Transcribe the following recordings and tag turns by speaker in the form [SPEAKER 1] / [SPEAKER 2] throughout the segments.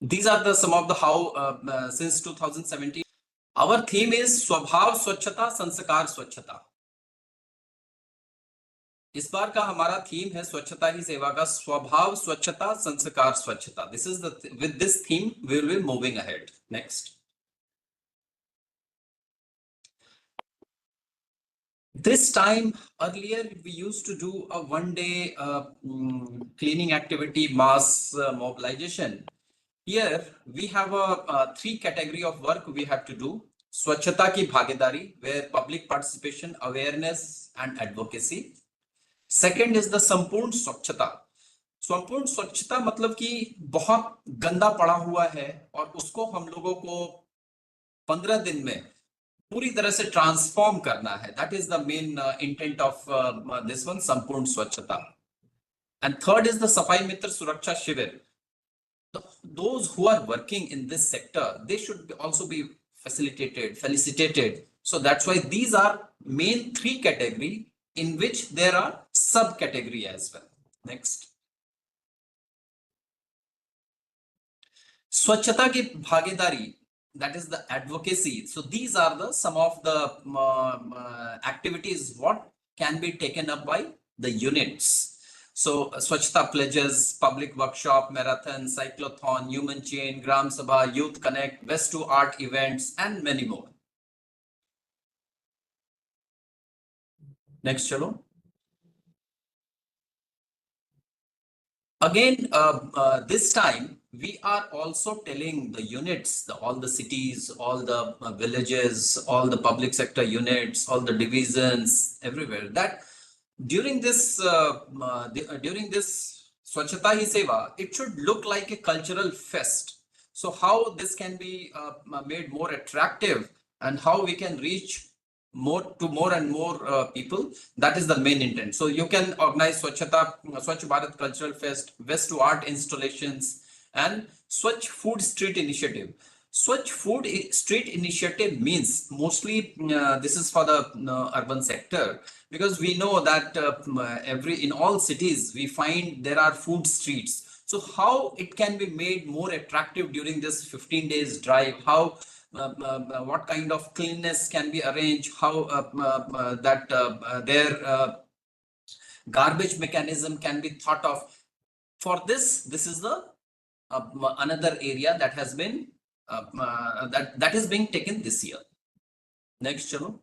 [SPEAKER 1] These are the some of the how since 2017 our theme is स्वभाव स्वच्छता संस्कार स्वच्छता. इस बार का हमारा थीम है स्वच्छता ही सेवा का स्वभाव स्वच्छता संस्कार स्वच्छता. This is the with this theme we will be moving ahead. Next. This time earlier we used to do a one-day cleaning activity, mass mobilization. Here we have a three category of work we have to do. स्वच्छता की भागीदारी, where public participation, awareness and advocacy. Second is the संपूर्ण स्वच्छता. संपूर्ण स्वच्छता मतलब कि बहुत गंदा पड़ा हुआ है और उसको हम लोगों को 15 दिन में पूरी तरह से ट्रांसफॉर्म करना है. That is the main intent of this one, संपूर्ण स्वच्छता. एंड थर्ड इज द सफाई मित्र सुरक्षा शिविर. Those who are working in this sector, they should also be felicitated. So that's why these are main three category in which there are subcategory as well. Next. स्वच्छता की भागीदारी, that is the advocacy. So these are the some of the activities what can be taken up by the units. So Swachhta pledges, public workshop, marathon, cyclothon, human chain, Gram Sabha, Youth Connect, West to Art events, and many more. Next, chalo. Again, this time we are also telling the units, all the cities, all the villages, all the public sector units, all the divisions, everywhere, that during this Swachhata Hi Seva, it should look like a cultural fest. So how this can be made more attractive and how we can reach more and more people, that is the main intent. So you can organize Swachh Bharat Cultural Fest, West to Art installations, and Swachh Food Street Initiative. Swachh Food Street Initiative means mostly this is for the urban sector, because we know that in all cities we find there are food streets. So how it can be made more attractive during this 15 days drive, how what kind of cleanness can be arranged, how their garbage mechanism can be thought of. For this is the another area that has been that is being taken this year. Next, chalo.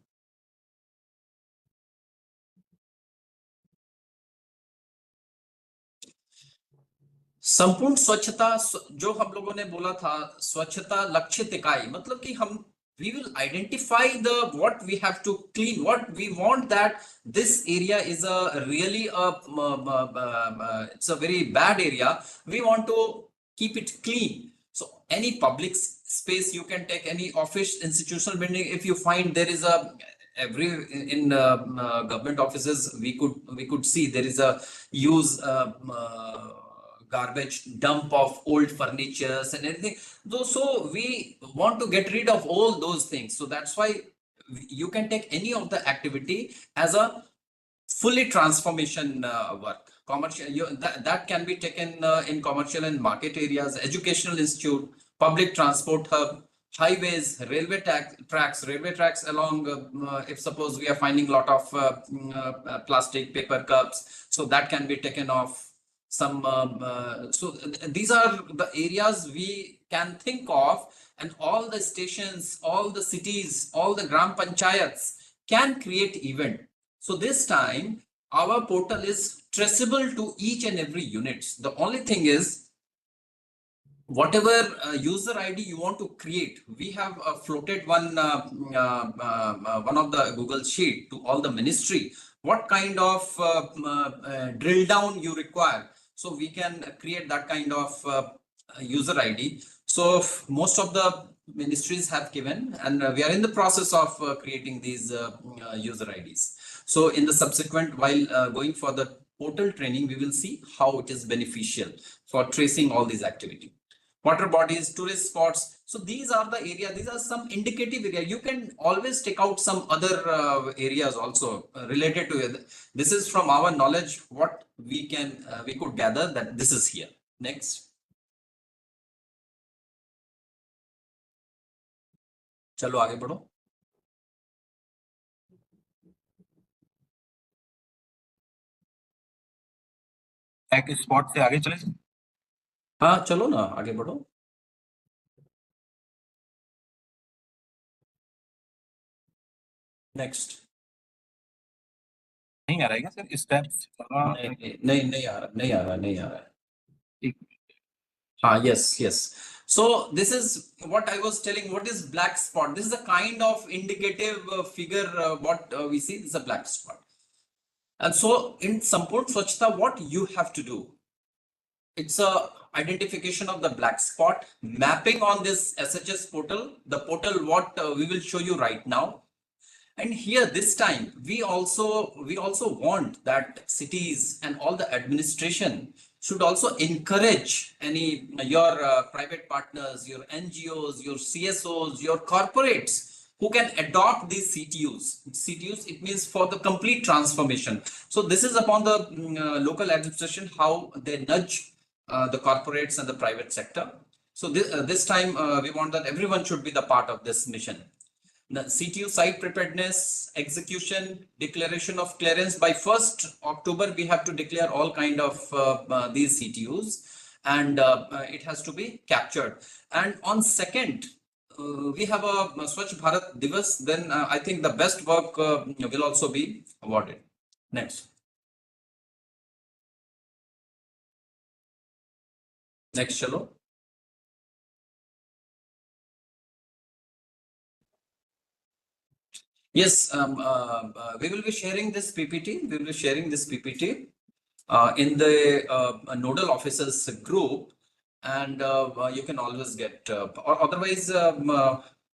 [SPEAKER 1] संपूर्ण स्वच्छता जो हम लोगों ने बोला था, स्वच्छता लक्षित इकाई, मतलब कि हम we will identify the what we have to clean, what we want, that this area is a really it's a very bad area, we want to keep it clean. So any public space you can take, any office, institutional building, if you find there is a in government offices we could see there is a use garbage dump of old furnitures and everything. So we want to get rid of all those things. So that's why you can take any of the activity as a fully transformation work. Commercial, that can be taken in commercial and market areas, educational institute, public transport hub, highways, railway tracks along, if suppose we are finding a lot of plastic paper cups, so that can be taken off. Some so these are the areas we can think of, and all the stations, all the cities, all the gram panchayats can create event. So this time our portal is traceable to each and every units. The only thing is whatever user ID you want to create, we have floated one of the Google sheet to all the ministry, what kind of drill down you require. So we can create that kind of user ID. So most of the ministries have given, and we are in the process of creating these user IDs. So in the subsequent, while going for the portal training, we will see how it is beneficial for tracing all these activities. Water bodies, tourist spots. So these are the area, these are some indicative area. You can always take out some other areas also related to it. This is from our knowledge what we could gather that this is here. Next. चलो आगे बढ़ो।
[SPEAKER 2] एक spot से आगे चले जाएं।
[SPEAKER 1] हाँ चलो ना, आगे बढ़ो। नेक्स्ट।
[SPEAKER 2] नहीं आ रहा है क्या सर स्टेप्स?
[SPEAKER 1] नहीं नहीं नहीं, नहीं आ रहा, नहीं आ रहा, नहीं आ रहा।
[SPEAKER 2] ठीक।
[SPEAKER 1] Ah, yes, yes. So this is what I was telling. What is black spot? This is a kind of indicative figure. What we see is a black spot. And so in Sampurn Swachhata, what you have to do? It's a identification of the black spot, mapping on this SHS portal, the portal what we will show you right now. And here this time we also want that cities and all the administration should also encourage any your private partners, your NGOs, your CSOs, your corporates who can adopt these CTUs. CTUs, it means for the complete transformation. So this is upon the local administration how they nudge the corporates and the private sector. So this time we want that everyone should be the part of this mission. The CTU site preparedness, execution, declaration of clearance. By 1st October, we have to declare all kind of these CTUs, and it has to be captured. And on 2nd, we have a Swachh Bharat Divas. Then I think the best work will also be awarded. Next. Next, chalo. Yes, we will be sharing this PPT. We will be sharing this PPT in the nodal officers group, and you can always get, or otherwise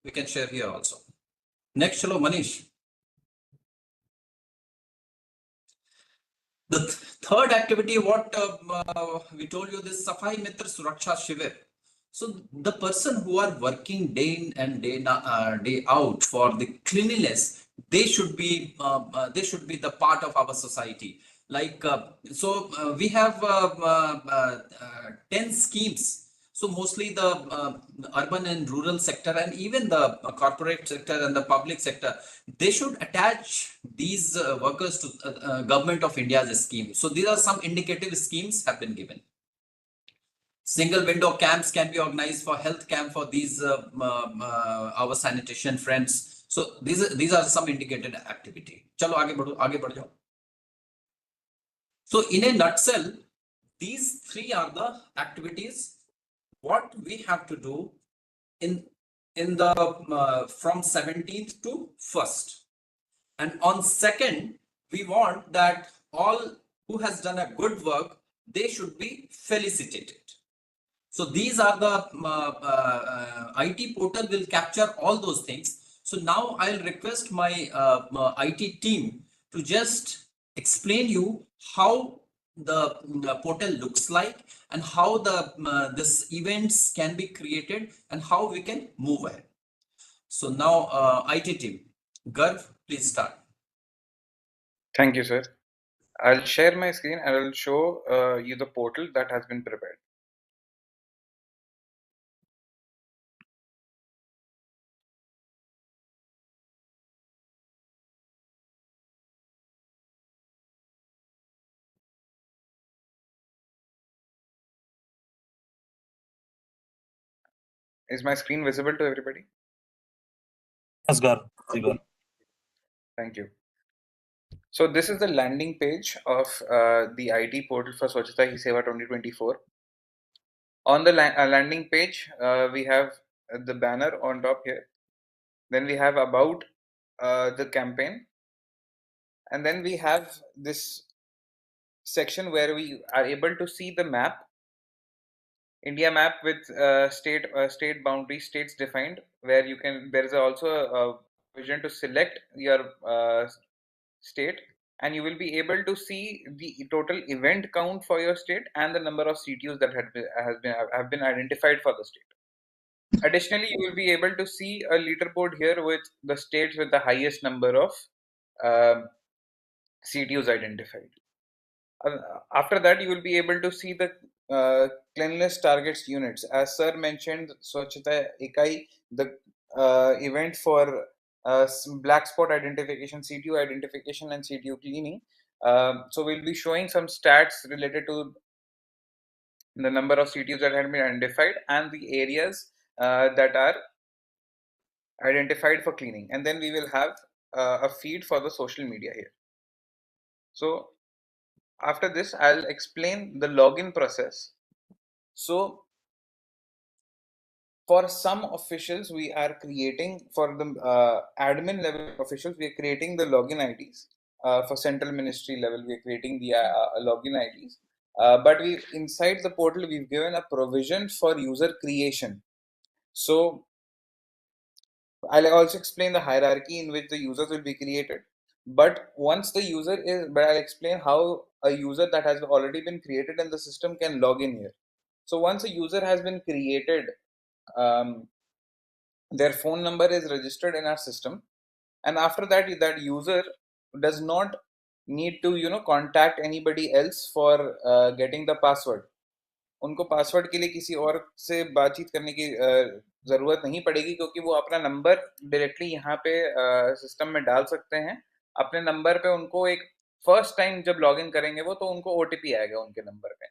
[SPEAKER 1] we can share here also. Next, chalo, Manish. The third activity, what we told you, this Safai Mitra Suraksha Shivir. So the person who are working day in and day out for the cleanliness, they should be the part of our society. Like we have 10 schemes. So mostly the urban and rural sector and even the corporate sector and the public sector, they should attach these workers to government of India's scheme. So these are some indicative schemes have been given. Single window camps can be organized for health camp for these our sanitation friends. So these are some indicated activity. Chalo आगे बढ़ जाओ. So in a nutshell, these three are the activities what we have to do in the from 17th to 1st. And on 2nd, we want that all who has done a good work, they should be felicitated. So these are the IT portal will capture all those things. So now I'll request my IT team to just explain you how the portal looks like and how the this events can be created and how we can move ahead. So now IT team, Garv, please start.
[SPEAKER 3] Thank you, sir. I'll share my screen and I'll show you the portal that has been prepared. Is my screen visible to everybody?
[SPEAKER 2] Yes, Gar. Gar.
[SPEAKER 3] Thank you. So this is the landing page of the IT portal for Swachhata Hi Seva 2024. On the landing page, we have the banner on top here. Then we have about the campaign. And then we have this section where we are able to see the map, India map with state boundaries, states defined, where you can, there is also a vision to select your state, and you will be able to see the total event count for your state and the number of CTUs that have been identified for the state. Additionally, you will be able to see a leaderboard here with the states with the highest number of CTUs identified. After that, you will be able to see the cleanliness targets units. As sir mentioned, Swachhata Ikai, the event for black spot identification, CTU identification, and CTU cleaning. So we'll be showing some stats related to the number of CTUs that have been identified and the areas that are identified for cleaning, and then we will have a feed for the social media here. So after this, I'll explain the login process. So for some officials, we are creating, for the admin level officials, we are creating the login IDs. For central ministry level, we are creating the login IDs. But we inside the portal, we've given a provision for user creation. So I'll also explain the hierarchy in which the users will be created. But once the user is, but I'll explain how a user that has already been created in the system can log in here. So once a user has been created, their phone number is registered in our system, and after that, that user does not need to contact anybody else for getting the password. उनको password के लिए किसी और से बातचीत करने की जरूरत नहीं पड़ेगी, क्योंकि वो अपना नंबर डायरेक्टली यहाँ पे सिस्टम में डाल सकते हैं. अपने नंबर पे उनको एक फर्स्ट टाइम जब लॉगिन करेंगे वो, तो उनको ओटीपी आएगा उनके नंबर पे.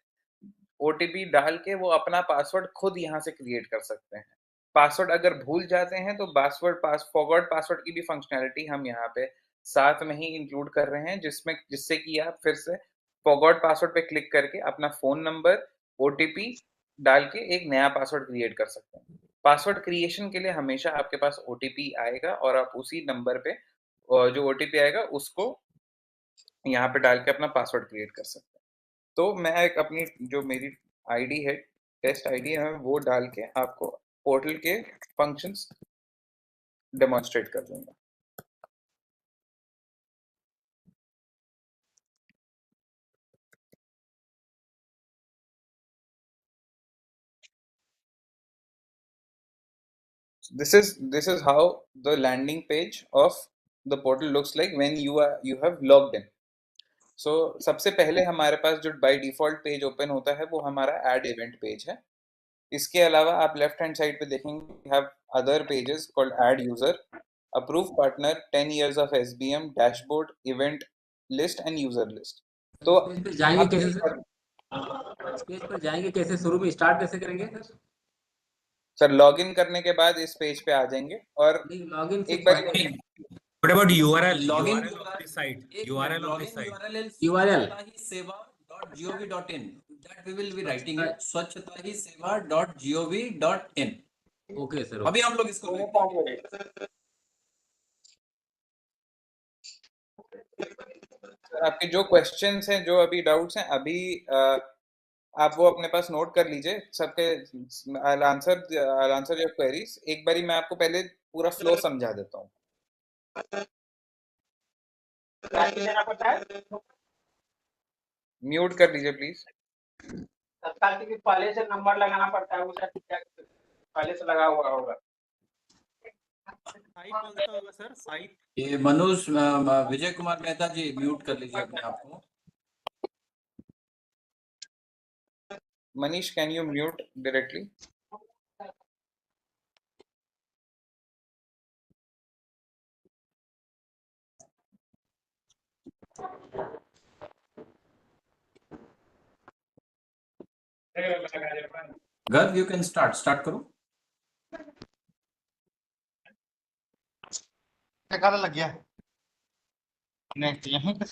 [SPEAKER 3] ओटीपी डाल के वो अपना पासवर्ड खुद यहाँ से क्रिएट कर सकते हैं. पासवर्ड अगर भूल जाते हैं तो फॉरगॉट पासवर्ड की भी फंक्शनैलिटी हम यहाँ पे साथ में ही इंक्लूड कर रहे हैं, जिससे कि आप फिर से फॉरगॉट पासवर्ड पे क्लिक करके अपना फोन नंबर, ओटीपी डाल के एक नया पासवर्ड क्रिएट कर सकते हैं. पासवर्ड क्रिएशन के लिए हमेशा आपके पास ओटीपी आएगा, और आप उसी नंबर पे जो ओटीपी आएगा उसको यहाँ पे डाल के अपना पासवर्ड क्रिएट कर सकते हैं. तो मैं एक अपनी जो मेरी आईडी है, टेस्ट आईडी है, वो डाल के आपको पोर्टल के फंक्शंस डेमोन्स्ट्रेट कर दूंगा. This is how the landing page of the portal looks like when you have logged in. So सबसे पहले हमारे पास जो बाय डिफॉल्ट पेज ओपन होता है वो हमारा ऐड इवेंट पेज है. इसके अलावा आप लेफ्ट हैंड साइड पे देखेंगे we have other pages called add user, approve partner, 10 years of SBM, dashboard, event list and user list. तो
[SPEAKER 4] इस पेज पे जाएंगे कैसे सर? इस पेज पर जाएंगे कैसे? शुरू में स्टार्ट कैसे करेंगे
[SPEAKER 3] सर? लॉगिन करने के बाद इस पेज पे आ जाएंगे, और
[SPEAKER 4] लॉगिन से
[SPEAKER 3] एक बार
[SPEAKER 2] What about URL?
[SPEAKER 1] Login
[SPEAKER 2] URL of the site. URL of the site.
[SPEAKER 1] URL swachhatahiseva.gov.in. That we will be writing it. swachhatahiseva.gov.in.
[SPEAKER 4] Okay sir.
[SPEAKER 1] अभी हम लोग इसको
[SPEAKER 3] आपके जो क्वेश्चंस हैं, जो अभी डाउट्स हैं, अभी आप वो अपने पास नोट कर लीजिए. सबके I'll answer your queries. एक बारी मैं आपको पहले पूरा फ्लो समझा देता हूँ. म्यूट कर लीजिए प्लीज.
[SPEAKER 5] तत्काल के पहले से नंबर लगाना पड़ता है, उसका पहले से लगा हुआ होगा.
[SPEAKER 2] साइट कौन सा होगा सर? साइट
[SPEAKER 1] ये मनोज विजय कुमार मेहता जी म्यूट कर लीजिए अपने आप को.
[SPEAKER 3] Manish, can you mute directly?
[SPEAKER 1] गर्व यू कैन स्टार्ट करो.
[SPEAKER 5] क्या लग गया नेक्स्ट यहीं पे.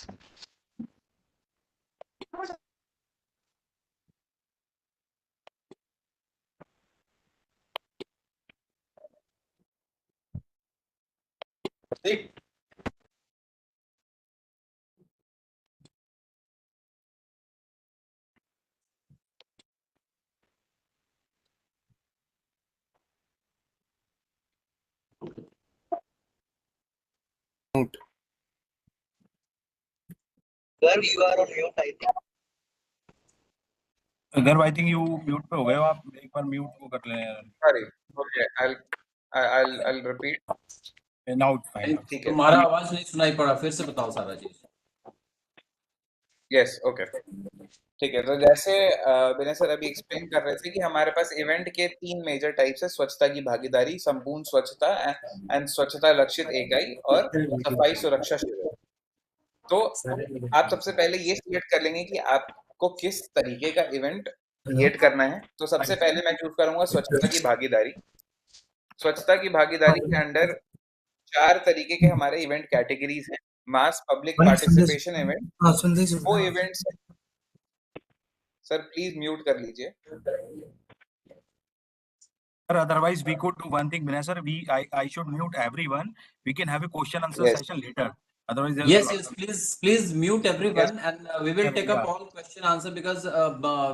[SPEAKER 6] Girl, you are on mute, I think.
[SPEAKER 2] गर्व आई थिंक यू म्यूट पे हो गए हो आप. एक बार म्यूट को कर लें.
[SPEAKER 3] Sorry. Okay, I'll repeat.
[SPEAKER 2] Now it's fine.
[SPEAKER 3] ठीक है.
[SPEAKER 1] तुम्हारा आवाज नहीं सुनाई पड़ा, फिर से बताओ सारा चीज.
[SPEAKER 3] यस, ओके, ठीक है। तो जैसे विनय सर अभी एक्सप्लेन कर रहे थे कि हमारे पास इवेंट के 3 मेजर टाइप्स है: स्वच्छता की भागीदारी, संपूर्ण स्वच्छता एंड स्वच्छता लक्षित इकाई और सफाई सुरक्षा शिविर। तो आप सबसे पहले ये सिलेक्ट कर लेंगे कि आपको किस तरीके का इवेंट क्रिएट करना है। तो सबसे पहले मैं चूज करूंगा स्वच्छता की भागीदारी। स्वच्छता की भागीदारी के अंडर 4 तरीके के हमारे इवेंट कैटेगरीज हैं: मास पब्लिक पार्टिसिपेशन इवेंट, वो इवेंट्स। सर प्लीज म्यूट कर लीजिए।
[SPEAKER 2] Sir, otherwise we could do one thing, Vinay sir. I should mute everyone. We can have a question answer
[SPEAKER 3] Yes.
[SPEAKER 2] session later. Otherwise, there's
[SPEAKER 1] Yes,
[SPEAKER 2] a
[SPEAKER 1] yes, please mute everyone, and we will take up
[SPEAKER 2] Yeah.
[SPEAKER 1] all question answer because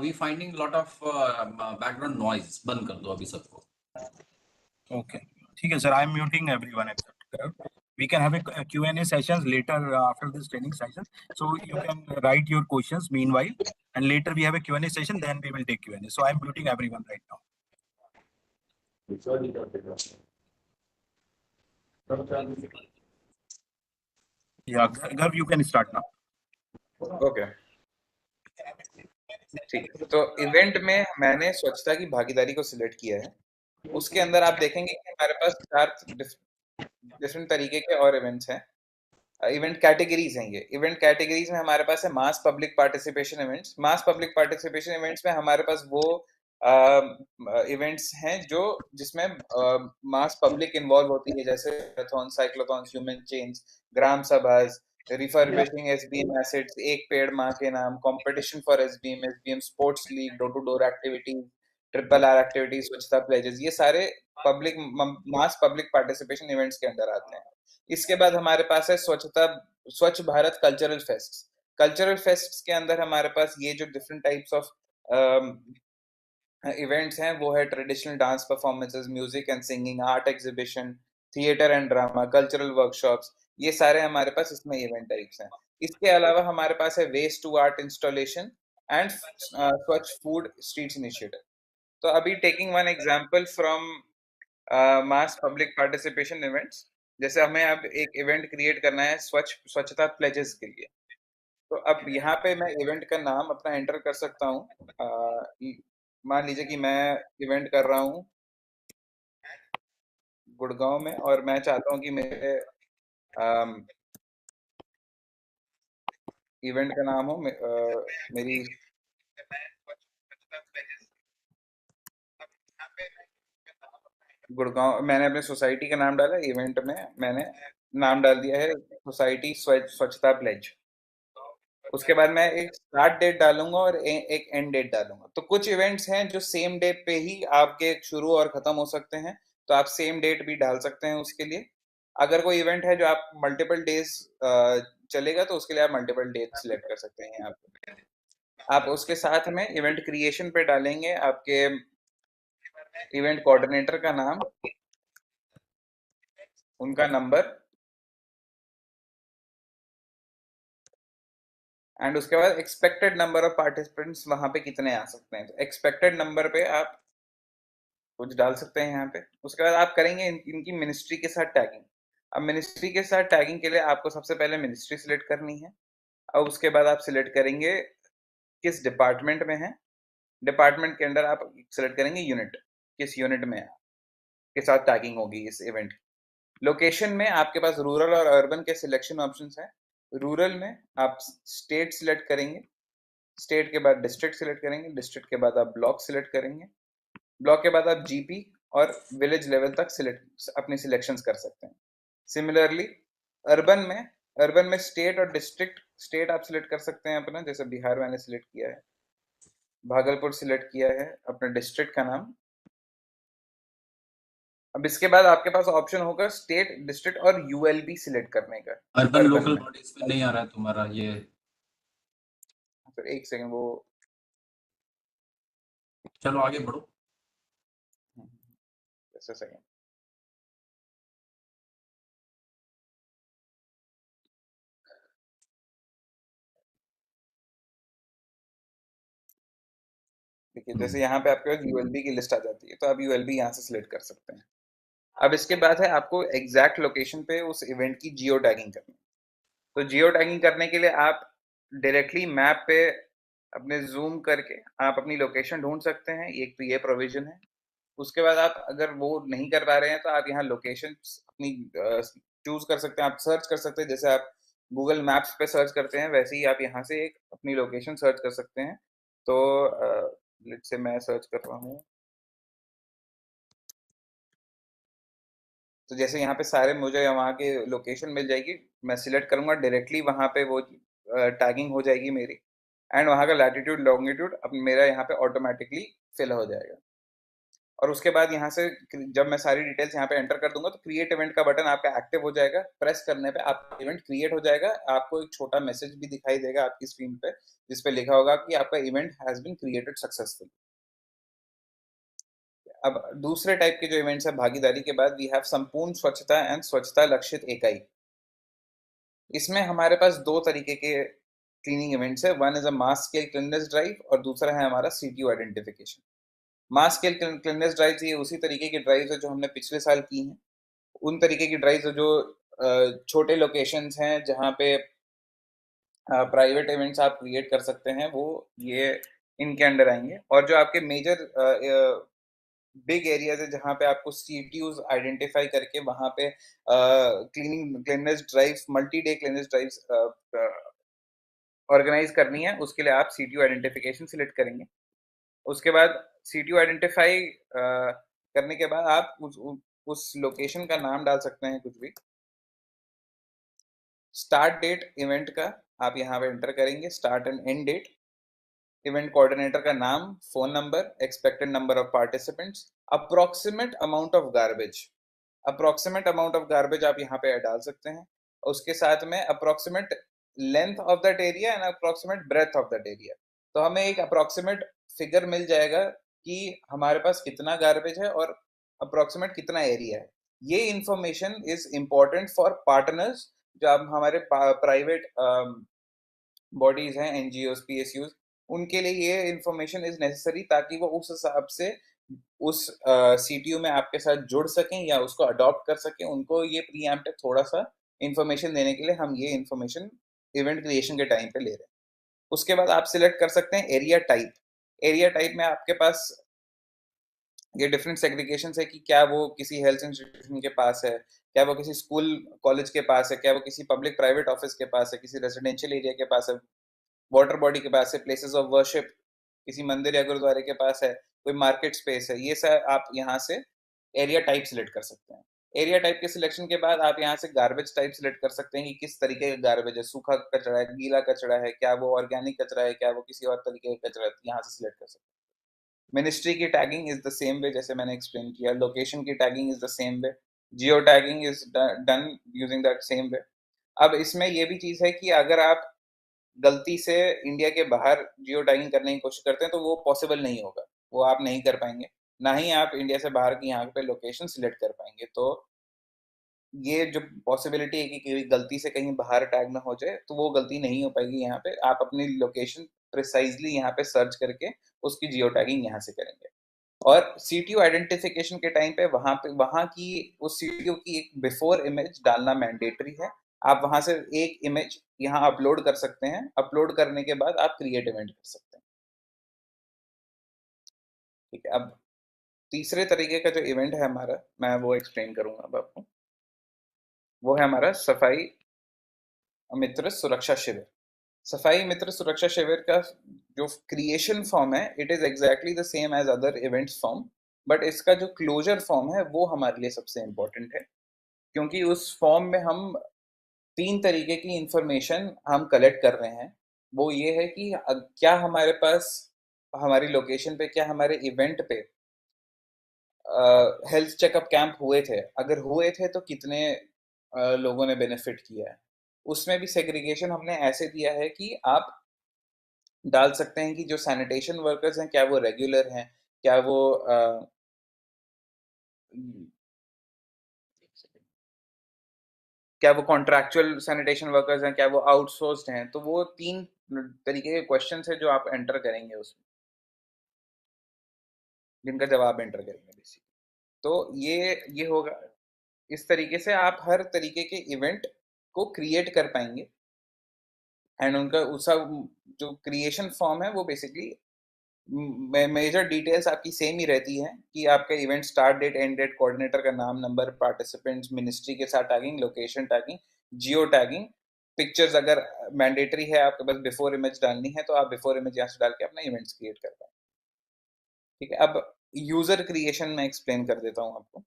[SPEAKER 1] we finding lot of background noise. बंद कर दो अभी सबको.
[SPEAKER 2] Okay. ठीक है, sir. I'm muting everyone except. We can have a Q&A sessions later after this training session. So you can write your questions meanwhile, and later we have a Q&A session. Then we will take Q&A. So I'm muting everyone right now. Yeah, Garv, you can start now.
[SPEAKER 3] Okay, ठीक है। तो event में मैंने स्वच्छता की भागीदारी को select किया है। उसके अंदर आप देखेंगे कि हमारे पास 4 डिफरेंट तरीके के और इवेंट्स हैं। इवेंट कैटेगरीज हैं ये। इवेंट कैटेगरीज में हमारे पास है मास पब्लिक पार्टिसिपेशन इवेंट्स। मास पब्लिक पार्टिसिपेशन इवेंट्स में हमारे पास वो इवेंट्स हैं जो जिसमें मास पब्लिक इन्वॉल्व होती है, जैसे marathon, cyclothon, human chains, gram sabhas, refurbishing SBM assets, एक पेड़ माँ के नाम, competition for SBM sports league, door to door activities, triple R activities, Swachhata pledges, ये सारे public mass public participation events के अंदर आते हैं। इसके बाद हमारे पास है स्वच्छ Bharat cultural fest. Cultural fest के अंदर हमारे पास ये जो डिफरेंट टाइप्स ऑफ इवेंट्स हैं वो है traditional dance performances, music and singing, art exhibition, theatre and drama, cultural workshops, ये सारे हमारे पास इसमें इवेंट टाइप्स हैं। इसके अलावा हमारे पास है waste to art installation and Swachh food streets initiative. तो अभी taking one example from mass public participation events, जैसे हमें अब एक इवेंट क्रिएट करना है स्वच्छता प्लेजेस के लिए। तो अब यहाँ पे मैं इवेंट का नाम अपना एंटर कर सकता हूँ। मान लीजिए कि मैं इवेंट कर रहा हूँ गुड़गांव में, और मैं चाहता हूँ कि मेरे इवेंट का नाम हो मेरी गुड़गांव। मैंने अपने सोसाइटी का नाम डाला, इवेंट में मैंने नाम डाल दिया है सोसाइटी स्वच्छता प्लेज। उसके बाद मैं एक स्टार्ट डेट डालूंगा और एक एंड डेट डालूंगा। तो कुछ इवेंट्स हैं जो सेम डेट पे ही आपके शुरू और खत्म हो सकते हैं, तो आप सेम डेट भी डाल सकते हैं उसके लिए। अगर कोई इवेंट है जो आप मल्टीपल डेज चलेगा, तो उसके लिए आप मल्टीपल डेट सिलेक्ट कर सकते हैं यहाँ पे। आप उसके साथ में इवेंट क्रिएशन पे डालेंगे आपके इवेंट कोऑर्डिनेटर का नाम, उनका नंबर, एंड उसके बाद एक्सपेक्टेड नंबर ऑफ पार्टिसिपेंट्स वहां पे कितने आ सकते हैं। तो एक्सपेक्टेड नंबर पे आप कुछ डाल सकते हैं यहाँ पे। उसके बाद आप करेंगे इनकी मिनिस्ट्री के साथ टैगिंग। अब मिनिस्ट्री के साथ टैगिंग के लिए आपको सबसे पहले मिनिस्ट्री सिलेक्ट करनी है। अब उसके बाद आप सिलेक्ट करेंगे किस डिपार्टमेंट में है। डिपार्टमेंट के अंदर आप सिलेक्ट करेंगे यूनिट, किस यूनिट में के साथ टैगिंग होगी इस इवेंट की। लोकेशन में आपके पास रूरल और अर्बन के सिलेक्शन ऑप्शंस हैं। रूरल में आप स्टेट सिलेक्ट करेंगे, स्टेट के बाद डिस्ट्रिक्ट सिलेक्ट करेंगे, डिस्ट्रिक्ट के बाद आप ब्लॉक सिलेक्ट करेंगे, ब्लॉक के बाद आप जीपी और विलेज लेवल तक अपनी सिलेक्शंस कर सकते हैं। सिमिलरली अर्बन में स्टेट और डिस्ट्रिक्ट, स्टेट आप सिलेक्ट कर सकते हैं अपना, जैसे बिहार मैंने सिलेक्ट किया है, भागलपुर सिलेक्ट किया है, अपने डिस्ट्रिक्ट का नाम। अब इसके बाद आपके पास ऑप्शन होगा स्टेट, डिस्ट्रिक्ट और यूएलबी सिलेक्ट करने का।
[SPEAKER 1] अर्बन लोकल बॉडीज में नहीं आ रहा है तुम्हारा ये।
[SPEAKER 3] तो एक सेकंड, वो
[SPEAKER 1] चलो आगे बढ़ो।
[SPEAKER 3] जैसे सेकंड, देखिए जैसे यहाँ पे आपके पास यूएलबी की लिस्ट आ जाती है, तो आप यूएलबी यहाँ से सिलेक्ट कर सकते हैं। अब इसके बाद है आपको एग्जैक्ट लोकेशन पे उस इवेंट की जियो टैगिंग करनी। तो जियो टैगिंग करने के लिए आप डायरेक्टली मैप पे अपने जूम करके आप अपनी लोकेशन ढूंढ सकते हैं, एक तो ये प्रोविजन है। उसके बाद आप अगर वो नहीं कर पा रहे हैं तो आप यहाँ लोकेशन अपनी चूज कर सकते हैं, आप सर्च कर सकते हैं, जैसे आप गूगल मैप्स पे सर्च करते हैं वैसे ही आप यहाँ से एक अपनी लोकेशन सर्च कर सकते हैं। तो लेट्स से मैं सर्च कर रहा हूँ, तो जैसे यहाँ पे सारे मुझे वहाँ के लोकेशन मिल जाएगी, मैं सिलेक्ट करूंगा डायरेक्टली वहाँ पे वो टैगिंग हो जाएगी मेरी, एंड वहाँ का लैटिट्यूड लॉन्गिट्यूड अब मेरा यहाँ पे ऑटोमेटिकली फिल हो जाएगा। और उसके बाद यहाँ से जब मैं सारी डिटेल्स यहाँ पे एंटर कर दूंगा तो क्रिएट इवेंट का बटन आपका एक्टिव हो जाएगा। प्रेस करने पे आपका इवेंट क्रिएट हो जाएगा, आपको एक छोटा मैसेज भी दिखाई देगा आपकी स्क्रीन पे जिसपे लिखा होगा कि आपका event has been created successfully. अब दूसरे टाइप के जो इवेंट्स है भागीदारी के बाद, वी हैव संपूर्ण स्वच्छता एंड स्वच्छता लक्षित इकाई। इसमें हमारे पास दो तरीके के क्लीनिंग इवेंट्स है, one is a mass scale cleanliness drive और दूसरा है हमारा CTO identification. Mass scale cleanliness drive ये उसी तरीके की ड्राइव है जो हमने पिछले साल की हैं, उन तरीके की ड्राइव जो छोटे लोकेशंस हैं जहाँ पे प्राइवेट इवेंट्स आप क्रिएट कर सकते हैं, वो ये इनके अंडर आएंगे। और जो आपके मेजर बिग एरियाज है जहाँ पे आपको सीटीयूज आइडेंटिफाई करके वहाँ पे cleanliness drives, multi day cleanliness drives organise करनी है, उसके लिए आप सीटीयू आइडेंटिफिकेशन सिलेक्ट करेंगे। उसके बाद सीटीयू आइडेंटिफाई करने के बाद आप उस लोकेशन का नाम डाल सकते हैं कुछ भी। स्टार्ट डेट इवेंट का आप यहाँ पे एंटर करेंगे, start and end date, event coordinator का नाम, phone number, expected number of participants, approximate amount of garbage. Approximate amount of garbage आप यहाँ पे डाल सकते हैं, उसके साथ में approximate length of that area and approximate breadth of that area. तो हमें एक अप्रोक्सीमेट फिगर मिल जाएगा कि हमारे पास कितना गार्बेज है और अप्रोक्सीमेट कितना एरिया है। ये information is important for partners, जो आप हमारे प्राइवेट बॉडीज हैं, एनजीओज, पीएसयूज, उनके लिए ये इंफॉर्मेशन इज नेसेसरी ताकि वो उस हिसाब से उस सीटीयू में आपके साथ जुड़ सकें या उसको अडॉप्ट कर सकें। उनको ये प्रीएम्प्टिव थोड़ा सा इंफॉर्मेशन देने के लिए हम ये इंफॉर्मेशन इवेंट क्रिएशन के टाइम पे ले रहे हैं। उसके बाद आप सिलेक्ट कर सकते हैं एरिया टाइप। एरिया टाइप में आपके पास ये डिफरेंट सेग्रीगेशन है कि क्या वो किसी हेल्थ इंस्टीट्यूशन के पास है, क्या वो किसी स्कूल कॉलेज के पास है, क्या वो किसी पब्लिक प्राइवेट ऑफिस के पास है, किसी रेजिडेंशियल एरिया के पास है, वाटर बॉडी के पास है, प्लेसेस ऑफ वर्शिप किसी मंदिर या गुरुद्वारे के पास है, कोई मार्केट स्पेस है। ये सब आप यहाँ से एरिया टाइप सिलेक्ट कर सकते हैं। एरिया टाइप के सिलेक्शन के बाद आप यहाँ से गार्बेज टाइप सिलेक्ट कर सकते हैं कि किस तरीके का गार्बेज है, सूखा कचरा है, गीला कचरा है, क्या वो ऑर्गेनिक कचरा है, क्या वो किसी और तरीके का कचरा है, यहाँ से सिलेक्ट कर सकते हैं। मिनिस्ट्री की tagging is the same way जैसे मैंने एक्सप्लेन किया, लोकेशन की tagging is the same way, geo tagging is done using that same way. अब इसमें ये भी चीज है कि अगर आप गलती से इंडिया के बाहर जियो टैगिंग करने की कोशिश करते हैं तो वो पॉसिबल नहीं होगा, वो आप नहीं कर पाएंगे, ना ही आप इंडिया से बाहर की यहाँ पे लोकेशन सिलेक्ट कर पाएंगे। तो ये जो पॉसिबिलिटी है कि गलती से कहीं बाहर टैग ना हो जाए, तो वो गलती नहीं हो पाएगी। यहाँ पे आप अपनी लोकेशन प्रिसाइजली यहाँ पे सर्च करके उसकी जियो टैगिंग यहाँ से करेंगे। और सीटीयू आइडेंटिफिकेशन के टाइम पे वहाँ की उस सीटीयू की एक बिफोर इमेज डालना मैंडेटरी है। आप वहां से एक इमेज यहाँ अपलोड कर सकते हैं, अपलोड करने के बाद आप क्रिएट इवेंट कर सकते हैं। ठीक है, अब तीसरे तरीके का जो इवेंट है हमारा, मैं वो एक्सप्लेन करूंगा अब आपको। वो है हमारा सफाई मित्र सुरक्षा शिविर। सफाई मित्र सुरक्षा शिविर का जो क्रिएशन फॉर्म है, it is exactly the same as other events form, but इसका जो क्लोजर फॉर्म है वो हमारे लिए सबसे इम्पोर्टेंट है, क्योंकि उस फॉर्म में हम 3 तरीके की इंफॉर्मेशन हम कलेक्ट कर रहे हैं। वो ये है कि क्या हमारे पास हमारी लोकेशन पे, क्या हमारे इवेंट पे हेल्थ चेकअप कैंप हुए थे, अगर हुए थे तो कितने लोगों ने बेनिफिट किया है। उसमें भी सेग्रीगेशन हमने ऐसे दिया है कि आप डाल सकते हैं कि जो सैनिटेशन वर्कर्स हैं क्या वो रेगुलर हैं, क्या वो क्या वो कॉन्ट्रैक्चुअल सैनिटेशन वर्कर्स हैं, क्या वो आउटसोर्स्ड हैं। तो वो 3 तरीके के क्वेश्चंस है जो आप एंटर करेंगे उसमें, जिनका जवाब एंटर करेंगे बेसिकली। तो ये होगा। इस तरीके से आप हर तरीके के इवेंट को क्रिएट कर पाएंगे। एंड उनका उसका जो क्रिएशन फॉर्म है वो बेसिकली मेजर डिटेल्स आपकी सेम ही रहती है कि आपका event start date, end date, coordinator का नाम, नंबर, पार्टिसिपेंट्स, मिनिस्ट्री के साथ tagging, location tagging, geo tagging, pictures अगर मैंडेटरी है आपके पास बिफोर इमेज डालनी है तो आप बिफोर इमेज यहाँ से डाल के अपना इवेंट्स क्रिएट कर पाए। ठीक है, अब यूजर क्रिएशन में एक्सप्लेन कर देता हूँ आपको।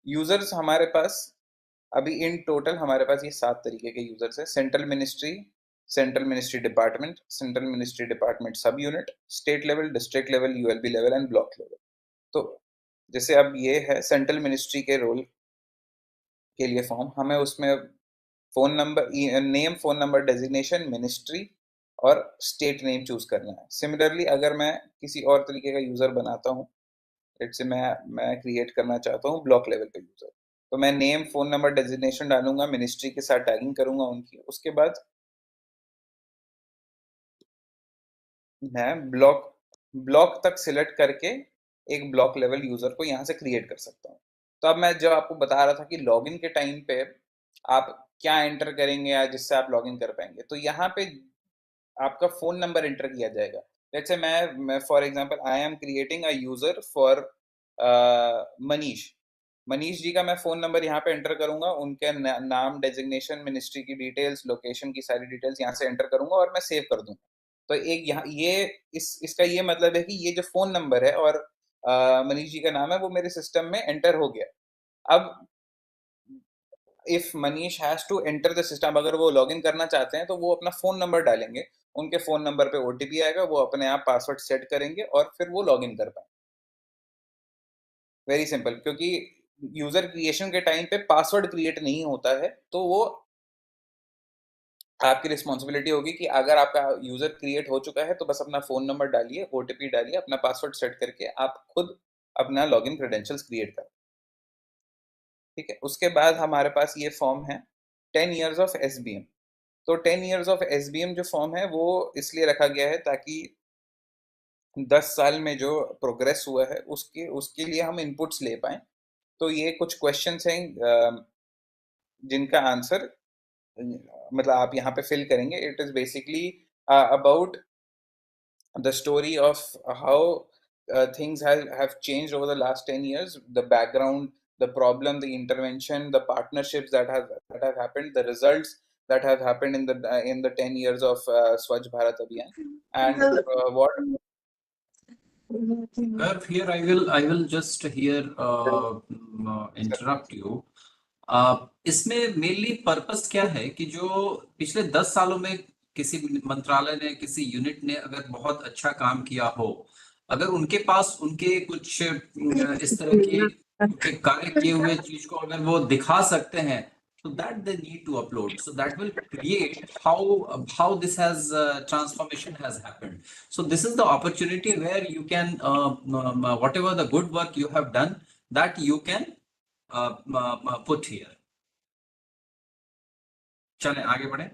[SPEAKER 3] यूजर्स हमारे पास अभी इन टोटल हमारे पास ये 7 तरीके के यूजर्स है। Central ministry department, central ministry department सब unit, state level, district level, ULB level and block level. तो जैसे अब ये है सेंट्रल मिनिस्ट्री के रोल के लिए फॉर्म, हमें उसमें phone number, name, phone number, designation, ministry और स्टेट नेम चूज करना है। सिमिलरली अगर मैं किसी और तरीके का यूजर बनाता हूँ, लेट्स से मैं क्रिएट करना चाहता हूँ ब्लॉक लेवल पे यूजर, तो मैं नेम, फोन नंबर, डेजिग्नेशन डालूंगा, मिनिस्ट्री के साथ टैगिंग करूंगा उनकी, उसके बाद मैं ब्लॉक तक सिलेक्ट करके एक ब्लॉक लेवल यूजर को यहाँ से क्रिएट कर सकता हूँ। तो अब मैं जब आपको बता रहा था कि लॉगिन के टाइम पे आप क्या एंटर करेंगे या जिससे आप लॉगिन कर पाएंगे, तो यहाँ पे आपका फोन नंबर एंटर किया जाएगा। लेट्स से मैं for example I am creating a user for Manish ji का मैं फोन नंबर यहाँ पे एंटर करूंगा, उनके नाम, डेजिग्नेशन, मिनिस्ट्री की डिटेल्स, लोकेशन की सारी डिटेल्स यहाँ से एंटर करूंगा और मैं सेव कर दूंगा। तो एक यहाँ ये इसका ये मतलब है कि ये जो फोन नंबर है और मनीष जी का नाम है वो मेरे सिस्टम में एंटर हो गया। अब if Manish has to enter the system, अगर वो लॉगिन करना चाहते हैं तो वो अपना फोन नंबर डालेंगे, उनके फोन नंबर पे ओटीपी आएगा, वो अपने आप पासवर्ड सेट करेंगे और फिर वो लॉगिन कर पाएंगे। वेरी सिंपल, क्योंकि यूजर क्रिएशन के टाइम पे पासवर्ड क्रिएट नहीं होता है, तो वो आपकी रिस्पॉन्सिबिलिटी होगी कि अगर आपका यूजर क्रिएट हो चुका है तो बस अपना फोन नंबर डालिए, ओटीपी डालिए, अपना पासवर्ड सेट करके आप खुद अपना लॉगिन क्रेडेंशियल्स क्रिएट करें। ठीक है, उसके बाद हमारे पास ये फॉर्म है 10 इयर्स ऑफ एसबीएम। तो 10 इयर्स ऑफ एसबीएम जो फॉर्म है वो इसलिए रखा गया है ताकि 10 साल में जो प्रोग्रेस हुआ है उसके लिए हम इनपुट्स ले पाए। तो ये कुछ क्वेश्चंस हैं जिनका आंसर मतलब आप यहाँ पे फिल करेंगे। It is basically about the story of how things have changed over the last 10 years, the background, the problem, the intervention, the partnerships that have happened, the results that have happened in the 10 years of Swachh Bharat Abhiyan, and what
[SPEAKER 1] Garv, here I will just here interrupt you. इसमें mainly purpose क्या है कि जो पिछले 10 सालों में किसी मंत्रालय ने, किसी यूनिट ने अगर बहुत अच्छा काम किया हो, अगर उनके पास उनके कुछ इस तरह के कार्य किए हुए चीज को अगर वो दिखा सकते हैं, so that they need to upload, so that will create how this has transformation has happened. So this is the opportunity where you can whatever the good work you have done, that you can put here. चलें आगे बढ़े।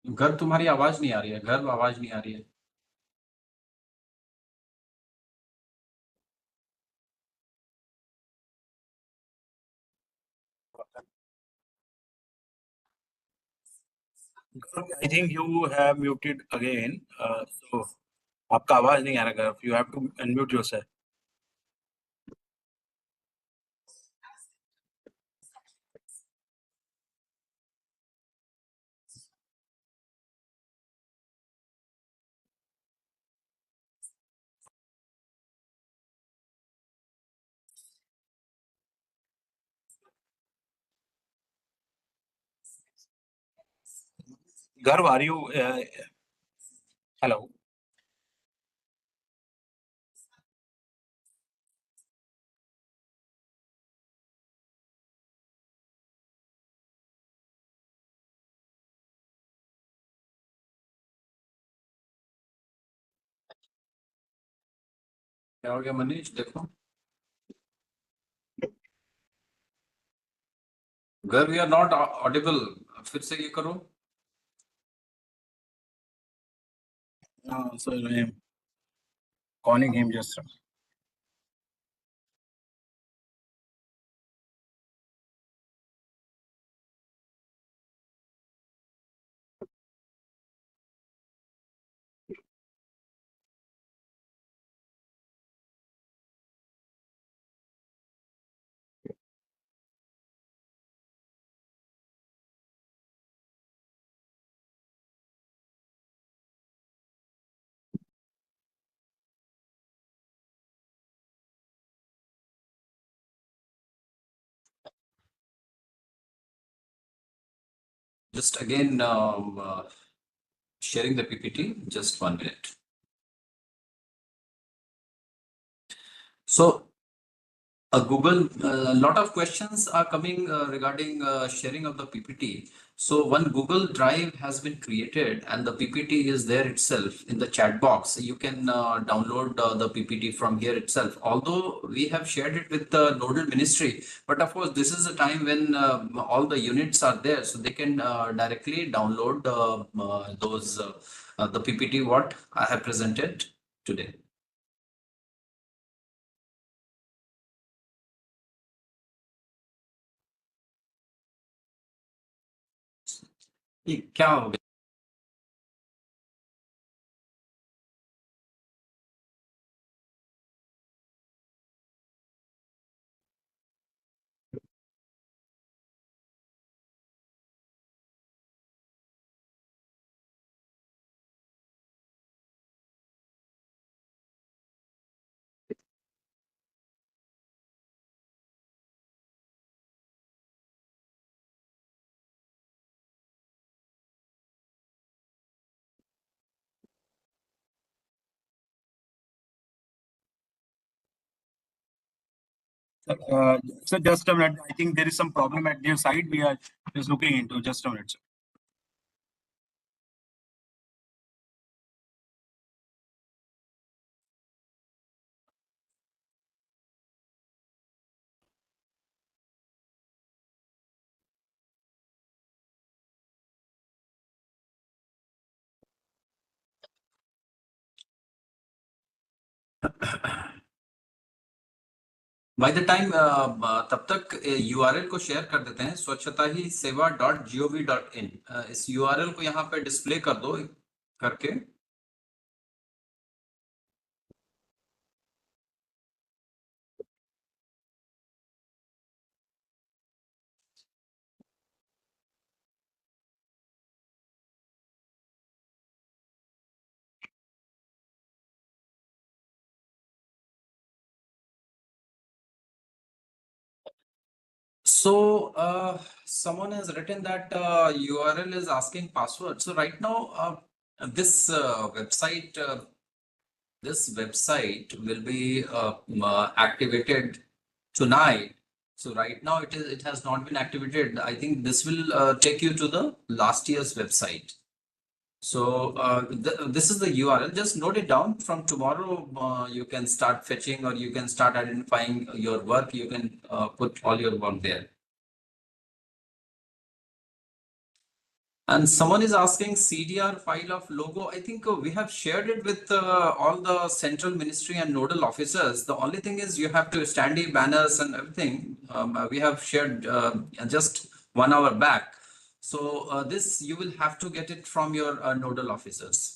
[SPEAKER 1] घर तुम्हारी आवाज नहीं आ रही है, घर आवाज नहीं आ रही है।
[SPEAKER 2] I think you have muted again. So आपका आवाज नहीं आ रहा गर्व, you have to unmute yourself. Garv, are you hello?
[SPEAKER 1] क्या हो गया मनीष, देखो घर, वी आर नॉट ऑडिबल, फिर से ये करो।
[SPEAKER 2] No, sir, I am calling him just.
[SPEAKER 1] Just again sharing the PPT, just 1 minute. So a lot of questions are coming regarding sharing of the PPT. So one Google Drive has been created and the PPT is there itself in the chat box. You can download the PPT from here itself. Although we have shared it with the nodal ministry, but of course this is a time when all the units are there, so they can directly download the PPT what I have presented today. ये क्या हो गया?
[SPEAKER 2] So just a minute. I think there is some problem at their side. We are just looking into. Just a minute, sir.
[SPEAKER 1] By the time तब तक URL को share कर देते हैं, स्वच्छता ही सेवा .gov.in। इस यूआरएल को यहाँ पे डिस्प्ले कर दो करके। So someone has written that URL is asking password. So right now this website will be activated tonight. So right now it has not been activated. I think this will take you to the last year's website. So this is the URL. Just note it down. From tomorrow, you can start fetching or you can start identifying your work. You can put all your work there. And someone is asking CDR file of logo. I think we have shared it with all the central ministry and nodal officers. The only thing is you have to standee banners and everything. We have shared just 1 hour back. So this you will have to get it from your nodal officers.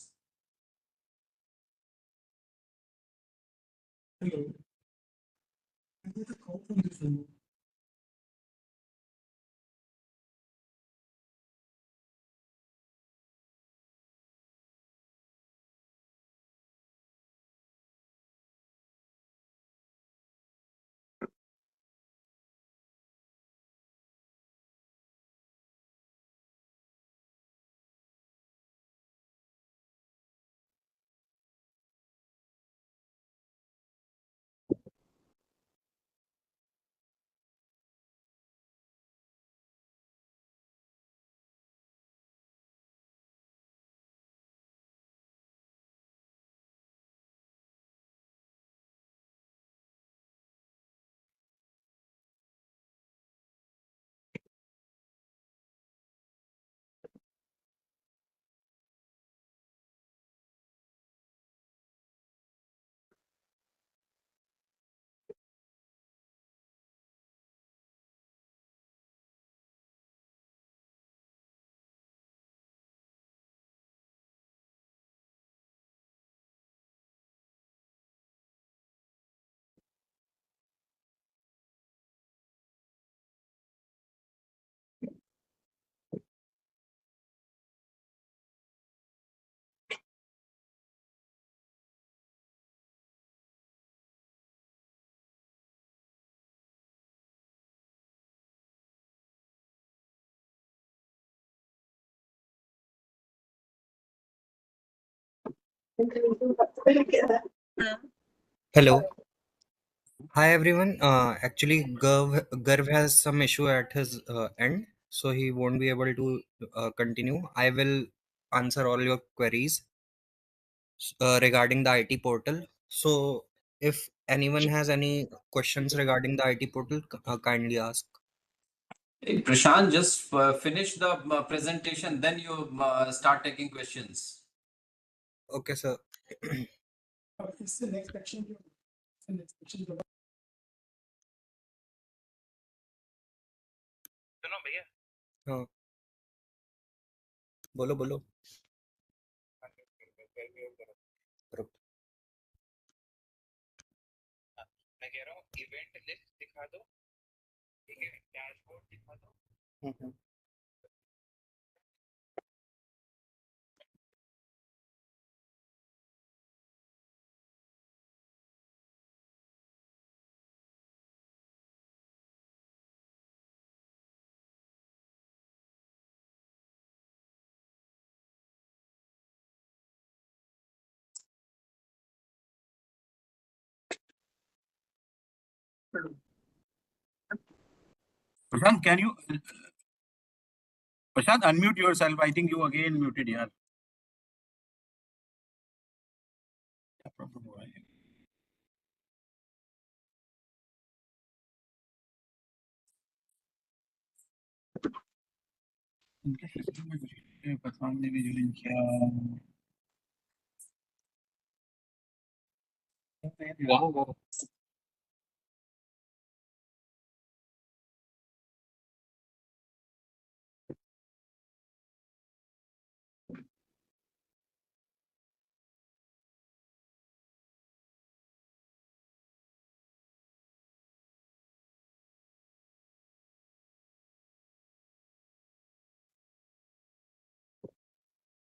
[SPEAKER 7] Hello. Hi everyone. Actually, Garv has some issue at his end, so he won't be able to continue. I will answer all your queries regarding the IT portal. So, if anyone has any questions regarding the IT portal, kindly ask.
[SPEAKER 1] Hey, Prashant, just finish the presentation, then you start taking questions.
[SPEAKER 7] Okay, sir.
[SPEAKER 3] सुनो भैया
[SPEAKER 7] हाँ, बोलो बोलो। रुक।
[SPEAKER 3] मैं कह रहा हूँ इवेंट लिस्ट दिखा दो, ठीक है, डैशबोर्ड दिखा दो।
[SPEAKER 7] हम्म,
[SPEAKER 2] Prashant, can you Prashant unmute yourself? I think you again muted here. क्या problem हो रहा है? इनके system में कुछ है, पता नहीं भी ज्वाइन किया।
[SPEAKER 4] Wow.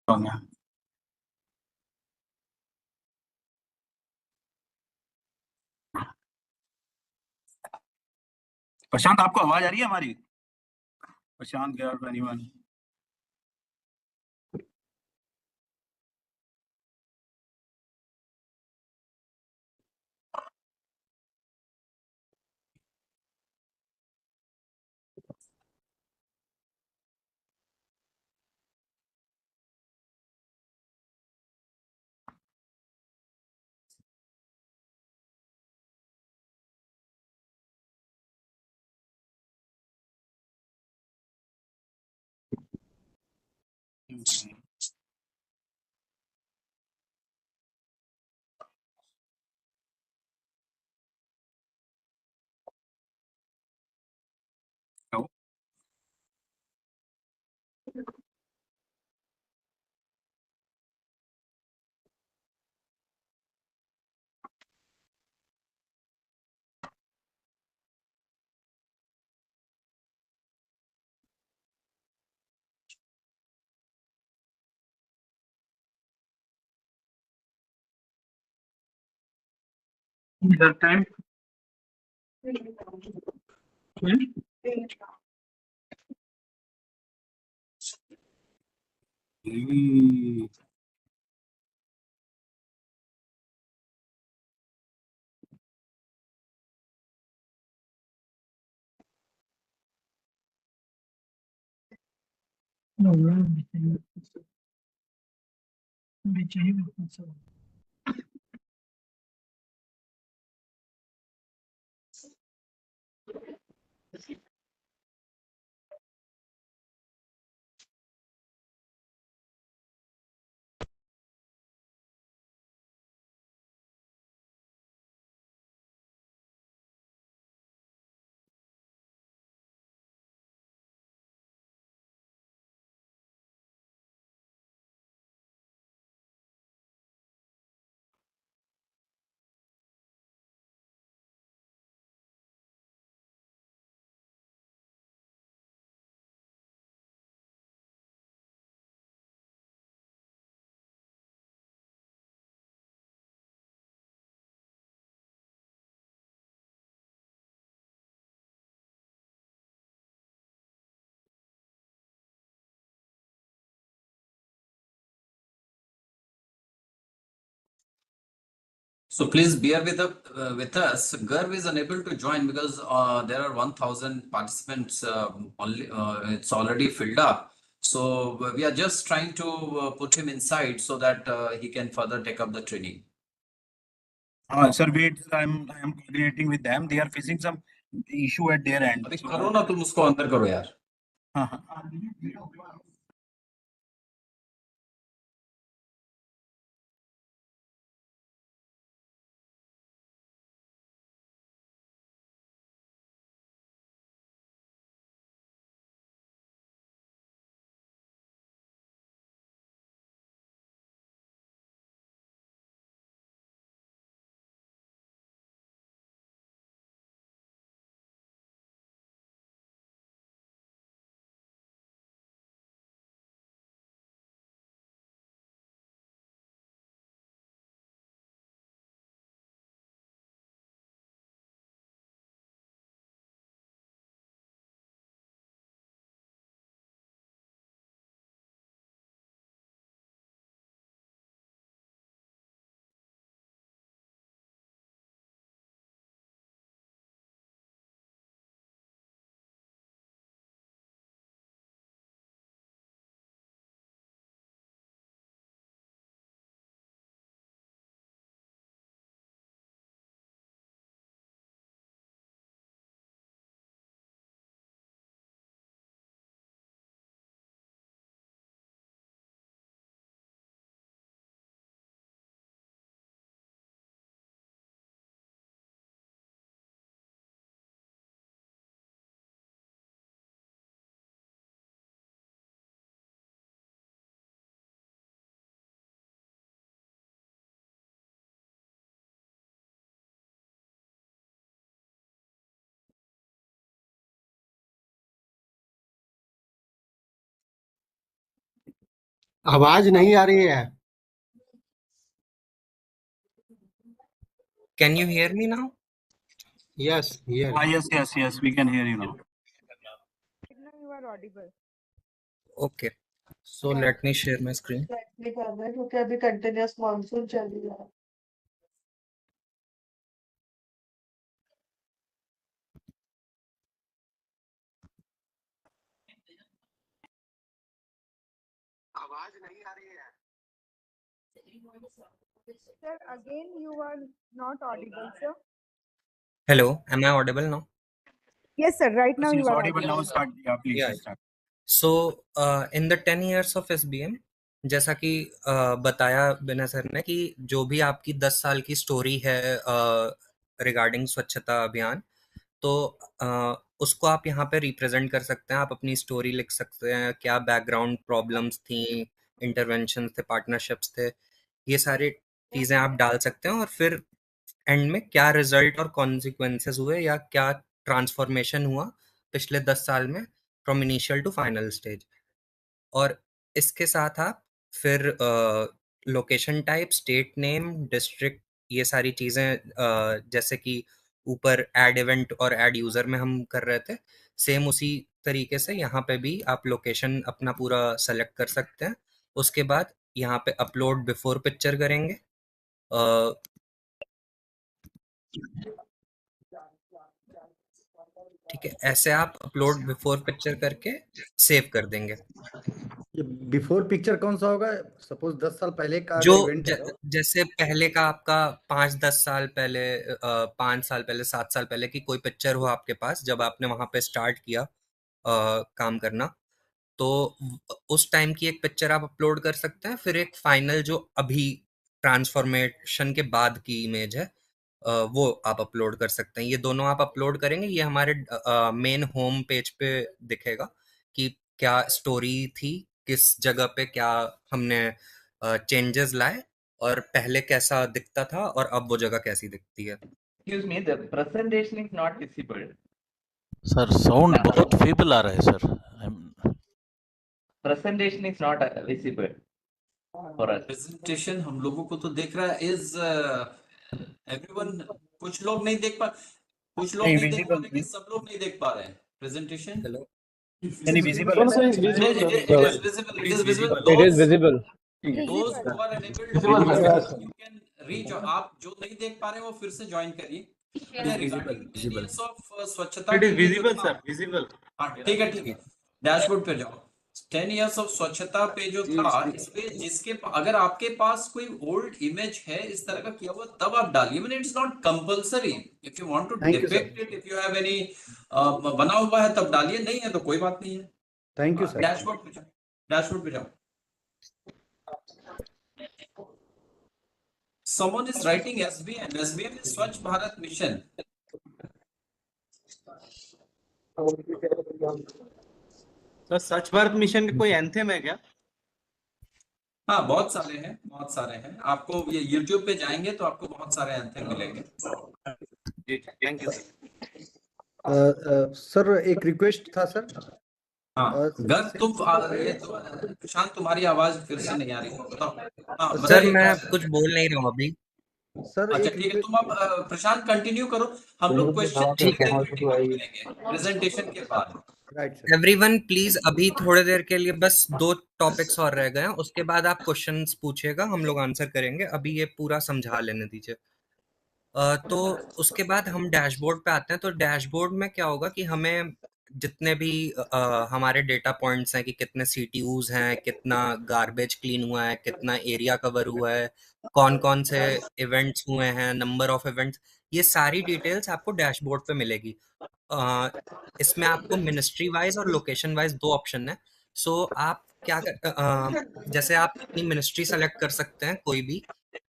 [SPEAKER 2] Wrong है। प्रशांत, आपको आवाज आ रही है हमारी? प्रशांत गर्व anyone? Hello?
[SPEAKER 5] That time.
[SPEAKER 1] So please bear with us. Garv is unable to join because there are 1,000 participants. Only it's already filled up. So we are just trying to put him inside so that he can further take up the training.
[SPEAKER 2] Sir, wait. I'm coordinating with them. They are facing some issue at their end.
[SPEAKER 1] अभी
[SPEAKER 2] So-
[SPEAKER 1] करो ना, तुम उसको अंदर करो यार.
[SPEAKER 2] हाँ, हाँ.
[SPEAKER 8] आवाज नहीं आ रही है।
[SPEAKER 7] Can you hear me now?
[SPEAKER 8] Yes here
[SPEAKER 2] Yes. We can hear you now.
[SPEAKER 9] Now you are audible.
[SPEAKER 7] Okay. So let me share my screen.
[SPEAKER 10] नहीं कर रहे क्योंकि अभी कंटिन्यूअस मॉनसून चल रहा है।
[SPEAKER 8] आवाज नहीं आ रही है।
[SPEAKER 9] Sir, again you are not audible, sir.
[SPEAKER 7] Hello, am I audible now?
[SPEAKER 9] Yes, sir. Right now
[SPEAKER 2] Yes,
[SPEAKER 9] you are
[SPEAKER 2] audible now.
[SPEAKER 9] audible.
[SPEAKER 2] Start. Yeah, please
[SPEAKER 7] Yeah.
[SPEAKER 2] start.
[SPEAKER 7] So in the 10 years of SBM, जैसा कि बताया बिना sir ने कि जो भी आपकी 10 साल की स्टोरी है रिगार्डिंग स्वच्छता अभियान, तो उसको आप यहाँ पे रिप्रेजेंट कर सकते हैं। आप अपनी स्टोरी लिख सकते हैं, क्या बैकग्राउंड प्रॉब्लम्स थी, इंटरवेंशन थे, पार्टनरशिप्स थे, ये सारी चीज़ें आप डाल सकते हैं। और फिर एंड में क्या रिजल्ट और कॉन्सिक्वेंसेस हुए या क्या ट्रांसफॉर्मेशन हुआ पिछले 10 साल में from initial to final stage. और इसके साथ आप फिर location type, state name, district, ये सारी चीज़ें जैसे कि ऊपर ऐड इवेंट और ऐड यूज़र में हम कर रहे थे, सेम उसी तरीके से यहाँ पे भी आप लोकेशन अपना पूरा सेलेक्ट कर सकते हैं। उसके बाद यहाँ पे अपलोड बिफोर पिक्चर करेंगे। ठीक है, ऐसे आप अपलोड बिफोर पिक्चर करके सेव कर देंगे।
[SPEAKER 8] ये बिफोर पिक्चर कौन सा होगा? सपोज 10 साल पहले का
[SPEAKER 7] जो
[SPEAKER 8] इवेंट है तो
[SPEAKER 7] जैसे पहले का आपका 5-10 साल पहले 5 साल पहले 7 साल पहले की कोई पिक्चर हो आपके पास जब आपने वहां पे स्टार्ट किया काम करना, तो उस टाइम की एक पिक्चर आप अपलोड कर सकते हैं। फिर एक फाइनल जो अभी ट्रांसफॉर्मेशन के बाद की इमेज है वो आप अपलोड कर सकते हैं। ये दोनों आप अपलोड करेंगे, ये हमारे मेन होम पेज पे दिखेगा कि क्या स्टोरी थी, किस जगह पे क्या हमने चेंजेस लाए और पहले कैसा दिखता था और अब वो जगह कैसी दिखती है।
[SPEAKER 11] Excuse me, the presentation is not visible.
[SPEAKER 12] Sir sound बहुत feeble आ रहा है sir.
[SPEAKER 11] Presentation is not visible for us.
[SPEAKER 1] Presentation हम लोगों को तो देख रहा है। इज एवरीवन, कुछ लोग नहीं देख पा रहे हैं, सब लोग नहीं देख पा रहे हैं presentation.
[SPEAKER 7] Hello,
[SPEAKER 2] Any visible?
[SPEAKER 1] It is visible.
[SPEAKER 5] It is visible.
[SPEAKER 2] ठीक है
[SPEAKER 1] those who are unable to
[SPEAKER 4] Visible,
[SPEAKER 1] participate, you can reach, आप जो नहीं देख पा रहे हैं वो फिर से ज्वाइन करिए।
[SPEAKER 2] visible, visible.
[SPEAKER 1] स्वच्छता
[SPEAKER 4] It
[SPEAKER 1] के
[SPEAKER 4] is
[SPEAKER 1] लिए जो
[SPEAKER 4] visible,
[SPEAKER 1] था,
[SPEAKER 4] sir. Visible.
[SPEAKER 1] हाँ ठीक है ठीक है, डैशबोर्ड पे जाओ। 10 years ऑफ स्वच्छता पे जो था, इसपे जिसके अगर आपके पास कोई ओल्ड इमेज है इस तरह का किया हुआ तब आप डालिए, मैंने it's not compulsory, if you want to
[SPEAKER 8] Thank you, sir.
[SPEAKER 1] Depict it, if you have any बना हुआ है तब डालिए, नहीं है तो कोई बात नहीं है।
[SPEAKER 8] Thank you sir.
[SPEAKER 1] डैशबोर्ड पे जाओ, डैशबोर्ड पे जाओ। Someone is writing SBM. SBM is Swachh Bharat Mission.
[SPEAKER 4] Sir स्वच्छ भारत मिशन का कोई एंथम है क्या?
[SPEAKER 1] हाँ बहुत सारे हैं, बहुत सारे हैं। आपको ये YouTube पे जाएंगे तो आपको बहुत सारे एंथम मिलेंगे।
[SPEAKER 4] Thank you.
[SPEAKER 8] सर एक रिक्वेस्ट था सर।
[SPEAKER 1] हाँ गर्ग तुम प्रशांत तुम्हारी आवाज फिर से नहीं आ रही है, बताओ। हाँ
[SPEAKER 7] सर
[SPEAKER 1] बताइए।
[SPEAKER 7] मैं कुछ बोल नहीं रहा हूँ अभी।
[SPEAKER 8] सर
[SPEAKER 1] अच्छा
[SPEAKER 8] एक
[SPEAKER 1] ठीक है, तुम अब प्रशांत कंटिन्यू करो, हम लोग क्वेश्चन
[SPEAKER 7] ठीक है।
[SPEAKER 1] प्रेजेंटेशन के बाद।
[SPEAKER 8] Right sir.
[SPEAKER 7] एवरीवन प्लीज अभी थोड़ी देर के लिए बस 2 टॉपिक्स और रह गए हैं, उसके बाद आप क्वेश्चंस पूछिएगा, हम लोग आंसर करेंगे। अभी ये पूरा समझा लेने दीजिए। तो उसके बाद हम डैशबोर्ड पे आते हैं। तो डैशबोर्ड में क्या होगा कि हमें जितने भी हमारे डेटा पॉइंट्स हैं कि कितने सीटीयूज हैं, कितना गार्बेज क्लीन हुआ है, कितना एरिया कवर हुआ है, कौन कौन से इवेंट्स हुए हैं, नंबर ऑफ इवेंट्स, ये सारी डिटेल्स आपको डैशबोर्ड पे मिलेगी। इसमें आपको मिनिस्ट्री वाइज और लोकेशन वाइज 2 ऑप्शन है। सो आप क्या जैसे आप अपनी मिनिस्ट्री सेलेक्ट कर सकते हैं कोई भी।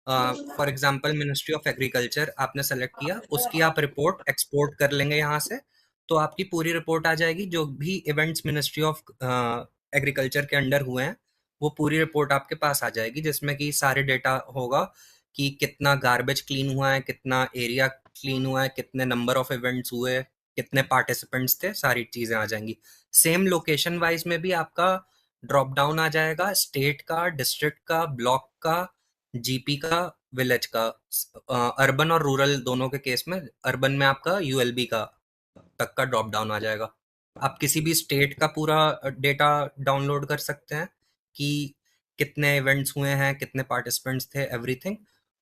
[SPEAKER 7] For example ministry of agriculture आपने सेलेक्ट किया, उसकी आप रिपोर्ट एक्सपोर्ट कर लेंगे यहाँ से, तो आपकी पूरी रिपोर्ट आ जाएगी। जो भी इवेंट्स मिनिस्ट्री ऑफ एग्रीकल्चर के अंडर हुए हैं वो पूरी रिपोर्ट आपके पास आ जाएगी, जिसमें कि सारे डेटा होगा कि कितना गार्बेज क्लीन हुआ है, कितना एरिया क्लीन हुआ है, कितने नंबर ऑफ इवेंट्स हुए, कितने पार्टिसिपेंट्स थे, सारी चीजें आ जाएंगी। सेम लोकेशन वाइज में भी आपका ड्रॉप डाउन आ जाएगा, स्टेट का, डिस्ट्रिक्ट का, ब्लॉक का, जीपी का, विलेज का। अर्बन और रूरल दोनों के केस में, अर्बन में आपका यूएलबी का तक का ड्रॉप डाउन आ जाएगा। आप किसी भी स्टेट का पूरा डेटा डाउनलोड कर सकते हैं कि कितने इवेंट्स हुए हैं, कितने पार्टिसिपेंट्स थे, एवरीथिंग।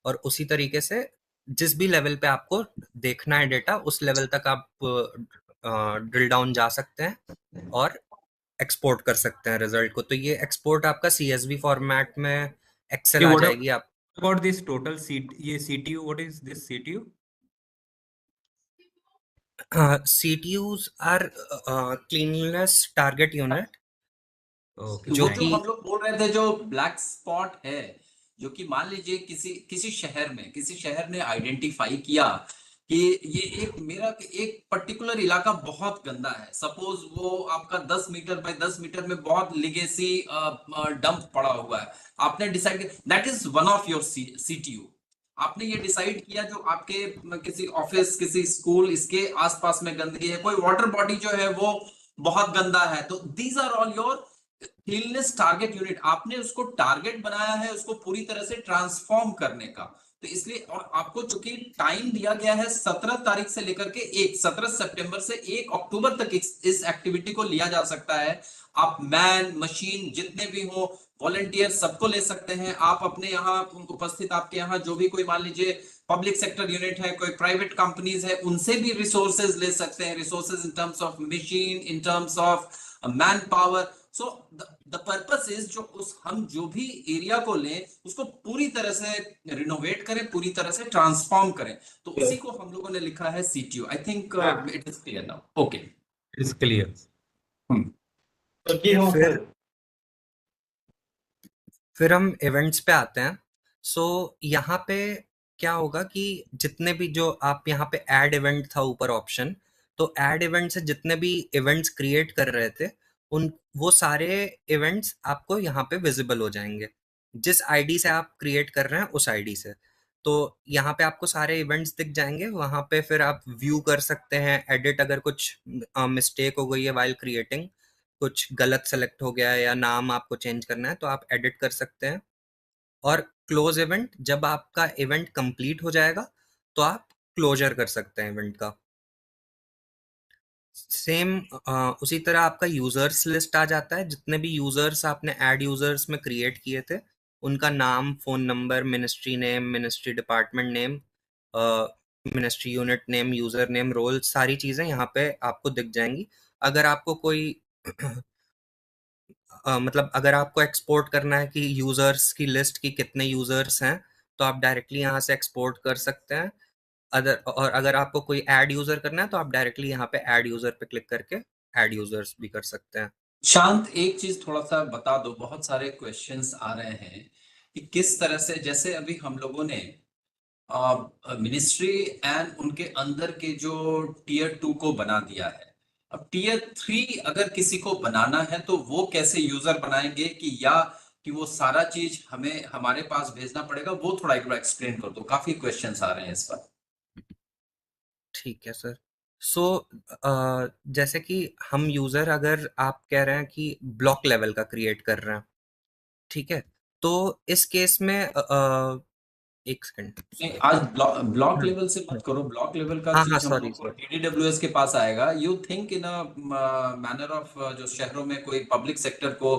[SPEAKER 7] और उसी तरीके से जिस भी लेवल पे आपको देखना है डेटा, उस लेवल तक आप ड्रिल डाउन जा सकते हैं और एक्सपोर्ट कर सकते हैं रिजल्ट को। तो ये एक्सपोर्ट आपका CSV फॉर्मेट में एक्सेल आ जाएगी। आप
[SPEAKER 4] About this total ये CTU, what is this CTU?
[SPEAKER 7] CTUs are cleanliness target unit,
[SPEAKER 1] जो हम लोग बोल रहे थे, जो ब्लैक स्पॉट है, जो कि मान लीजिए किसी शहर ने आइडेंटिफाई किया कि ये एक पर्टिकुलर इलाका बहुत गंदा है। सपोज वो आपका 10 मीटर बाय 10 मीटर में बहुत लिगेसी डंप पड़ा हुआ है। आपने डिसाइड किया that is one of your CTU। आपने ये डिसाइड किया जो आपके किसी ऑफिस, किसी स्कूल, इसके आसपास में गंदगी है, कोई वाटर बॉडी जो है वो बहुत गंदा है, तो these are all your cleanliness target unit. आपने उसको टारगेट बनाया है उसको पूरी तरह से ट्रांसफॉर्म करने का। तो इसलिए, और आपको चूंकि टाइम दिया गया है 17 तारीख से लेकर के 17 सितंबर से 1 अक्टूबर तक इस एक्टिविटी को लिया जा सकता है। आप मैन मशीन जितने भी हो, वॉलंटियर सबको ले सकते हैं। आप अपने यहाँ उपस्थित, आपके यहाँ जो भी कोई मान लीजिए पब्लिक सेक्टर यूनिट है, कोई प्राइवेट कंपनीज है, उनसे भी रिसोर्सेज ले सकते हैं, resources in terms of machine, in terms of man power. So the purpose is हम जो भी एरिया को लें उसको पूरी तरह से रिनोवेट करें, पूरी तरह से ट्रांसफॉर्म करें। तो उसी को हम लोगों ने लिखा है CTU। I think it is clear now. Okay,
[SPEAKER 4] it is clear.
[SPEAKER 7] फिर हम इवेंट्स पे आते हैं। सो यहाँ पे क्या होगा कि जितने भी जो आप यहाँ पे ऐड इवेंट था ऊपर ऑप्शन, तो ऐड इवेंट से जितने भी इवेंट्स क्रिएट कर रहे थे वो सारे इवेंट्स आपको यहाँ पे विजिबल हो जाएंगे, जिस आईडी से आप क्रिएट कर रहे हैं उस आईडी से। तो यहाँ पे आपको सारे इवेंट्स दिख जाएंगे। वहाँ पे फिर आप व्यू कर सकते हैं, एडिट, अगर कुछ मिस्टेक हो गई है वाइल क्रिएटिंग, कुछ गलत सेलेक्ट हो गया है या नाम आपको चेंज करना है, तो आप एडिट कर सकते हैं। और क्लोज इवेंट, जब आपका इवेंट कंप्लीट हो जाएगा तो आप क्लोजर कर सकते हैं इवेंट का। सेम उसी तरह आपका यूजर्स लिस्ट आ जाता है। जितने भी यूजर्स आपने ऐड यूजर्स में क्रिएट किए थे उनका नाम, phone number, ministry name, ministry department name, ministry unit name, user name, role, सारी चीजें यहाँ पे आपको दिख जाएंगी। अगर आपको कोई मतलब अगर आपको एक्सपोर्ट करना है कि यूजर्स की लिस्ट की कितने यूजर्स हैं, तो आप डायरेक्टली यहाँ से एक्सपोर्ट कर सकते हैं। अगर आपको कोई ऐड यूजर करना है तो आप डायरेक्टली यहाँ पे ऐड यूजर पे क्लिक करके ऐड यूजर्स भी कर सकते हैं।
[SPEAKER 1] शांत, एक चीज थोड़ा सा बता दो, बहुत सारे क्वेश्चंस आ रहे हैं कि किस तरह से, जैसे अभी हम लोगों ने मिनिस्ट्री एंड उनके अंदर के जो टीयर 2 को बना दिया है, अब टीयर 3 अगर किसी को बनाना है तो वो कैसे यूजर बनाएंगे, कि वो सारा चीज हमें हमारे पास भेजना पड़ेगा, वो थोड़ा एक बार एक्सप्लेन कर दो, काफी क्वेश्चंस आ रहे हैं इस पर।
[SPEAKER 7] ठीक है सर। सो जैसे कि हम यूजर, अगर आप कह रहे हैं कि ब्लॉक लेवल का क्रिएट कर रहे हैं, ठीक है, तो इस केस में एक सेकंड,
[SPEAKER 1] नहीं, आज ब्लॉक लेवल से मत करो, ब्लॉक लेवल का
[SPEAKER 7] हाँ,
[SPEAKER 1] चीज हम
[SPEAKER 7] सॉरी
[SPEAKER 1] लोग को
[SPEAKER 7] सर।
[SPEAKER 1] डीडीडब्ल्यूएस के पास आएगा। You think in a manner of, जो शहरों में कोई पब्लिक सेक्टर को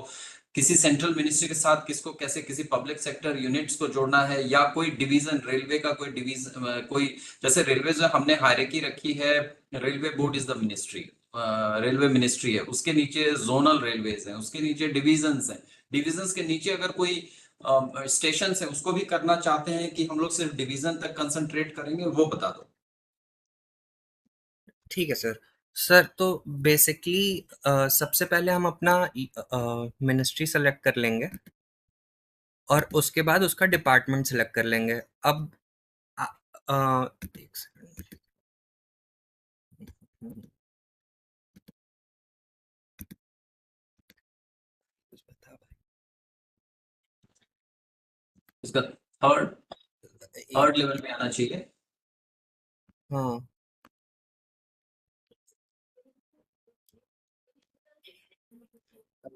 [SPEAKER 1] किसी सेंट्रल मिनिस्ट्री के साथ किसको कैसे किसी पब्लिक सेक्टर यूनिट्स को जोड़ना है, या कोई डिवीजन, रेलवे का कोई डिवीजन, कोई जैसे रेलवे जो हमने हायरार्की रखी है, railway board is the ministry, railway ministry है, उसके नीचे जोनल रेलवेज हैं, उसके नीचे डिविजन्स हैं, डिविजन्स के नीचे अगर कोई स्टेशन है उसको भी करना चाहते हैं कि हम लोग सिर्फ डिवीजन तक कंसंट्रेट करेंगे, वो बता दो।
[SPEAKER 7] ठीक है सर। सर तो बेसिकली सबसे पहले हम अपना मिनिस्ट्री सेलेक्ट कर लेंगे और उसके बाद उसका डिपार्टमेंट सेलेक्ट कर लेंगे। अब एक सेकंड,
[SPEAKER 1] इसका थर्ड लेवल पे आना चाहिए।
[SPEAKER 7] हाँ,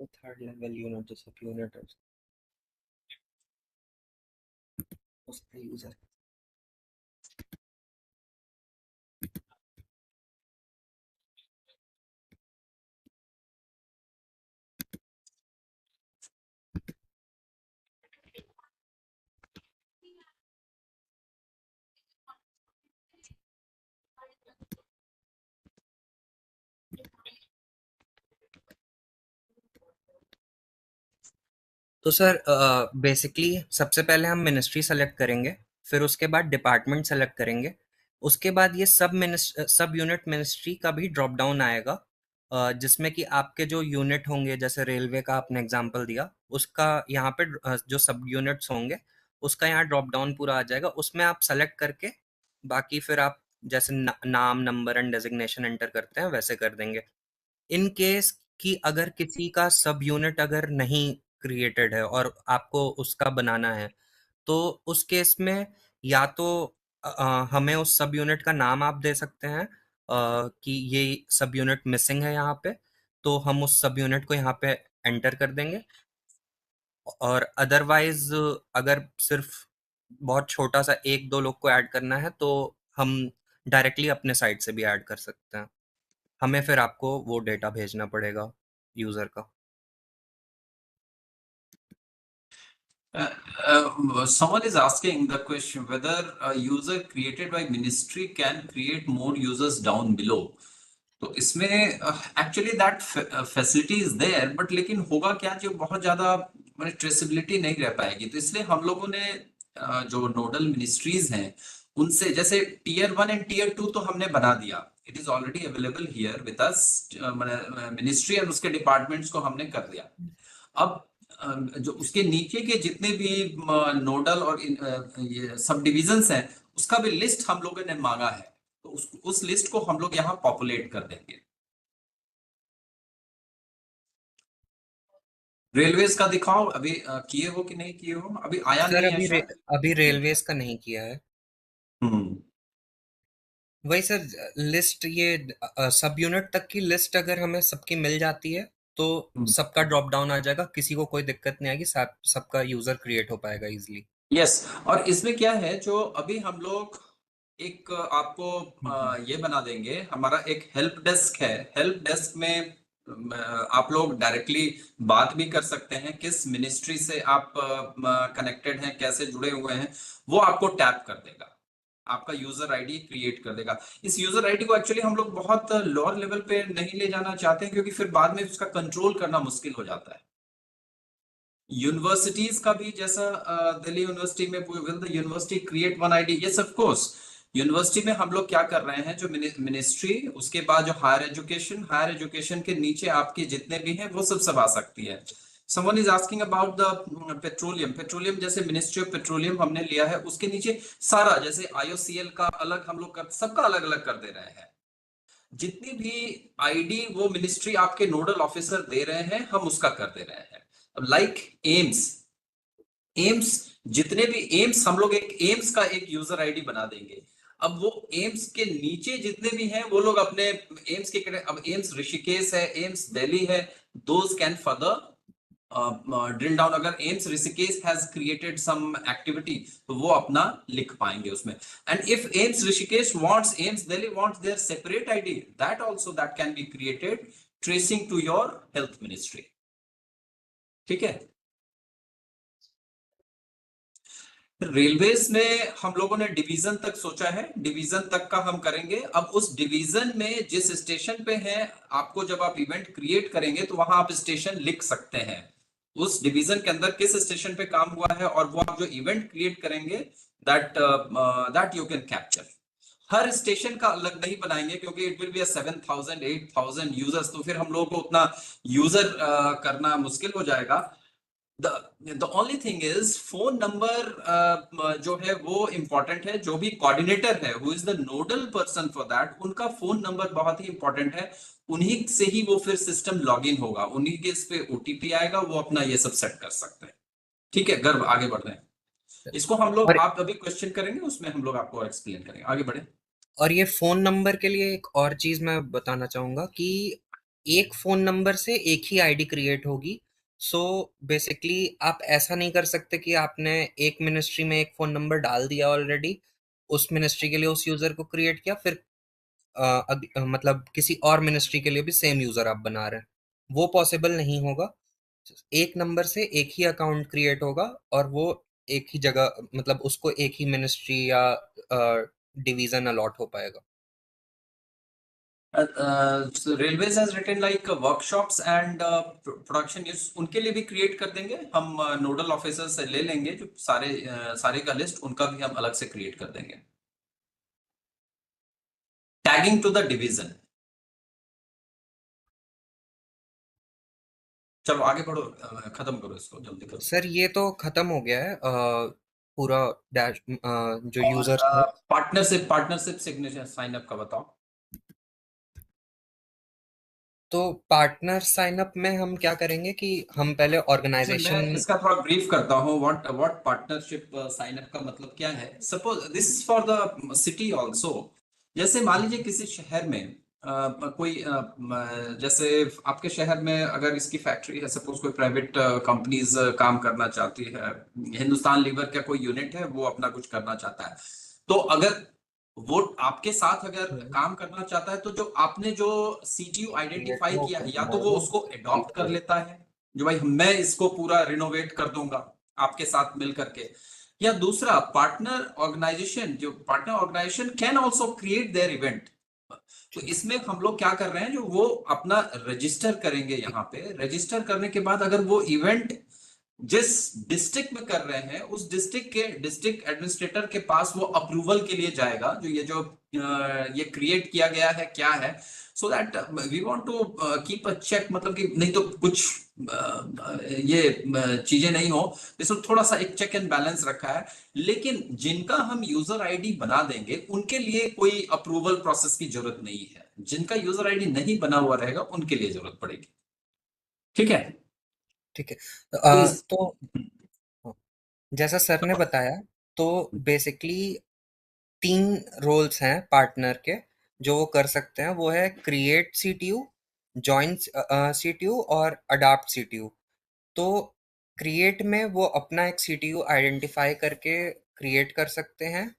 [SPEAKER 7] थर्ड लेवल यूनिट, सब यूनिट उसका यूजर। तो सर बेसिकली सबसे पहले हम मिनिस्ट्री सेलेक्ट करेंगे, फिर उसके बाद डिपार्टमेंट सेलेक्ट करेंगे, उसके बाद ये सब यूनिट मिनिस्ट्री का भी ड्रॉप डाउन आएगा, जिसमें कि आपके जो यूनिट होंगे, जैसे रेलवे का आपने एग्जांपल दिया, उसका यहाँ पे जो सब यूनिट्स होंगे उसका यहाँ ड्रॉप डाउन पूरा आ जाएगा, उसमें आप सेलेक्ट करके बाकी फिर आप जैसे नाम, नंबर एंड डेजिग्नेशन एंटर करते हैं वैसे कर देंगे। इन केस कि अगर किसी का सब यूनिट अगर नहीं क्रिएटेड है और आपको उसका बनाना है, तो उस केस में या तो हमें उस सब यूनिट का नाम आप दे सकते हैं कि ये सब यूनिट मिसिंग है यहाँ पे, तो हम उस सब यूनिट को यहाँ पे एंटर कर देंगे, और अदरवाइज अगर सिर्फ बहुत छोटा सा 1-2 लोग को ऐड करना है तो हम डायरेक्टली अपने साइड से भी ऐड कर सकते हैं। हमें फिर आपको वो डेटा भेजना पड़ेगा यूजर का।
[SPEAKER 1] Someone is asking the question whether a user created by ministry can create more users down below. तो इसमें actually that facility is there, but लेकिन होगा क्या, जो बहुत ज्यादा ट्रेसेबिलिटी नहीं रह पाएगी, तो इसलिए हम लोगों ने जो नोडल मिनिस्ट्रीज हैं उनसे, जैसे टीयर 1 एंड टीयर 2 तो हमने बना दिया, it is already available here with us, ministry और उसके डिपार्टमेंट्स को हमने कर दिया। अब जो उसके नीचे के जितने भी नोडल और ये सब डिविजन्स हैं उसका भी लिस्ट हम लोगों ने मांगा है, तो उस लिस्ट को हम लोग यहाँ पॉपुलेट कर देंगे। रेलवेज का दिखाओ, अभी किए हो कि नहीं किए हो, अभी आया
[SPEAKER 7] सर
[SPEAKER 1] नहीं है शायद।
[SPEAKER 7] अभी रेलवेज का नहीं किया है। वही सर, लिस्ट ये सब यूनिट तक की लिस्ट अगर हमें सबकी मिल जाती है तो सबका ड्रॉप डाउन आ जाएगा, किसी को कोई दिक्कत नहीं आएगी, सबका यूजर क्रिएट हो पाएगा इजीली।
[SPEAKER 1] यस, और इसमें क्या है, जो अभी हम लोग आपको ये बना देंगे, हमारा एक हेल्प डेस्क है, हेल्प डेस्क में आप लोग डायरेक्टली बात भी कर सकते हैं, किस मिनिस्ट्री से आप कनेक्टेड हैं, कैसे जुड़े हुए हैं, वो आपको टैप कर देगा, आपका यूजर आईडी क्रिएट कर देगा। इस यूजर आईडी को एक्चुअली हम लोग बहुत लोअर लेवल पे नहीं ले जाना चाहते हैं, क्योंकि फिर बाद में उसका कंट्रोल करना मुश्किल हो जाता है। यूनिवर्सिटीज का भी जैसा दिल्ली यूनिवर्सिटी में will the university create one ID? Yes of course. University में हम लोग क्या कर रहे हैं, जो मिनिस्ट्री, उसके बाद जो हायर एजुकेशन के नीचे आपके जितने भी हैं वो सब आ सकती है। Someone is asking about the petroleum जैसे मिनिस्ट्री ऑफ पेट्रोलियम हमने लिया है, उसके नीचे सारा जैसे IOCL का अलग हम लोग सबका अलग अलग कर दे रहे हैं। जितनी भी आईडी वो मिनिस्ट्री आपके नोडल ऑफिसर दे रहे हैं, हम उसका कर दे रहे हैं। लाइक एम्स जितने भी एम्स, हम लोग एक एम्स का एक यूजर आईडी बना देंगे। अब वो एम्स के नीचे जितने भी हैं वो लोग अपने एम्स के, अब एम्स ऋषिकेश है, एम्स दिल्ली है, those can further drill down. अगर AIIMS Rishikesh has created some activity तो वो अपना लिख पाएंगे उसमें। And if AIIMS Rishikesh wants, AIIMS Delhi wants their separate ID, that also that can be created tracing to your health ministry. ठीक है। रेलवेज में हम लोगों ने डिवीजन तक सोचा है, डिवीजन तक का हम करेंगे। अब उस डिवीजन में जिस स्टेशन पे है, आपको जब आप इवेंट क्रिएट करेंगे तो वहां आप स्टेशन लिख सकते हैं, उस डिवीजन के अंदर किस स्टेशन पे काम हुआ है, और वो आप जो इवेंट क्रिएट करेंगे that you can capture. Her station का अलग नहीं बनाएंगे, क्योंकि इट विल बी 7,000 8,000 यूजर्स, तो फिर हम लोगों को उतना यूजर करना मुश्किल हो जाएगा। The only thing is phone number जो है वो इंपॉर्टेंट है। जो भी कोऑर्डिनेटर है, who is the nodal person for that, उनका फोन नंबर बहुत ही इंपॉर्टेंट है। उन्हीं से ही वो फिर सिस्टम लॉगिन होगा, उन्हीं के इस पे OTP आएगा, वो अपना ये सब सेट कर सकते हैं। ठीक है, गर्व आगे बढ़ रहे हैं। इसको हम लोग, आप अभी क्वेश्चन करेंगे उसमें हम लोग आपको एक्सप्लेन करेंगे, आगे बढ़े।
[SPEAKER 7] और ये फोन नंबर के लिए एक और चीज मैं बताना चाहूंगा कि एक फोन नंबर से एक ही आईडी क्रिएट होगी। सो बेसिकली आप ऐसा नहीं कर सकते कि आपने एक मिनिस्ट्री में एक फोन नंबर डाल दिया ऑलरेडी, उस मिनिस्ट्री के लिए उस यूजर को क्रिएट किया, फिर मतलब किसी और मिनिस्ट्री के लिए भी सेम यूजर आप बना रहे हैं, वो पॉसिबल नहीं होगा। एक नंबर से एक ही अकाउंट क्रिएट होगा और वो एक ही जगह, मतलब उसको एक ही मिनिस्ट्री या डिवीजन अलॉट हो पाएगा।
[SPEAKER 1] Railways has written like workshops and production use, उनके लिए भी क्रिएट कर देंगे हम। नोडल ऑफिसर से ले लेंगे जो सारे का लिस्ट, उनका भी हम अलग से क्रिएट कर देंगे। Tagging to the division. चलो आगे बढ़ो, खत्म करो इसको, जल्दी करो।
[SPEAKER 7] सर ये तो खत्म हो गया है पूरा डैश, जो user
[SPEAKER 1] partnership signature sign up का बताओ।
[SPEAKER 7] तो पार्टनर साइन अप में हम क्या करेंगे कि हम पहले ऑर्गेनाइजेशन,
[SPEAKER 1] मैं इसका थोड़ा ब्रीफ करता हूँ। व्हाट पार्टनरशिप साइन अप का मतलब क्या है। Suppose this is for the city also. जैसे मान लीजिए किसी शहर में कोई जैसे आपके शहर में अगर इसकी फैक्ट्री है, सपोज कोई प्राइवेट कंपनीज काम करना चाहती है, हिंदुस्तान लीवर का कोई यूनिट है, वो अपना कुछ करना चाहता है, तो अगर वो आपके साथ अगर काम करना चाहता है, तो जो आपने जो CTU आइडेंटिफाई किया है, या तो वो उसको अडॉप्ट कर लेता है, जो भाई मैं इसको पूरा रिनोवेट कर दूंगा आपके साथ मिल करके, या दूसरा partner organisation can also create their event. तो इसमें हम लोग क्या कर रहे हैं, जो वो अपना रजिस्टर करेंगे, यहाँ पे रजिस्टर करने के बाद अगर वो इवेंट जिस डिस्ट्रिक्ट में कर रहे हैं, उस डिस्ट्रिक्ट के डिस्ट्रिक्ट एडमिनिस्ट्रेटर के पास वो अप्रूवल के लिए जाएगा, जो ये क्रिएट किया गया है क्या है, so that we want to keep a check, मतलब कि नहीं तो कुछ ये चीजें नहीं हो, इसमें थोड़ा सा एक चेक एंड बैलेंस रखा है। लेकिन जिनका हम यूजर आईडी बना देंगे उनके लिए कोई अप्रूवल प्रोसेस की जरूरत नहीं है, जिनका यूजर आईडी नहीं बना हुआ रहेगा उनके लिए जरूरत पड़ेगी। ठीक है,
[SPEAKER 7] ठीक है। तो जैसा सर ने बताया, तो बेसिकली 3 रोल्स हैं पार्टनर के जो वो कर सकते हैं। वो है क्रिएट CTU, जॉइन CTU और अडॉप्ट CTU। तो क्रिएट में वो अपना एक CTU आइडेंटिफाई करके क्रिएट कर सकते हैं,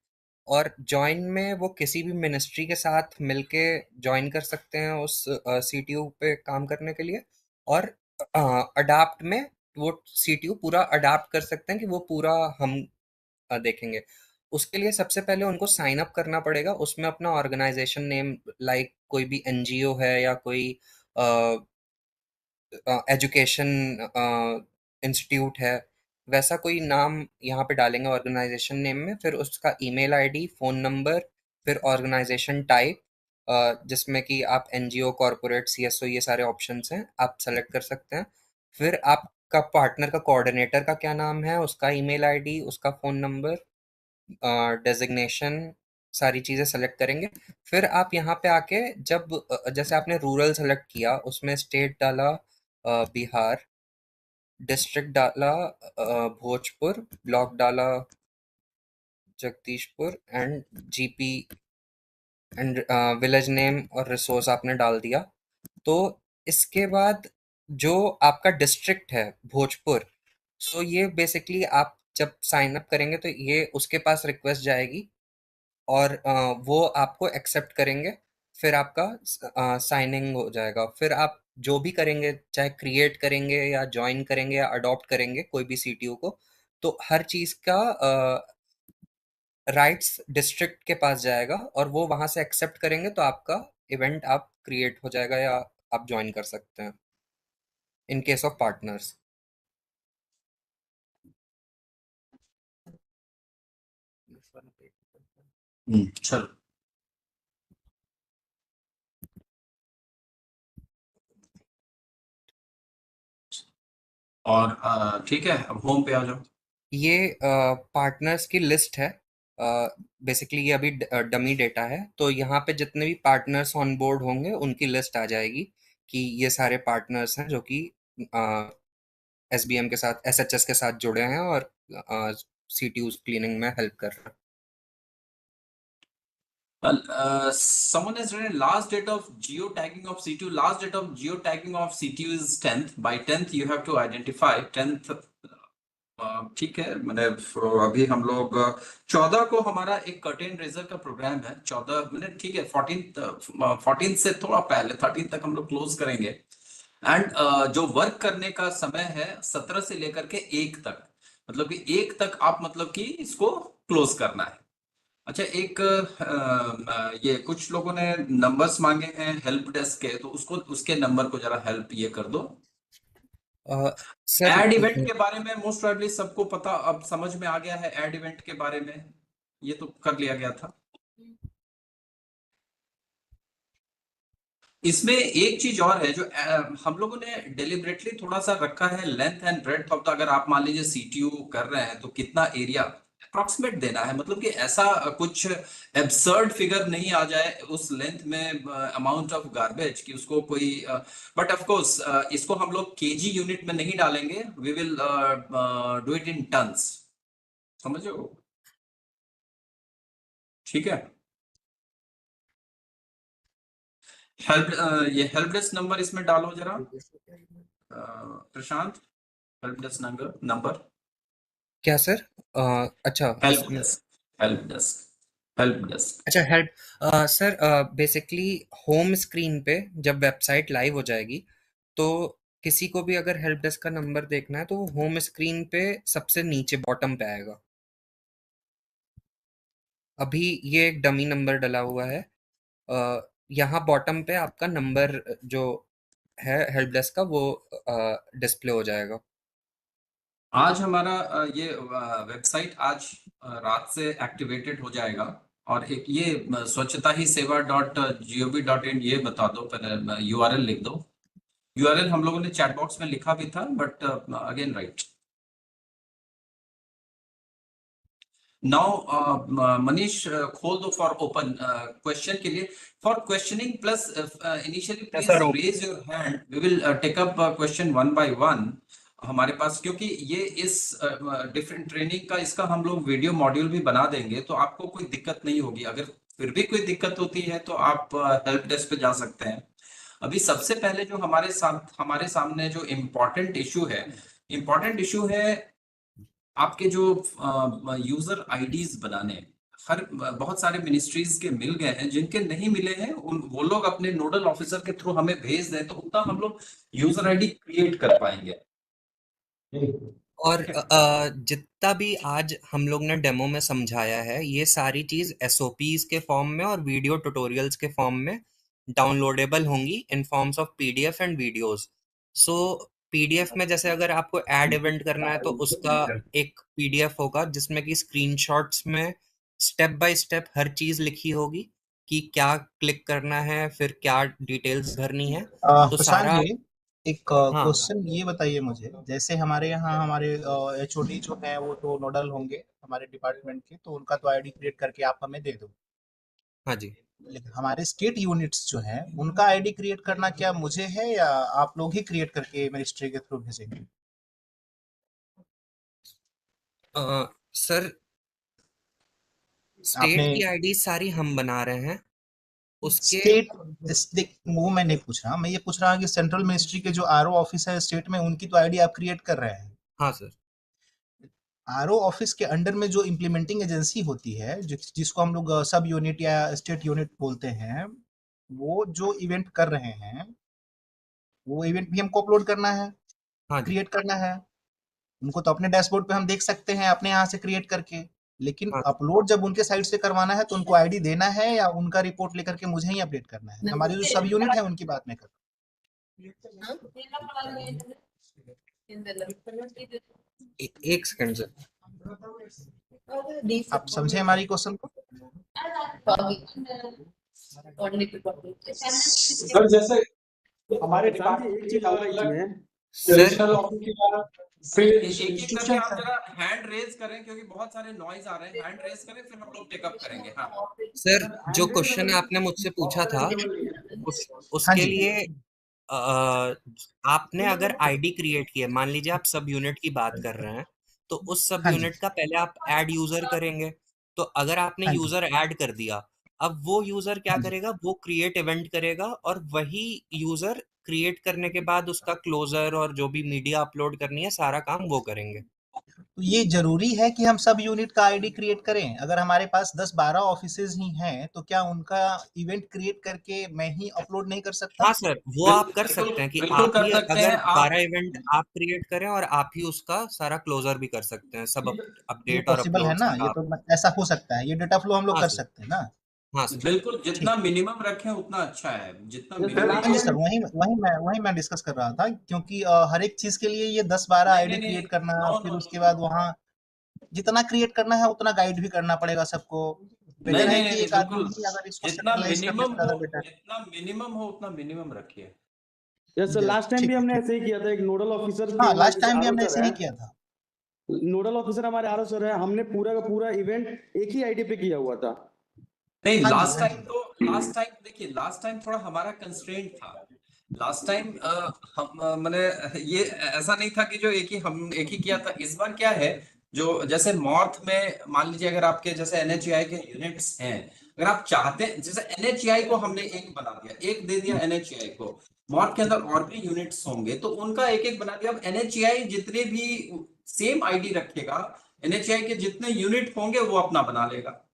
[SPEAKER 7] और ज्वाइन में वो किसी भी मिनिस्ट्री के साथ मिलके ज्वाइन कर सकते हैं उस सीटीयू पे काम करने के लिए, और अडाप्ट में वो सीटीयू पूरा अडाप्ट कर सकते हैं कि वो पूरा हम देखेंगे। उसके लिए सबसे पहले उनको साइन अप करना पड़ेगा, उसमें अपना ऑर्गेनाइजेशन नेम, लाइक कोई भी एनजीओ है या कोई एजुकेशन इंस्टीट्यूट है, वैसा कोई नाम यहाँ पे डालेंगे ऑर्गेनाइजेशन नेम में, फिर उसका ईमेल आईडी, फोन नंबर, फिर ऑर्गेनाइजेशन टाइप, जिसमें कि आप एनजीओ, कॉर्पोरेट, सीएसओ, ये सारे ऑप्शंस हैं, आप सेलेक्ट कर सकते हैं। फिर आपका पार्टनर का कोऑर्डिनेटर का क्या नाम है, उसका ईमेल आईडी, उसका फ़ोन नंबर, डेजिग्नेशन, सारी चीज़ें सेलेक्ट करेंगे। फिर आप यहाँ पे आके जब जैसे आपने रूरल सेलेक्ट किया, उसमें स्टेट डाला बिहार, डिस्ट्रिक्ट डाला भोजपुर, ब्लॉक डाला Jagdishpur, and GP and village name और रिसोर्स आपने डाल दिया। तो इसके बाद जो आपका डिस्ट्रिक्ट है भोजपुर, सो ये बेसिकली आप जब साइन अप करेंगे तो ये उसके पास रिक्वेस्ट जाएगी और वो आपको एक्सेप्ट करेंगे, फिर आपका साइनिंग हो जाएगा। फिर आप जो भी करेंगे, चाहे क्रिएट करेंगे या ज्वाइन करेंगे या अडॉप्ट करेंगे कोई भी सीटीयू को, तो हर चीज़ का राइट्स डिस्ट्रिक्ट के पास जाएगा और वो वहाँ से एक्सेप्ट करेंगे तो आपका इवेंट आप क्रिएट हो जाएगा या आप ज्वाइन कर सकते हैं इन केस ऑफ पार्टनर्स।
[SPEAKER 1] चलो और ठीक है, अब होम पे आ जाओ।
[SPEAKER 7] ये पार्टनर्स की लिस्ट है, बेसिकली ये अभी डमी डेटा है, तो यहाँ पे जितने भी पार्टनर्स ऑन बोर्ड होंगे उनकी लिस्ट आ जाएगी कि ये सारे पार्टनर्स हैं जो कि एसबीएम के साथ, एसएचएस के साथ जुड़े हैं और सीटीयूज क्लीनिंग में हेल्प कर रहे हैं।
[SPEAKER 1] Someone has written last date of geotagging of CTU. Last date of geotagging of CTU is 10th. By 10th you have to identify 10th. ठीक है, मैंने अभी हम लोग 14 को हमारा एक कर्टेन रेजर का प्रोग्राम है। 14 मैंने ठीक है, 14 से थोड़ा पहले 13 तक हम लोग क्लोज करेंगे। एंड जो वर्क करने का समय है 17 से लेकर के 1 तक, मतलब कि 1 तक आप मतलब कि इसको क्लोज करना है। अच्छा, एक ये कुछ लोगों ने नंबर्स मांगे हैं हेल्प डेस्क के, तो उसको उसके नंबर को जरा हेल्प ये कर दो। एड इवेंट के बारे में मोस्ट प्रोबेबली सबको पता, अब समझ में आ गया है एड इवेंट के बारे में, ये तो कर लिया गया था। इसमें एक चीज और है जो हम लोगों ने डेलिबरेटली थोड़ा सा रखा है, length and breadth of the, अगर आप मान लीजिए सीटीयू कर रहे हैं तो कितना एरिया अप्रोक्सीमेट देना है, मतलब कि ऐसा कुछ एब्सर्ड फिगर नहीं आ जाए उस लेंथ में, अमाउंट ऑफ गार्बेज की उसको कोई, बट ऑफ कोर्स इसको हम लोग केजी यूनिट में नहीं डालेंगे, we will do it in tons, समझो, ठीक है। हेल्प ये हेल्प डेस्क नंबर इसमें डालो जरा प्रशांत, हेल्प डेस्क नंबर
[SPEAKER 7] क्या सर? अच्छा,
[SPEAKER 1] हेल्प डेस्क
[SPEAKER 7] अच्छा, help sir, basically home screen पे जब वेबसाइट लाइव हो जाएगी तो किसी को भी अगर हेल्प डेस्क का नंबर देखना है तो वो होम स्क्रीन पे सबसे नीचे बॉटम पे आएगा। अभी ये एक डमी नंबर डला हुआ है, यहाँ बॉटम पे आपका नंबर जो है हेल्प डेस्क का वो डिस्प्ले हो जाएगा।
[SPEAKER 1] आज हमारा ये वेबसाइट आज रात से एक्टिवेटेड हो जाएगा, और एक ये स्वच्छता ही सेवा .gov.in ये बता दो, पहले यूआरएल लिख दो। यूआरएल हम लोगों ने चैट बॉक्स में लिखा भी था, but again right now. Manish खोल दो फॉर ओपन क्वेश्चन के लिए, for questioning plus initially please raise your hand, we will take up question one by one हमारे पास, क्योंकि ये इस डिफरेंट ट्रेनिंग का इसका हम लोग वीडियो मॉड्यूल भी बना देंगे, तो आपको कोई दिक्कत नहीं होगी। अगर फिर भी कोई दिक्कत होती है तो आप हेल्प डेस्क पे जा सकते हैं। अभी सबसे पहले जो हमारे सामने जो इम्पोर्टेंट इशू है आपके जो यूजर आईडीज बनाने, हर बहुत सारे मिनिस्ट्रीज के मिल गए हैं, जिनके नहीं मिले हैं वो लोग अपने नोडल ऑफिसर के थ्रू हमें भेज दें, तो उतना हम लोग यूजर आईडी क्रिएट कर पाएंगे।
[SPEAKER 7] और जितना भी आज हम लोग ने डेमो में समझाया है, ये सारी चीज SOPs के फॉर्म में और वीडियो ट्यूटोरियल्स के फॉर्म में डाउनलोडेबल होंगी in forms of PDF and videos. So PDF में जैसे अगर आपको ऐड इवेंट करना है तो उसका एक PDF होगा जिसमें कि स्क्रीनशॉट्स में स्टेप बाय स्टेप हर चीज लिखी होगी कि क्या क्लिक करना है, फिर क्या डिटेल्स भरनी है। तो सारा
[SPEAKER 2] एक
[SPEAKER 7] हाँ
[SPEAKER 2] क्वेश्चन ये बताइए मुझे, जैसे हमारे यहाँ हमारे HOD जो है वो तो नोडल होंगे हमारे डिपार्टमेंट के, तो उनका तो आईडी क्रिएट करके आप हमें दे दो।
[SPEAKER 7] हाँ जी।
[SPEAKER 2] लेकिन हमारे स्टेट यूनिट्स जो हैं उनका आईडी क्रिएट करना क्या मुझे है या आप लोग ही क्रिएट करके मिनिस्ट्री के थ्रू भेजेंगे?
[SPEAKER 7] सर स्टेट की आईडी सारी हम बना रहे हैं। उसके
[SPEAKER 2] स्टेट वो मैं नहीं पूछ रहा, मैं ये पूछ रहा हूँ कि सेंट्रल मिनिस्ट्री के जो RO ऑफिस है स्टेट में, उनकी तो आईडी आप क्रिएट कर रहे हैं।
[SPEAKER 7] हाँ सर।
[SPEAKER 2] RO ऑफिस के अंडर में जो इम्प्लीमेंटिंग एजेंसी होती है, जिसको हम लोग सब यूनिट या स्टेट यूनिट बोलते हैं, वो जो इवेंट कर रहे हैं वो इवेंट भी हमको अपलोड करना है, क्रिएट करना है। उनको तो अपने डैशबोर्ड पे हम देख सकते हैं अपने यहाँ से क्रिएट करके, लेकिन अपलोड जब उनके साइड से करवाना है तो उनको आईडी देना है या उनका रिपोर्ट लेकर के मुझे ही अपडेट करना है? हमारी जो सब यूनिट है उनकी बात मैं कर रहा हूँ।
[SPEAKER 7] एक सेकंड सर,
[SPEAKER 2] आप समझे हमारी क्वेश्चन को?
[SPEAKER 5] सर जैसे हमारे डिपार्टमेंट एक चीज अलग सेक्शनल ऑफिस के बाद फिर
[SPEAKER 1] एक करके आप जरा हैंड रेज करें, क्योंकि बहुत सारे नॉइज आ रहे हैं। हैंड रेज करें, फिर हम लोग टेकअप करेंगे। हाँ
[SPEAKER 7] सर जो क्वेश्चन आपने मुझसे पूछा था उसके लिए आपने अगर आईडी क्रिएट की है, मान लीजिए आप सब यूनिट की बात कर रहे हैं, तो उस सब यूनिट का पहले आप ऐड यूजर करेंगे। तो अगर आपने यूजर ऐड कर दिया, अब वो यूजर क्या करेगा, वो क्रिएट इवेंट करेगा और वही यूजर क्रिएट करने के बाद उसका क्लोजर और जो भी मीडिया अपलोड करनी है सारा काम वो करेंगे।
[SPEAKER 2] तो ये जरूरी है कि हम सब यूनिट का आईडी क्रिएट करें? अगर हमारे पास 10-12 ऑफिसेज ही हैं तो क्या उनका इवेंट क्रिएट करके मैं ही अपलोड नहीं कर सकता?
[SPEAKER 7] हाँ सर, वो आप कर सकते हैं कि आप ही अगर 12 इवेंट आप क्रिएट करें और आप ही उसका सारा क्लोजर भी कर सकते हैं, सब अपडेट और
[SPEAKER 2] पॉसिबल है ना? ये तो ऐसा हो सकता है, ये डेटा फ्लो हम लोग कर सकते हैं ना?
[SPEAKER 7] हाँ सर,
[SPEAKER 1] बिल्कुल, जितना मिनिमम रखें उतना अच्छा है। जितना
[SPEAKER 2] सर वही मैं डिस्कस कर रहा था, क्योंकि हर एक चीज के लिए ये 10-12 आईडी क्रिएट करना, फिर उसके बाद वहाँ जितना क्रिएट करना है उतना गाइड भी करना पड़ेगा सबको। बेटर है कि एक आदमी ही अगर इसको
[SPEAKER 1] जितना
[SPEAKER 2] centralize कर ले, ज्यादा बेटर।
[SPEAKER 1] जितना मिनिमम हो उतना मिनिमम रखिए।
[SPEAKER 13] यस सर, लास्ट टाइम भी हमने ऐसे ही किया था। एक नोडल ऑफिसर,
[SPEAKER 2] हाँ लास्ट टाइम भी हमने ऐसे ही किया था।
[SPEAKER 13] नोडल ऑफिसर हमारे RO सर है, हमने पूरा का पूरा इवेंट एक ही आईडी पे किया हुआ था।
[SPEAKER 1] नहीं, लास्ट टाइम देखिए, लास्ट टाइम थोड़ा हमारा कंस्ट्रेंट था। लास्ट टाइम हम मैंने ये ऐसा नहीं था कि जो हम एक ही किया था। इस बार क्या है, जो जैसे मॉर्थ में मान लीजिए, अगर आपके जैसे NHAI के यूनिट्स हैं, अगर आप चाहते हैं, जैसे NHAI को हमने एक बना दिया, एक दे दिया NHAI को, मॉर्थ के अंदर और भी यूनिट्स होंगे तो उनका एक बना दिया। अब NHAI जितने भी सेम आईडी रखेगा, NHAI के जितने यूनिट होंगे वो अपना बना लेगा।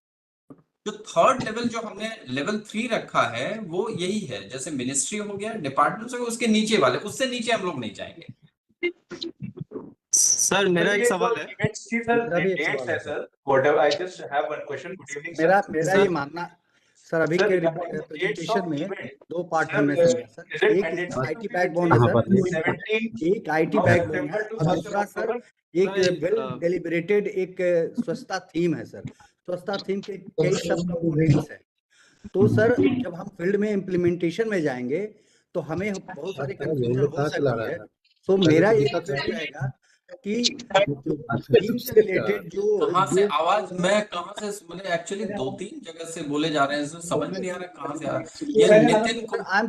[SPEAKER 1] जो थर्ड लेवल जो हमने लेवल 3 रखा है वो यही है, जैसे मिनिस्ट्री हो गया, डिपार्टमेंट हो गया, उसके नीचे वाले, उससे नीचे हम लोग नहीं जाएंगे।
[SPEAKER 14] सर मेरा एक सवाल है।
[SPEAKER 8] मेरा ये मानना सर, अभी के प्रेजेंटेशन में दो पार्ट हमने समझा सर। एक IT बैकबोन है सर, एक IT बैकबोन है, और दूसरा सर एक वेल डेलिब्रेटेड एक स्वच्छता थीम है सर। स्वच्छता थीम के कई सब कंपोनेंट्स हैं। तो सर जब हम फील्ड में इम्प्लीमेंटेशन में जाएंगे तो हमें बहुत सारे कंफ्यूजन हो सकती है। तो मेरा ये रिक्वेस्ट रहेगा कि थीम से रिलेटेड जो
[SPEAKER 1] कहाँ से आवाज, मैं कहाँ से, मैंने एक्चुअली 2-3 जगह से बोले जा रहे हैं, समझ में नहीं आ रहा कहाँ से आ रहा है। ये नितिन को
[SPEAKER 8] I am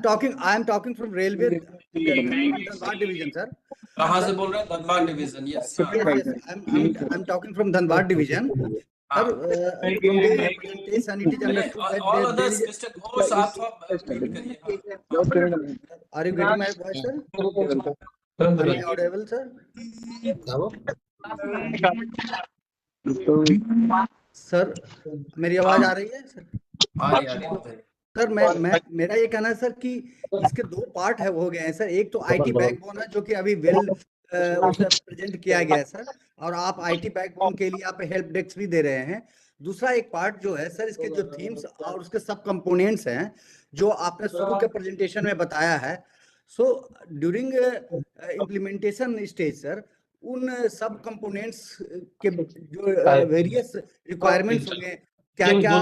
[SPEAKER 8] talking from railway Dhanbad division sir.
[SPEAKER 1] कहाँ से बोल रहे हैं? Dhanbad division. Yes,
[SPEAKER 8] I am talking from Dhanbad division sir.
[SPEAKER 1] All others, Mr. Ghosh, आप
[SPEAKER 8] are you getting my voice sir? Am I audible sir? Sir मेरी आवाज आ रही है सर?
[SPEAKER 1] आ रही है।
[SPEAKER 8] सर मैं मेरा ये कहना है सर कि इसके दो पार्ट है हो गए हैं सर। एक तो आईटी बैकबोन है जो कि अभी वेल उसे प्रेजेंट किया गया है सर, और आप आईटी बैकबोन के लिए आप हेल्प डेस्क भी दे रहे हैं। दूसरा एक पार्ट जो है सर, इसके जो थीम्स और उसके सब कंपोनेंट्स हैं जो आपने शुरू के प्रेजेंटेशन में बताया है। So during implementation stage sir, उन सब कंपोनेंट्स के जो वेरियस रिक्वायरमेंट्स होंगे, क्या क्या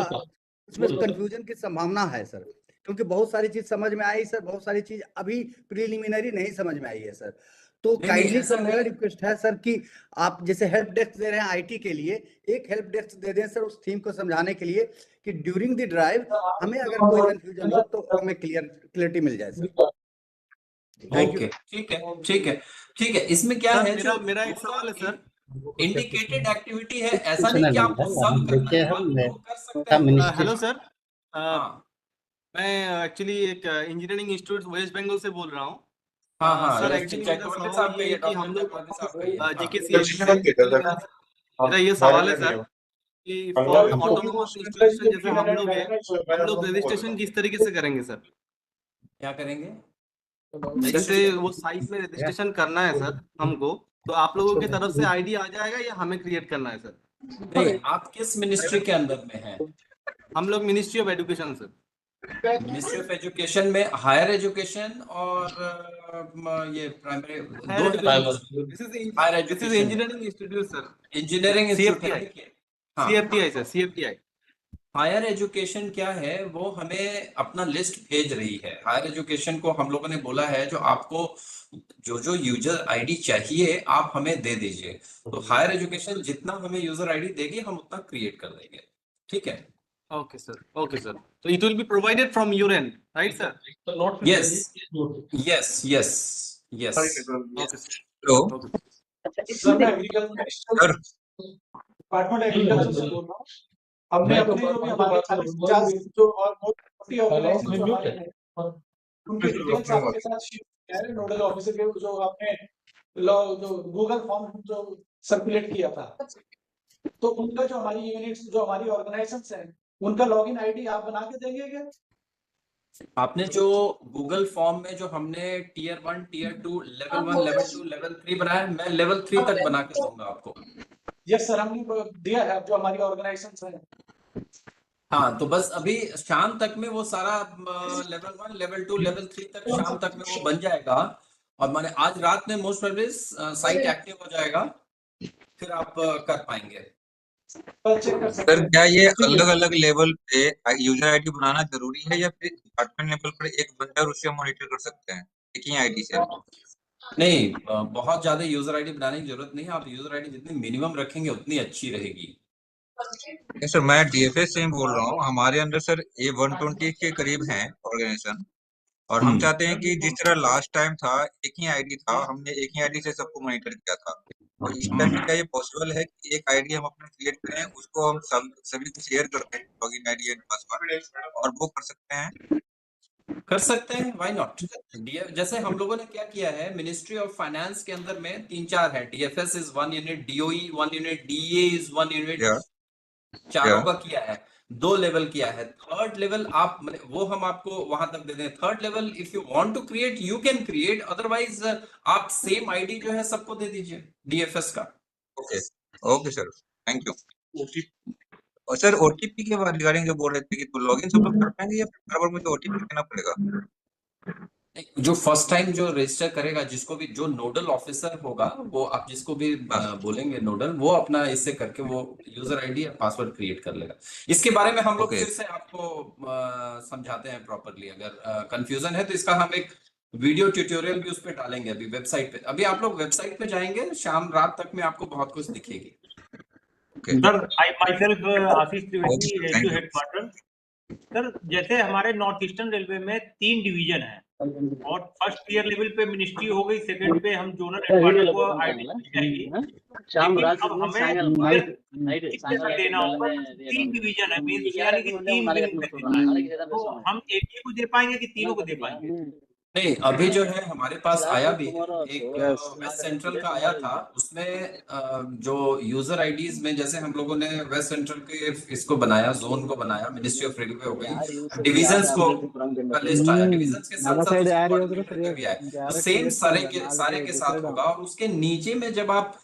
[SPEAKER 8] उसमें कंफ्यूजन की संभावना है सर? क्योंकि बहुत सारी चीज समझ में आई सर, बहुत सारी चीज अभी प्रिलिमिनरी नहीं समझ में आई है सर। तो काइंडली सर मेरा रिक्वेस्ट है सर कि आप जैसे हेल्प डेस्क दे रहे हैं आईटी के लिए, एक हेल्प डेस्क दे दें सर उस थीम को समझाने के लिए कि ड्यूरिंग द ड्राइव हमें अगर कोई कंफ्यूजन हो तो हमें क्लियरिटी मिल जाए सर।
[SPEAKER 1] ओके, ठीक है, ठीक है, ठीक है। इसमें क्या है,
[SPEAKER 14] मेरा एक सवाल है सर।
[SPEAKER 1] इंडिकेटेड एक्टिविटी है, ऐसा नहीं कि आपको सब करना है, आप वो कर सकते हैं।
[SPEAKER 14] हेलो सर, मैं एक्चुअली एक इंजीनियरिंग इंस्टीट्यूट वेस्ट बंगाल से बोल रहा हूँ।
[SPEAKER 1] हाँ,
[SPEAKER 14] सर
[SPEAKER 1] yes,
[SPEAKER 14] एक्चुअली
[SPEAKER 1] check
[SPEAKER 14] मेरा
[SPEAKER 1] करके
[SPEAKER 14] सवाल
[SPEAKER 1] साहब
[SPEAKER 14] ये है
[SPEAKER 1] का
[SPEAKER 14] कि हम लोग
[SPEAKER 1] JKC
[SPEAKER 14] मेरा ये सवाल है सर कि फॉर ऑटोनोमस इंस्टॉलेशन जैसे हम लोग हैं, हम लोग रजिस्ट्रेशन किस तरीके से करेंगे सर?
[SPEAKER 1] क्या करेंगे?
[SPEAKER 14] जैसे वो साइट में रजिस्ट्रेशन करना है सर हमको, तो आप लोगों की तरफ से आईडी आ जाएगा या हमें क्रिएट करना है सर?
[SPEAKER 1] नहीं, आप किस मिनिस्ट्री के अंदर में हैं?
[SPEAKER 14] हम लोग ministry of education sir.
[SPEAKER 1] Ministry of education में हायर एजुकेशन और ये प्राइमरी दो higher education,
[SPEAKER 14] engineering institute sir.
[SPEAKER 1] Engineering institute,
[SPEAKER 14] CFTI sir, CFTI।
[SPEAKER 1] Higher education क्या है, वो हमें अपना लिस्ट भेज रही है। हायर एजुकेशन को हम लोगों ने बोला है जो आपको जो यूजर आईडी चाहिए आप हमें दे दीजिए। तो हायर एजुकेशन जितना हमें यूजर आईडी देगी हम उतना क्रिएट कर देंगे, ठीक है?
[SPEAKER 14] Okay sir, okay sir. So it will be provided from your end, right sir?
[SPEAKER 1] Yes, yes, yes, yes.
[SPEAKER 14] Okay sir.
[SPEAKER 3] Hello.
[SPEAKER 15] Sir मैं एग्रीकल्चर डिपार्टमेंट एग्रीकल्चर से बोल रहा हूँ। हमने अपने जो भी हमारे 40-50 जो और मोटी ऑर्गेनाइजेशन जो हमारे हैं, उनके डिटेल्स आपके साथ शेयर किया है नोडल ऑफिसर के जो आपने जो गूगल फॉर्म जो सर्कुलेट किया था, तो उनका जो हमारी यूनिट्स जो हमारी ऑर्गेनाइजेशंस हैं उनका लॉगिन आईडी आप बना के देंगे क्या?
[SPEAKER 1] आपने जो गूगल फॉर्म में जो हमने tier 1, tier 2, level 1, level 2, level 3 बनाया, मैं लेवल 3 तक बना के दूंगा आपको।
[SPEAKER 15] यस सर, हमने दिया है जो हमारी ऑर्गेनाइजेशंस हैं।
[SPEAKER 1] हाँ, तो बस अभी शाम तक में वो सारा लेवल 1, लेवल 2, लेवल 3 तक शाम तक में वो बन जाएगा। और मैंने आज रात में मोस्ट प्रोबेबली साइट एक्टिव हो जाएगा, फिर आप कर पाएंगे।
[SPEAKER 3] सर क्या ये अलग अलग लेवल पे यूजर आईडी बनाना जरूरी है या फिर डिपार्टमेंट लेवल पर एक बंदा उसे मॉनिटर कर सकते हैं एक ही आईडी से?
[SPEAKER 1] नहीं, बहुत ज्यादा यूजर आईडी बनाने की जरूरत नहीं है। आप यूजर आईडी जितनी मिनिमम रखेंगे उतनी अच्छी रहेगी।
[SPEAKER 3] सर मैं डीएफएस से ही बोल रहा हूँ। हमारे अंदर सर ये 120 के करीब हैं ऑर्गेनाइजेशन, और हम चाहते हैं कि जिस तरह लास्ट टाइम था एक ही आईडी था, हमने एक ही आईडी से सबको मॉनिटर किया था, तो इस टाइम क्या ये पॉसिबल है कि एक आईडी हम अपने क्रिएट करें, उसको हम सभी को शेयर कर दें लॉगिन आईडी एंड पासवर्ड, और वो कर सकते हैं?
[SPEAKER 1] कर सकते हैं, व्हाई नॉट? जैसे हम लोगों ने क्या किया है, मिनिस्ट्री ऑफ फाइनेंस के अंदर में 3-4 है। DFS is 1 unit, DOE 1 unit, DA is 1 unit, चारों का किया है। 2 लेवल किया है। थर्ड लेवल आप वो हम आपको वहां तक दे दें। Third level if you want to create you can create, otherwise आप सेम आईडी जो है सबको दे दीजिए डीएफएस का।
[SPEAKER 3] Okay okay sir, thank you. और सर ओटीपी के बारे रिगार्डिंग जो बोल रहे थे कि तो लॉगिन सब लोग कर पाएंगे या फिर बार मुझे ओटीपी देना पड़ेगा?
[SPEAKER 1] जो फर्स्ट टाइम जो रजिस्टर करेगा, जिसको भी जो नोडल ऑफिसर होगा, वो आप जिसको भी बोलेंगे नोडल, वो अपना इससे करके वो यूजर आईडी और पासवर्ड क्रिएट कर लेगा। इसके बारे में हम लोग फिर से आपको समझाते हैं प्रॉपरली। अगर कंफ्यूजन है तो इसका हम एक वीडियो ट्यूटोरियल भी उस पर डालेंगे अभी वेबसाइट पे। अभी आप लोग वेबसाइट पे जाएंगे, शाम रात तक में आपको बहुत कुछ दिखेगी।
[SPEAKER 16] Sir I myself Ashish Trivedi, radio headquarter. Sir जैसे हमारे नॉर्थ ईस्टर्न रेलवे में 3 डिवीजन है, और फर्स्ट टीयर लेवल पे मिनिस्ट्री हो गई, सेकंड पे हम जोनल हेडक्वार्टर को आईडी जाएगी, लेकिन हमें देना होगा। 3 डिवीजन है, मींस यानी कि 3 विंग, तो हम एक ही को दे पाएंगे कि तीनों को दे पाएंगे?
[SPEAKER 1] नहीं, अभी जो है हमारे पास आया भी है एक वेस्ट सेंट्रल का आया था, उसमें जो यूजर आईडीज में जैसे हम लोगों ने वेस्ट सेंट्रल के इसको बनाया, जोन को बनाया, मिनिस्ट्री ऑफ रेलवे हो गई, डिविजन्स को का लिस्ट आया, डिविजन्स के साथ साथ उसके कोऑर्डिनेटर का भी आया, तो सेम सारे के साथ होगा। और उसके नीचे में जब आप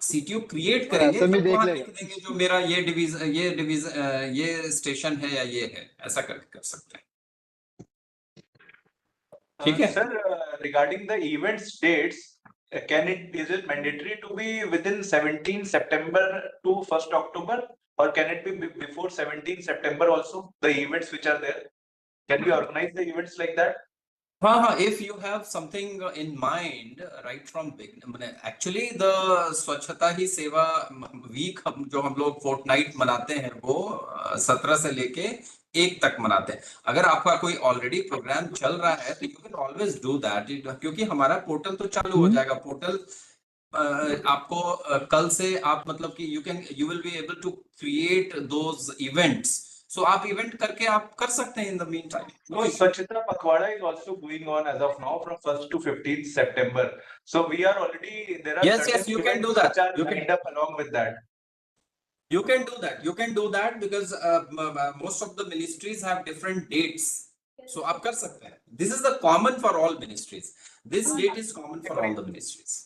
[SPEAKER 1] सीटीयू क्रिएट करेंगे तो वहां लिख देंगे जो मेरा ये डिवीजन ये स्टेशन है या ये है, ऐसा कर सकते हैं। ठीक है
[SPEAKER 17] sir, regarding the events dates, is it mandatory to be within 17 September to 1st October, or can it be before 17 September also, the events which are there? Can we organize the events like that?
[SPEAKER 1] हाँ, if you have something in mind right from beginning, actually the स्वच्छता ही सेवा week जो हम लोग Fortnite मनाते हैं वो 17 से लेके 1 तक मनाते हैं। अगर आपका कोई ऑलरेडी प्रोग्राम चल रहा है तो you can always do that, क्योंकि हमारा पोर्टल तो चालू हो जाएगा। पोर्टल आपको कल से आप मतलब कि you will be able to create those events, so आप इवेंट करके आप कर सकते हैं in the meantime.
[SPEAKER 17] No, Swachhata Pakhwada is also going on as of now from 1st to 15th September. So we are already, there are
[SPEAKER 1] yes, you can do that.
[SPEAKER 17] You can end up along with that.
[SPEAKER 1] You can do that because most of the ministries have different dates. So आप कर सकते हैं. This is the common for all ministries. This date is common for all the ministries.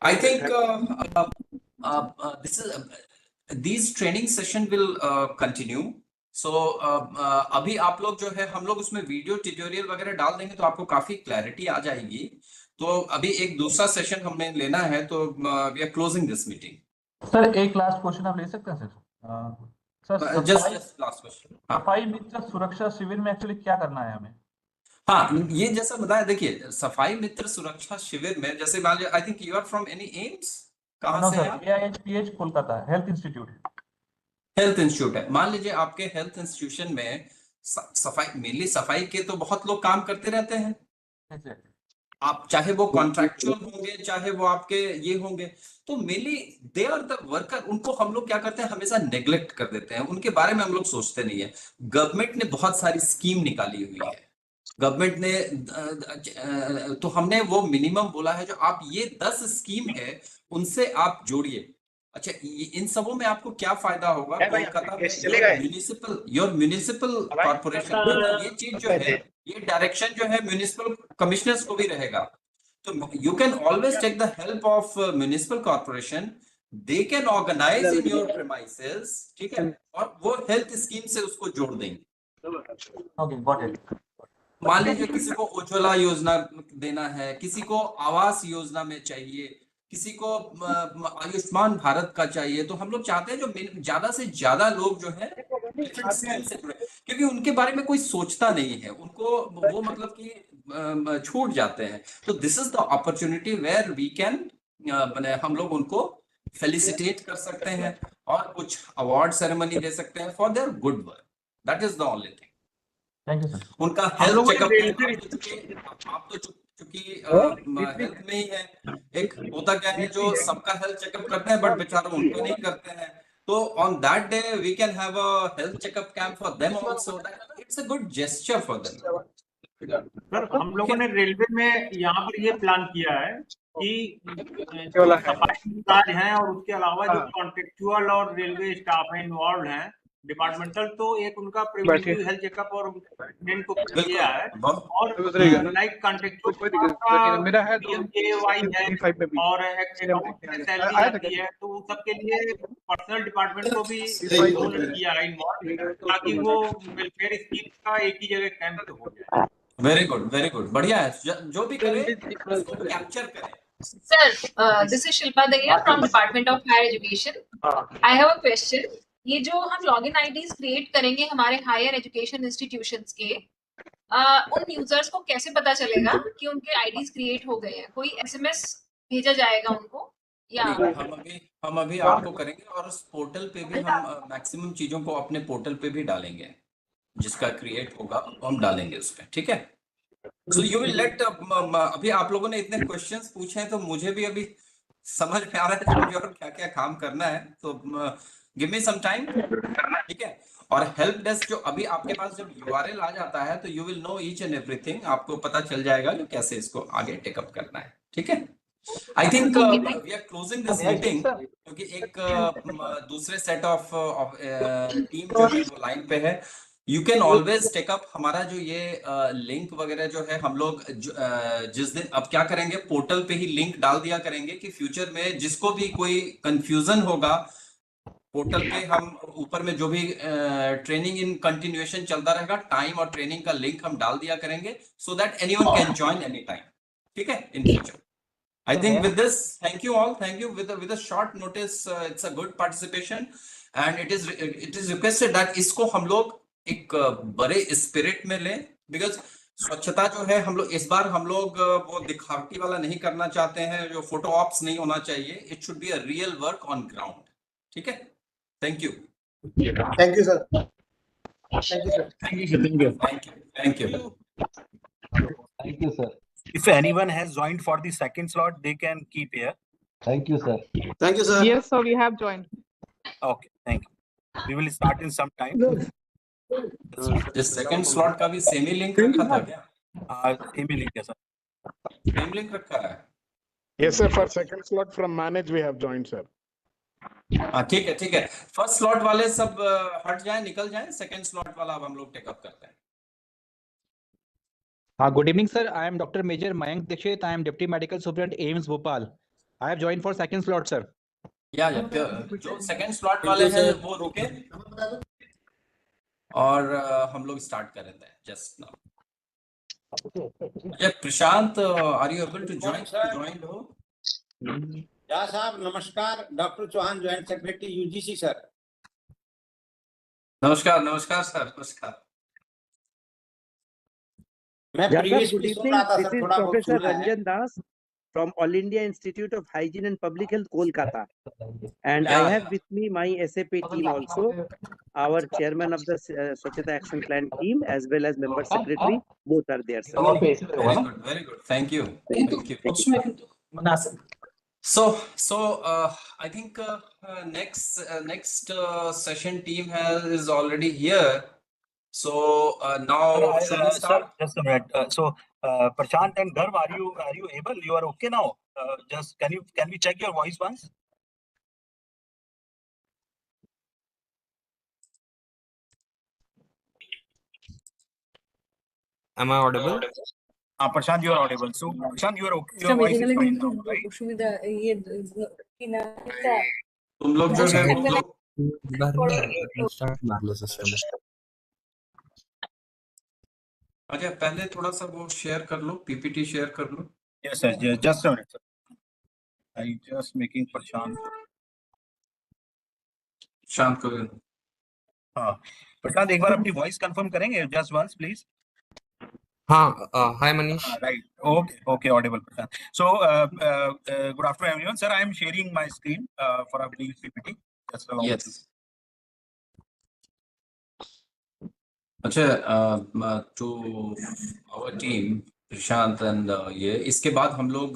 [SPEAKER 1] I think this is these training session will continue. So अभी आप लोग जो है हम लोग उसमें वीडियो ट्यूटोरियल वगैरह डाल देंगे तो आपको काफी क्लैरिटी आ जाएगी। तो अभी एक दूसरा सेशन हमें लेना है, तो we are closing this meeting.
[SPEAKER 15] Sir एक लास्ट क्वेश्चन आप ले सकते हैं सर?
[SPEAKER 1] Just last question.
[SPEAKER 15] सफाई मित्र सुरक्षा शिविर में एक्चुअली क्या करना है हमें?
[SPEAKER 1] हाँ, ये जैसा बताया, देखिए सफाई मित्र सुरक्षा शिविर में जैसे मान लीजिए, I think you are from any AIIMS, कहाँ से आप?
[SPEAKER 15] AIHPH Kolkata health institute.
[SPEAKER 1] Health institute है, मान लीजिए आपके हेल्थ इंस्टीट्यूशन में सफाई, मेनली सफाई के तो बहुत लोग काम करते रहते हैं। आप चाहे वो कॉन्ट्रैक्चुअल होंगे चाहे वो आपके ये होंगे, तो mainly they are the worker. उनको हम लोग क्या करते हैं, हमेशा नेग्लेक्ट कर देते हैं, उनके बारे में हम लोग सोचते नहीं है। गवर्नमेंट ने बहुत सारी स्कीम निकाली हुई है, गवर्नमेंट ने तो हमने वो मिनिमम बोला है जो आप ये 10 स्कीम है उनसे आप जोड़िए। अच्छा, इन सबों में आपको क्या फायदा होगा? कोलकाता में योर म्युनिसिपल कॉर्पोरेशन, ये चीज जो है, ये डायरेक्शन जो है म्युनिसिपल कमिश्नर्स को भी रहेगा। तो you can always take the help of municipal corporation, they can organise in your premises, ठीक है, और वो हेल्थ स्कीम से उसको जोड़ देंगे।
[SPEAKER 15] Okay, got it.
[SPEAKER 1] मान लीजिए किसी को उज्ज्वला योजना देना है, किसी को आवास योजना में चाहिए, किसी को आयुष्मान भारत का चाहिए, तो हम लोग चाहते हैं जो ज्यादा से ज्यादा लोग जो है डिफरेंट स्कीम से जुड़े, क्योंकि उनके बारे में कोई सोचता नहीं है, उनको वो मतलब कि छूट जाते हैं। तो this is the opportunity where we can, हम लोग उनको फेलिसिटेट कर सकते हैं और कुछ अवार्ड सेरेमनी दे सकते हैं for their good work. That is the only thing.
[SPEAKER 15] Thank you sir.
[SPEAKER 1] उनका हेल्थ चेकअप, आप तो चूंकि हेल्थ में ही है, एक होता क्या है जो सबका हेल्थ चेकअप करते हैं बट बेचारे उनको नहीं करते हैं, तो on that day we can have a health checkup camp for them also. It's a good gesture for them.
[SPEAKER 16] Sir हम लोगों ने रेलवे में यहाँ पर ये प्लान किया है कि सफाई कार्य हैं और उसके अलावा जो कॉन्ट्रेक्चुअल और रेलवे स्टाफ है इन्वॉल्व हैं डिपार्टमेंटल, तो एक उनका प्रिवेंटिव हेल्थ चेकअप और प्रेग्नेंट को किया है, और लाइक कॉन्ट्रेक्चुअल मेरा है DMKY है और सैलरी आती है, तो उन सबके लिए पर्सनल डिपार्टमेंट को भी किया है इन्वॉल्व, ताकि वो वेलफेयर स्कीम का एक ही जगह कैंप हो जाए।
[SPEAKER 1] वेरी गुड, बढ़िया है, जो भी करे उसको कैप्चर करें।
[SPEAKER 18] Sir, this is Shilpa Dahiya from Department of Higher Education. I have a question. ये जो हम लॉगिन आईडीज क्रिएट करेंगे हमारे हायर एजुकेशन इंस्टीट्यूशंस के, उन यूजर्स को कैसे पता चलेगा कि उनके आईडीज क्रिएट हो गए हैं? कोई एसएमएस भेजा जाएगा उनको या?
[SPEAKER 1] हम अभी आपको करेंगे, और उस पोर्टल पे भी हम मैक्सिमम चीजों को अपने पोर्टल पे भी डालेंगे, जिसका क्रिएट होगा हम डालेंगे उस पर, ठीक है। सो यू विल लेट, अभी आप लोगों ने इतने क्वेश्चंस पूछे हैं तो मुझे भी अभी समझ में आ रहा है मुझे और क्या क्या काम करना है, तो गिव मी सम टाइम, ठीक है। और हेल्प डेस्क जो अभी आपके पास जब URL आ जाता है तो you will know each and everything, आपको पता चल जाएगा कि कैसे इसको आगे टेकअप करना है। ठीक है, I think we are closing this meeting, क्योंकि एक दूसरे सेट ऑफ टीम जो है वो लाइन पे है। यू कैन ऑलवेज टेकअप हमारा जो ये लिंक वगैरह जो है, हम लोग जिस दिन अब क्या करेंगे, पोर्टल पे ही लिंक डाल दिया करेंगे कि फ्यूचर में जिसको भी कोई कंफ्यूजन होगा, पोर्टल पे हम ऊपर में जो भी ट्रेनिंग इन कंटिन्यूएशन चलता रहेगा, टाइम और ट्रेनिंग का लिंक हम डाल दिया करेंगे, so that anyone can join any time. ठीक है, in future. I think with this, thank you all. Thank you. With a short notice, it's a good participation, and it is requested that इसको हम लोग एक बड़े spirit में लें, because स्वच्छता जो है हम लोग इस बार हम लोग वो दिखावटी वाला नहीं करना चाहते हैं, जो फोटो ऑप्स नहीं होना चाहिए। It should be a real work on ground. ठीक है, thank you.
[SPEAKER 15] Thank you, sir. Thank you, sir.
[SPEAKER 2] Thank you, sir. Thank you.
[SPEAKER 1] Thank you. Thank you.
[SPEAKER 12] Thank you, sir.
[SPEAKER 2] If anyone has joined for the second slot, they can keep here.
[SPEAKER 12] Thank you, sir.
[SPEAKER 15] Thank you, sir.
[SPEAKER 9] Yes, sir, we have joined.
[SPEAKER 2] Okay, thank you. We will start in some time.
[SPEAKER 1] इस second slot का भी same ही link रखा था क्या?
[SPEAKER 2] Same link है, sir.
[SPEAKER 1] Same link रखा है?
[SPEAKER 19] Yes, sir. For second slot from manage, we have joined, sir.
[SPEAKER 1] हाँ, ठीक है, ठीक है। फर्स्ट स्लॉट वाले सब हट जाएं, निकल जाएं। सेकंड स्लॉट वाला अब हम लोग टेकअप करते हैं।
[SPEAKER 20] Good evening, sir. I am Dr. Major Mayank Dikshit. I am Deputy Medical Superintendent AIIMS Bhopal. I have joined for second slot, sir.
[SPEAKER 1] या जो सेकंड स्लॉट वाले हैं वो रुके और हम लोग स्टार्ट कर देते हैं just now. Prashant, are you able to join हो?
[SPEAKER 21] या साहब नमस्कार, doctor Chauhan joint secretary UGC sir.
[SPEAKER 1] नमस्कार, नमस्कार सर, नमस्कार।
[SPEAKER 21] मैं previous
[SPEAKER 22] good evening. This is Professor Ranjan Das from All India Institute of Hygiene and Public Health, Kolkata. And I have with me my SAP team also, our chairman of the Swachhata Action Plan team, as well as member secretary, both are there, sir.
[SPEAKER 1] Very good, very good. Thank you. Thank you. So I think next session team is already here. So now should we start?
[SPEAKER 2] Sir, just a minute. Prashant and Garv, are you able? You are okay now? Just can we check your voice once?
[SPEAKER 7] Am I audible?
[SPEAKER 2] Prashant, you are audible. So Prashant, you are okay. Your voice is fine now, right?
[SPEAKER 1] तुम लोग जो है अच्छा, पहले थोड़ा सा वो share कर लो, PPT शेयर कर लो।
[SPEAKER 2] Yes, sir. Just a minute, sir. I just making Prashant.
[SPEAKER 1] शांत को
[SPEAKER 2] हाँ, प्रशांत एक बार अपनी वॉइस कंफर्म करेंगे? Just once, please.
[SPEAKER 7] हाँ, hi Manish.
[SPEAKER 2] Right. Okay, audible, Prashant. So, good afternoon, everyone. Sir, I am sharing my screen for a brief PPT. Just allow me.
[SPEAKER 1] Yes. अच्छा, to our team, Prashant and ये इसके बाद हम लोग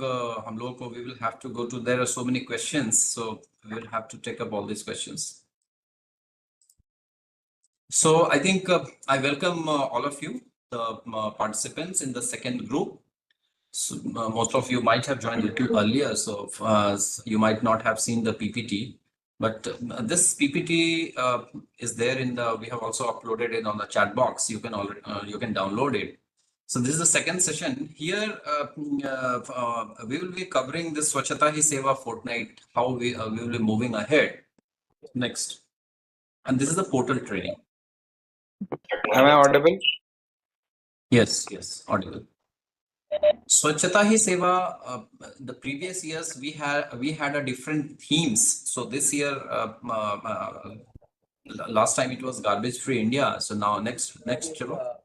[SPEAKER 1] को we will have to go to, there are so many questions, so we will have to take up all these questions. So I think I welcome all of you, the participants in the second group. So, most of you might have joined a little earlier, so you might not have seen the PPT. But this PPT is there in the, we have also uploaded it on the chat box. You can download it. So this is the second session. Here we will be covering this Swachhata Hi Seva fortnight, how we will be moving ahead next. And this is the portal training.
[SPEAKER 3] Am I audible?
[SPEAKER 1] Yes, audible. Swachhata Hi Seva, the previous years we had a different themes. So this year, last time it was garbage free India. So now next chalo.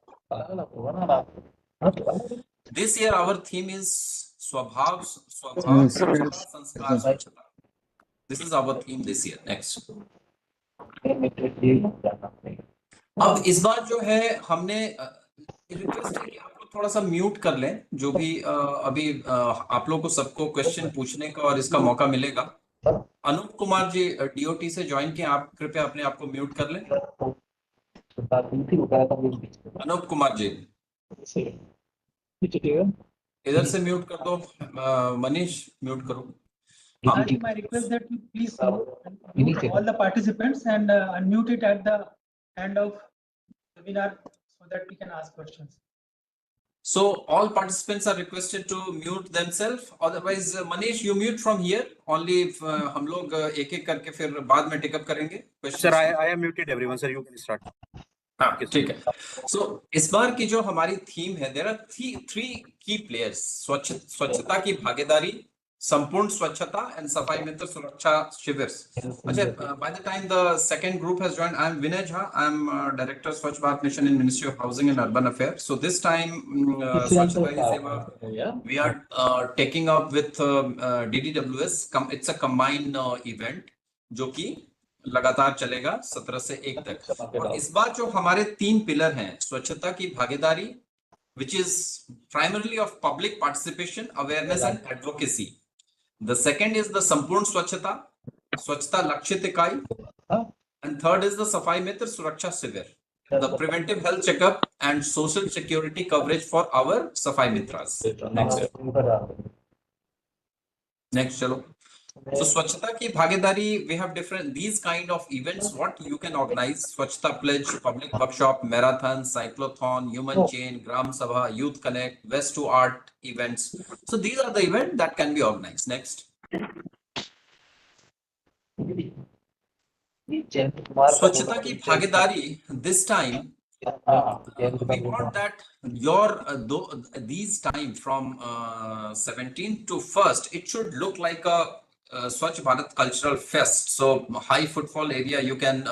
[SPEAKER 1] This year our theme is Swabhav Swachhata Sanskar Swachhata. This is our theme this year. Next. अब इस बार जो है हमने request है कि आप लोग थोड़ा सा म्यूट कर लें, जो भी अभी आप लोग को सबको क्वेश्चन पूछने का और इसका मौका मिलेगा। अनूप कुमार जी DOT से ज्वाइन किए, आप कृपया अपने आप को म्यूट कर लें। अनूप कुमार जी इधर से म्यूट कर दो, मनीष म्यूट करो। हाँ,
[SPEAKER 15] My request that you please mute all the participants and unmute it at the end of webinar so that we can ask questions.
[SPEAKER 1] so all participants are requested to mute themselves, otherwise Manish you mute from here only if हम लोग एक एक करके फिर बाद में take up करेंगे questions।
[SPEAKER 2] Sir, I am muted everyone. Sir, you can start.
[SPEAKER 1] हाँ ठीक है। So इस बार की जो हमारी थीम है, there are three key players, स्वच्छता की भागीदारी, संपूर्ण स्वच्छता and सफाई मित्र सुरक्षा शिविर। अच्छा, by the time the second group has joined, I am Vinay Jha, I am Director Swachh Bharat Mission in Ministry of Housing and Urban Affairs. So this time Swachhata Hi Seva, we are taking up with DDWS. It's a combined event जो कि लगातार चलेगा 17 से 1 तक। और इस बार जो हमारे 3 पिलर हैं, स्वच्छता की भागीदारी, which is primarily of public participation, awareness and advocacy. The second is the संपूर्ण स्वच्छता, स्वच्छता लक्षित इकाई, and third is the सफाई मित्र सुरक्षा शिविर, the preventive health checkup and social security coverage for our सफाई मित्रास। Next चलो। So स्वच्छता की भागीदारी, we have different these kind of events what you can organize: स्वच्छता pledge, public workshop, marathon, cyclothon, human chain, gram sabha, youth connect, west to art events. So these are the events that can be organized. Next. स्वच्छता की भागीदारी, this time we want that your these time from 17th to 1st, it should look like a Swachh Bharat Cultural Fest. So high footfall area, you can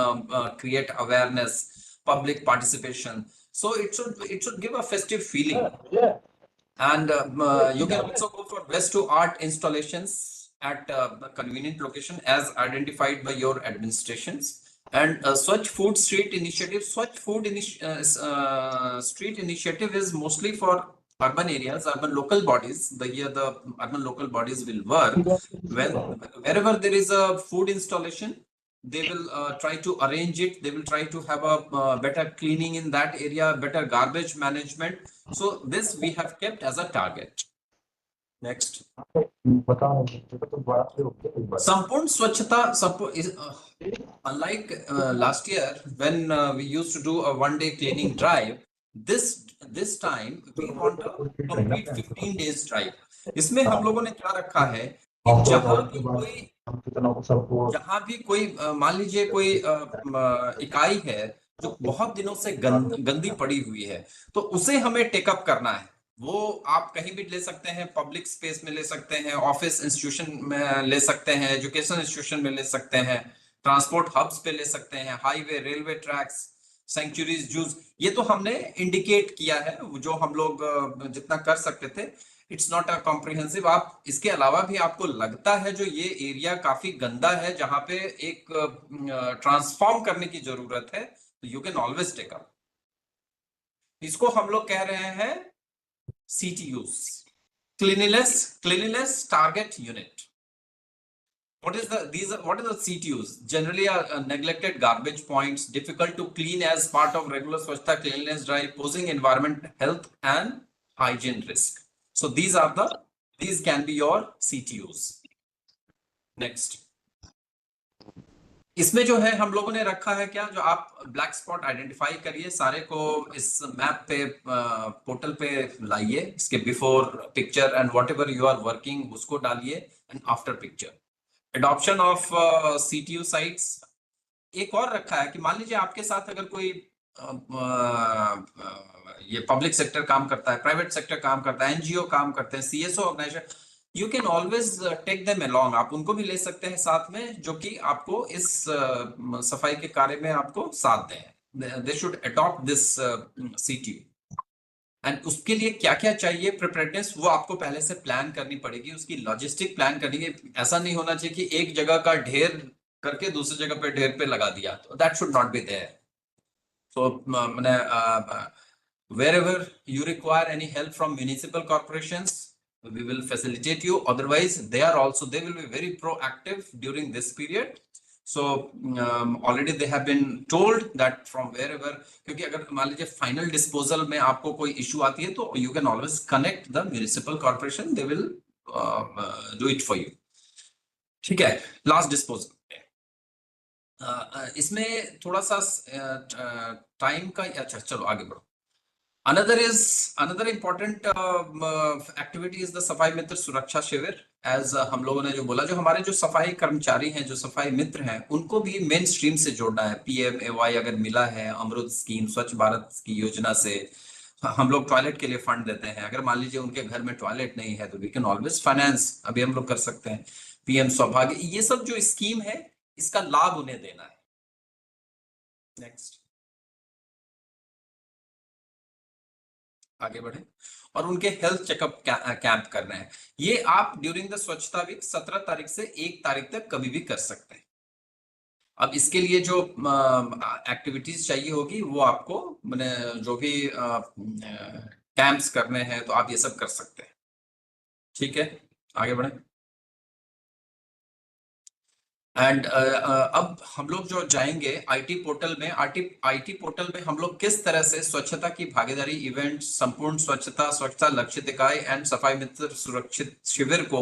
[SPEAKER 1] create awareness, public participation. So it should give a festive feeling. And you can also go for west to art installations at a convenient location as identified by your administrations. And Swachh Food Street Initiative. Swachh Food Street Initiative is mostly for urban areas, urban local bodies. The urban local bodies will work wherever there is a food installation, they will try to arrange it. They will try to have a better cleaning in that area, better garbage management. So this we have kept as a target. Next. Sampurn Swachhata is unlike last year when we used to do a one-day cleaning drive. This time we want a complete 15 days drive. इसमें हम लोगों ने क्या रखा है कि जहां भी कोई मान लीजिए कोई इकाई है जो बहुत दिनों से गंदी पड़ी हुई है, तो उसे हमें टेकअप करना है। वो आप कहीं भी ले सकते हैं, पब्लिक स्पेस में ले सकते हैं, ऑफिस इंस्टीट्यूशन में ले सकते हैं, एजुकेशन इंस्टीट्यूशन में ले सकते हैं, ट्रांसपोर्ट हब्स पे ले सकते हैं, हाईवे, रेलवे ट्रैक्स, सेंचुरीज, जूज। ये तो हमने इंडिकेट किया है जो हम लोग जितना कर सकते थे। It's not a comprehensive. आप इसके अलावा भी आपको लगता है जो ये एरिया काफी गंदा है, जहां पे एक ट्रांसफॉर्म करने की जरूरत है, तो you can always take up. इसको हम लोग कह रहे हैं CTUs, cleanliness target unit. What is the CTUs? Generally are neglected garbage points, difficult to clean as part of regular Swachhta cleanliness drive, posing environment, health and hygiene risk. So these can be your CTUs. Next. इसमें जो है हम लोगों ने रखा है क्या, जो आप ब्लैक स्पॉट आइडेंटिफाई करिए, सारे को इस मैप पे पोर्टल पे लाइए, इसके before picture and whatever you are working उसको डालिए and after picture. Adoption of CTU साइट्स। एक और रखा है कि मान लीजिए आपके साथ अगर कोई ये पब्लिक सेक्टर काम करता है, प्राइवेट सेक्टर काम करता है, NGO काम करते हैं, CSO organization, you can always take them along. आप उनको भी ले सकते हैं साथ में, जो कि आपको इस सफाई के कार्य में आपको साथ दें। They should adopt this CTU। And उसके लिए क्या क्या चाहिए प्रिपेयर्डनेस, वो आपको पहले से प्लान करनी पड़ेगी, उसकी लॉजिस्टिक प्लान करनी है। ऐसा नहीं होना चाहिए कि एक जगह का ढेर करके दूसरी जगह पे ढेर पे लगा दिया, तो that should not be there. So wherever you require any help from municipal corporations, we will facilitate you. Otherwise, they will be very proactive during this period. So already they have been told that from wherever, क्योंकि अगर मान लीजिए final disposal में आपको कोई issue आती है तो you can always connect the municipal corporation, they will do it for you. ठीक है, लास्ट डिस्पोजल इसमें थोड़ा सा टाइम का, अच्छा चलो आगे बढ़ो. Another important activity is the सफाई मित्र सुरक्षा शिविर. As हम लोगों ने जो बोला, जो हमारे जो सफाई कर्मचारी हैं, जो सफाई मित्र हैं, उनको भी मेन स्ट्रीम से जोड़ना है. PMAY अगर मिला है, अमृत स्कीम, स्वच्छ भारत की योजना से हम लोग टॉयलेट के लिए फंड देते हैं. अगर मान लीजिए उनके घर में टॉयलेट नहीं है तो वी कैन ऑलवेज फाइनेंस, अभी हम लोग कर सकते हैं. PM सौभाग्य, ये सब जो स्कीम है इसका लाभ उन्हें देना है. नेक्स्ट आगे बढ़े. और उनके हेल्थ चेकअप कैंप करना है. ये आप ड्यूरिंग द स्वच्छता वीक 17 तारीख से 1 तारीख तक कभी भी कर सकते हैं. अब इसके लिए जो एक्टिविटीज चाहिए होगी वो आपको मैंने जो भी कैंप्स करने हैं तो आप ये सब कर सकते हैं. ठीक है, आगे बढ़े. एंड अब हम लोग जो जाएंगे आईटी पोर्टल में. आईटी पोर्टल में हम लोग किस तरह से स्वच्छता की भागीदारी इवेंट, संपूर्ण स्वच्छता लक्षित इकाई एंड सफाई मित्र सुरक्षित शिविर को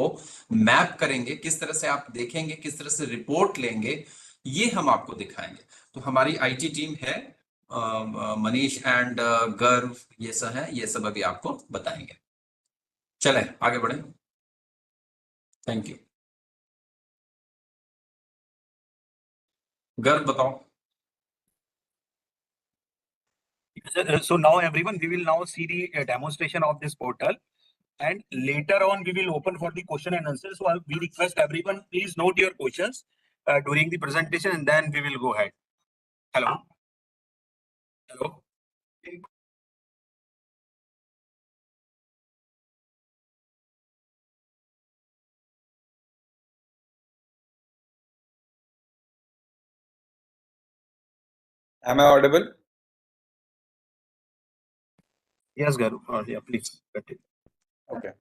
[SPEAKER 1] मैप करेंगे, किस तरह से आप देखेंगे, किस तरह से रिपोर्ट लेंगे, ये हम आपको दिखाएंगे. तो हमारी आईटी टीम है, मनीष एंड गर्व ये सब है, ये सब अभी आपको बताएंगे. चलें आगे बढ़े. Thank you. गर्व बताओ.
[SPEAKER 2] So now everyone, we will now see the demonstration of this portal, and later on we will open for the question and answer. So we request everyone, please note your questions during the presentation, and then we will go ahead. Hello. Hello.
[SPEAKER 3] Am I audible?
[SPEAKER 2] Yes, Garu. Yeah, please continue.
[SPEAKER 3] Okay.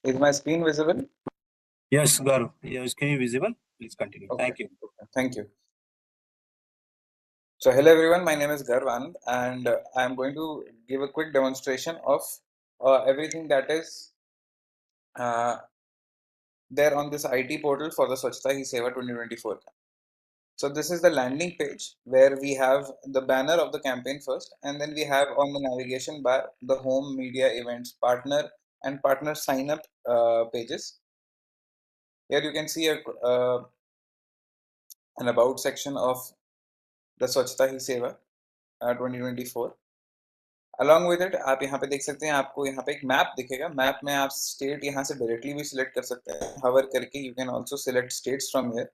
[SPEAKER 3] Is my screen visible?
[SPEAKER 2] Yes, Garu. Your screen is visible. Please continue.
[SPEAKER 3] Okay.
[SPEAKER 2] Thank you.
[SPEAKER 3] Thank you. So hello everyone, my name is Garv Anand, and I am going to give a quick demonstration of everything that is there on this IT portal for the Swachhta Hi Seva 2024. So this is the landing page where we have the banner of the campaign first, and then we have on the navigation bar the home, media, events, partner and partner sign up pages. Here you can see an about section of the Swachhta Hi Seva 2024. Along with it, आप यहाँ पे देख सकते हैं, आपको यहाँ पे एक मैप दिखेगा. मैप में आप स्टेट यहाँ से डायरेक्टली भी सिलेक्ट कर सकते हैं. Hover करके you can also select states from here.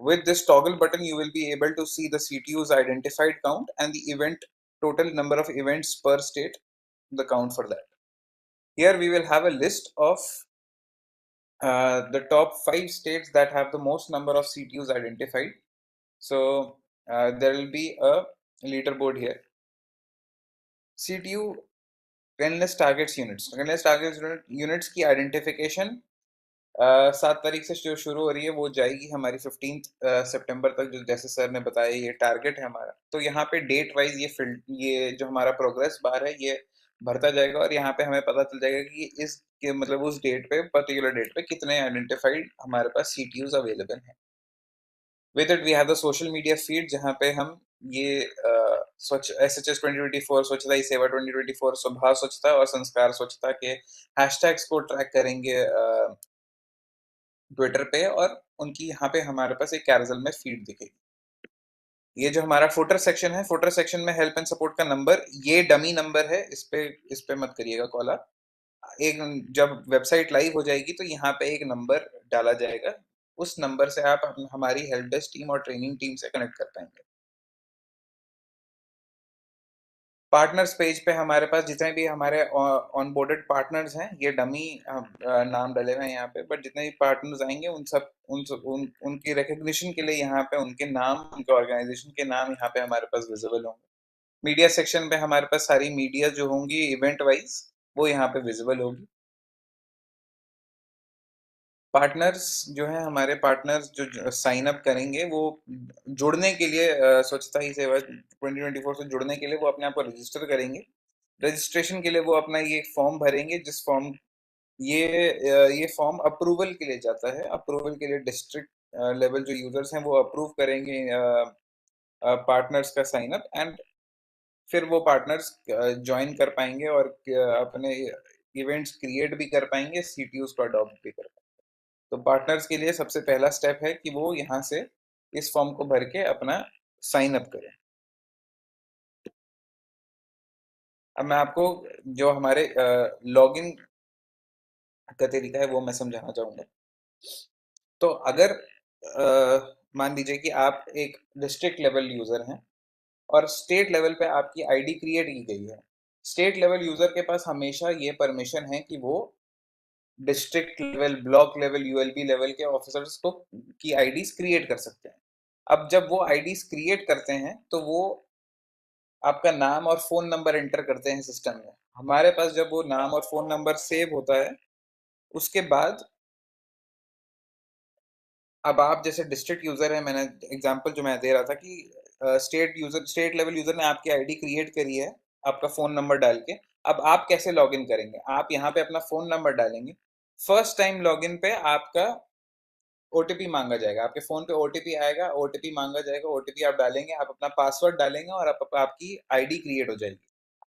[SPEAKER 3] With this toggle button, you will be able to see the CTU's identified count and the event total number of events per state, the count for that. Here we will have a list of the top 5 states that have the most number of CTUs identified. So there will be a leaderboard here. CTU cleanliness targets units. Cleanliness targets units की identification 7 तारीख से जो शुरू हो रही है वो जाएगी हमारी 15 सितंबर तक, जो जैसे सर ने बताया ये टारगेट है हमारा. तो यहाँ पे डेट वाइज ये जो हमारा प्रोग्रेस बार है ये भरता जाएगा, और यहाँ पे हमें पता चल जाएगा कि मतलब उस डेट पे, पर्टिकुलर डेट पे कितने आइडेंटिफाइड हमारे पास CTUs अवेलेबल हैं. With it we have the social media feed जहाँ पे हम ये स्वच्छ SHS 2024, स्वच्छता ही सेवा 2024, स्वभाव स्वच्छता और संस्कार स्वच्छता के हैशटैग्स को ट्रैक करेंगे ट्विटर पे, और उनकी यहाँ पे हमारे पास एक कैरोसेल में फीड दिखेगी. ये जो हमारा फुटर सेक्शन है, फुटर सेक्शन में हेल्प एंड सपोर्ट का नंबर, ये डमी नंबर है, इस पे मत करिएगा कॉल. एक जब वेबसाइट लाइव हो जाएगी तो यहाँ पे एक नंबर डाला जाएगा, उस नंबर से आप हमारी हेल्प डेस्क टीम और ट्रेनिंग टीम से कनेक्ट कर पाएंगे. पार्टनर्स पेज पे हमारे पास जितने भी हमारे ऑनबोर्डेड पार्टनर्स हैं, ये डमी नाम डले हुए हैं यहाँ पे, बट जितने भी पार्टनर्स आएंगे उनकी रिकग्निशन के लिए यहाँ पे उनके नाम, उनके ऑर्गेनाइजेशन के नाम यहाँ पे हमारे पास विजिबल होंगे। मीडिया सेक्शन पे हमारे पास सारी मीडिया जो होंगी इवेंट वाइज वो यहाँ पे विजिबल होगी। पार्टनर्स जो है हमारे पार्टनर्स जो साइन अप करेंगे वो जुड़ने के लिए स्वच्छता ही सेवा 2024 से जुड़ने के लिए वो अपने आप को रजिस्टर करेंगे। रजिस्ट्रेशन के लिए वो अपना ये फॉर्म भरेंगे, जिस फॉर्म ये फॉर्म अप्रूवल के लिए जाता है। अप्रूवल के लिए डिस्ट्रिक्ट लेवल जो यूजर्स हैं वो अप्रूव करेंगे पार्टनर्स का साइन अप, एंड फिर वो पार्टनर्स ज्वाइन कर पाएंगे और अपने इवेंट्स क्रिएट भी कर पाएंगे, CTUs को अडॉप्ट भी कर पाएंगे। तो पार्टनर्स के लिए सबसे पहला स्टेप है कि वो यहाँ से इस फॉर्म को भर के अपना साइन अप करें। अब मैं आपको जो हमारे लॉगिन का तरीका है वो मैं समझाना चाहूंगा। तो अगर मान लीजिए कि आप एक डिस्ट्रिक्ट लेवल यूजर हैं और स्टेट लेवल पे आपकी आईडी क्रिएट की गई है। स्टेट लेवल यूजर के पास हमेशा ये परमिशन है कि वो district level, block level, ULB level के ऑफिसर्स को की आईडीज क्रिएट कर सकते हैं। अब जब वो आईडीज क्रिएट करते हैं तो वो आपका नाम और फोन नंबर एंटर करते हैं सिस्टम में। हमारे पास जब वो नाम और फोन नंबर सेव होता है, उसके बाद अब आप जैसे डिस्ट्रिक्ट यूजर है, मैंने एग्जांपल जो मैं दे रहा था कि स्टेट लेवल यूजर ने आपकी आईडी क्रिएट करी है आपका फोन नंबर डाल के। अब आप कैसे लॉगिन करेंगे? आप यहाँ पे अपना फोन नंबर डालेंगे। फर्स्ट टाइम लॉगिन पे आपका OTP मांगा जाएगा, आपके फोन पे OTP आएगा, OTP मांगा जाएगा, OTP आप डालेंगे, आप अपना पासवर्ड डालेंगे और आपकी आईडी क्रिएट हो जाएगी।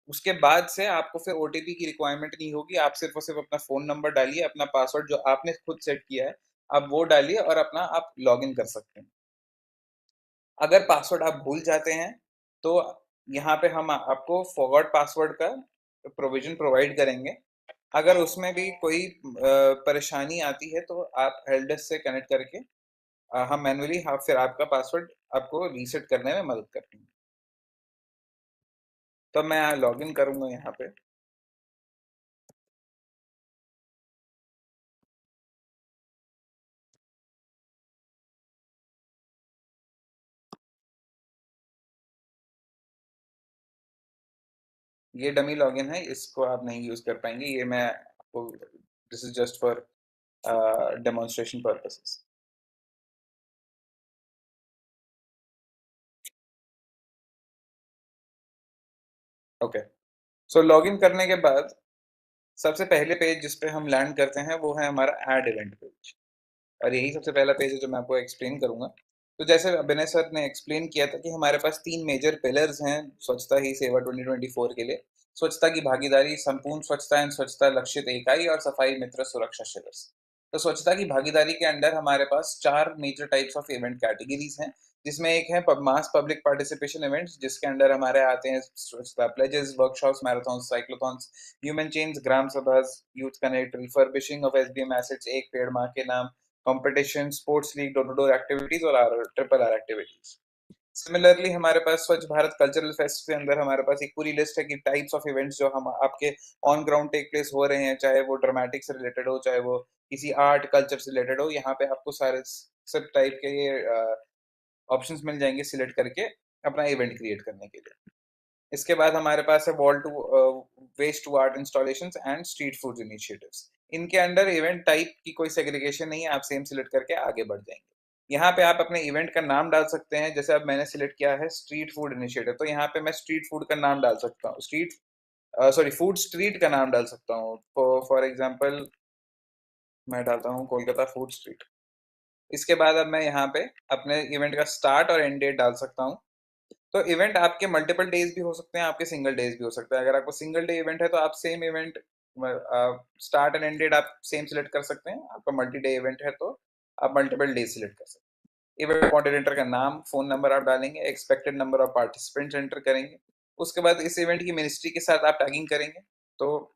[SPEAKER 3] उसके बाद से आपको फिर OTP की रिक्वायरमेंट नहीं होगी, आप सिर्फ और सिर्फ अपना फोन नंबर डालिए, अपना पासवर्ड जो आपने खुद सेट किया है आप वो डालिए और अपना आप लॉगिन कर सकते हैं। अगर पासवर्ड आप भूल जाते हैं तो यहाँ पे हम आपको फॉरगॉट पासवर्ड का प्रोविजन प्रोवाइड करेंगे। अगर उसमें भी कोई परेशानी आती है तो आप हेल्प डेस्क से कनेक्ट करके हम मैन्युअली फिर आपका पासवर्ड आपको रीसेट करने में मदद करेंगे। तो मैं लॉगिन करूंगा यहाँ पे। ये डमी लॉगिन है, इसको आप नहीं यूज कर पाएंगे। ये मैं आपको, this is just for demonstration purposes. Okay, so login करने के बाद सबसे पहले पेज जिस पे हम लैंड करते हैं वो है हमारा ऐड इवेंट पेज, और यही सबसे पहला पेज है जो मैं आपको एक्सप्लेन करूंगा। तो जैसे अभिनय सर ने एक्सप्लेन किया था कि हमारे पास 3 मेजर पिलर्स हैं स्वच्छता ही सेवा 2024 के लिए: स्वच्छता की भागीदारी, संपूर्ण स्वच्छता एंड स्वच्छता लक्षित इकाई और सफाई मित्र सुरक्षा शिविर। तो स्वच्छता की भागीदारी के अंडर हमारे पास 4 major types of event categories हैं, जिसमें एक है मास पब्लिक पार्टिसिपेशन इवेंट्स, जिसके अंडर हमारे आते हैं स्वच्छता pledges, workshops, marathons, cyclothons, human chains, ग्राम सभास, youth connect, refurbishing of SBM assets, एक पेड़ माँ के नाम, competition, sports league, door to door activities और ट्रिपल R एक्टिविटीज। सिमिलरली हमारे पास स्वच्छ भारत कल्चरल फेस्ट के अंदर हमारे पास एक पूरी लिस्ट है कि टाइप्स ऑफ इवेंट्स जो हम आपके ऑन ग्राउंड टेक प्लेस हो रहे हैं, चाहे वो ड्रामेटिक से रिलेटेड हो, चाहे वो किसी आर्ट कल्चर से रिलेटेड हो। यहाँ पे आपको सारे सब टाइप के ये ऑप्शंस मिल जाएंगे सिलेक्ट करके अपना इवेंट क्रिएट करने के लिए। इसके बाद हमारे पास है wall to waste to art installations and street food initiatives. इनके अंडर इवेंट टाइप की कोई सेग्रीगेशन नहीं है, आप सेम सिलेक्ट करके आगे बढ़ जाएंगे। यहाँ पे आप अपने इवेंट का नाम डाल सकते हैं। जैसे अब मैंने सिलेक्ट किया है स्ट्रीट फूड इनिशिएटिव, तो यहाँ पे मैं स्ट्रीट फूड का नाम डाल सकता हूँ, फूड स्ट्रीट का नाम डाल सकता हूँ। फॉर एग्जाम्पल मैं डालता हूँ कोलकाता फूड स्ट्रीट। इसके बाद अब मैं यहाँ पे अपने इवेंट का स्टार्ट और एंड डेट डाल सकता हूँ। तो इवेंट आपके मल्टीपल डेज भी हो सकते हैं, आपके सिंगल डेज भी हो सकता है। अगर आपको सिंगल डे इवेंट है तो आप same event start and end date आप सेम सिलेक्ट कर सकते हैं। आपका मल्टी डे इवेंट है तो आप मल्टीपल डेज सिलेक्ट कर सकते हैं। इवेंट कोऑर्डिनेटर का नाम, फोन नंबर आप डालेंगे, expected number of participants enter करेंगे। उसके बाद इस इवेंट की मिनिस्ट्री के साथ आप टैगिंग करेंगे। तो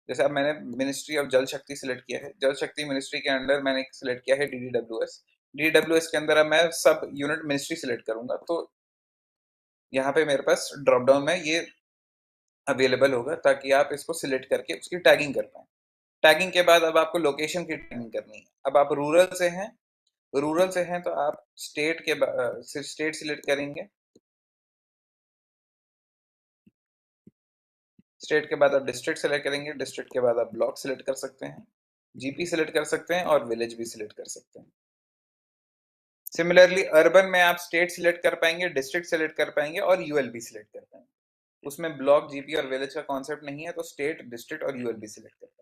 [SPEAKER 3] जैसे अब मैंने मिनिस्ट्री ऑफ जल शक्ति सिलेक्ट किया है, जल शक्ति मिनिस्ट्री के अंडर मैंने सिलेक्ट किया है DDWS के अंदर अब मैं सब यूनिट मिनिस्ट्री सिलेक्ट करूंगा। तो यहाँ पे मेरे पास ड्रॉप डाउन में ये अवेलेबल होगा ताकि आप इसको सिलेक्ट करके उसकी टैगिंग कर पाए। टैगिंग के बाद अब आपको लोकेशन की टैगिंग करनी है। अब आप रूरल से हैं तो आप स्टेट सिलेक्ट करेंगे। स्टेट के बाद आप डिस्ट्रिक्ट सेलेक्ट करेंगे। डिस्ट्रिक्ट के बाद आप ब्लॉक सिलेक्ट कर सकते हैं, जीपी सिलेक्ट कर सकते हैं और विलेज भी सिलेक्ट कर सकते हैं। सिमिलरली अर्बन में आप स्टेट सिलेक्ट कर पाएंगे, डिस्ट्रिक्ट सिलेक्ट कर पाएंगे और यूएलबी सिलेक्ट कर पाएंगे। उसमें ब्लॉक, जीपी और विलेज का कॉन्सेप्ट नहीं है, तो स्टेट, डिस्ट्रिक्ट और यूएलबी सिलेक्ट कर पाएंगे।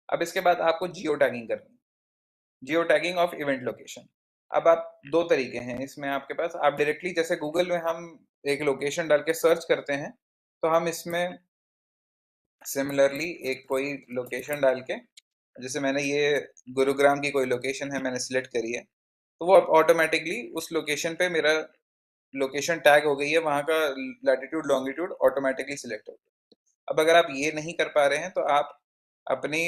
[SPEAKER 3] अब इसके बाद आपको जियो टैगिंग करनी है, geo tagging of event location. अब आप दो तरीके हैं इसमें आपके पास। आप डायरेक्टली जैसे गूगल में हम एक लोकेशन डाल के सर्च करते हैं, तो हम इसमें सिमिलरली एक कोई लोकेशन डाल के, जैसे मैंने ये गुरुग्राम की कोई लोकेशन है मैंने सिलेक्ट करी है, तो वो ऑटोमेटिकली उस लोकेशन पे मेरा लोकेशन टैग हो गई है, वहां का लैटिट्यूड लॉन्गिट्यूड ऑटोमेटिकली सिलेक्ट हो गया। अब अगर आप ये नहीं कर पा रहे हैं तो आप अपनी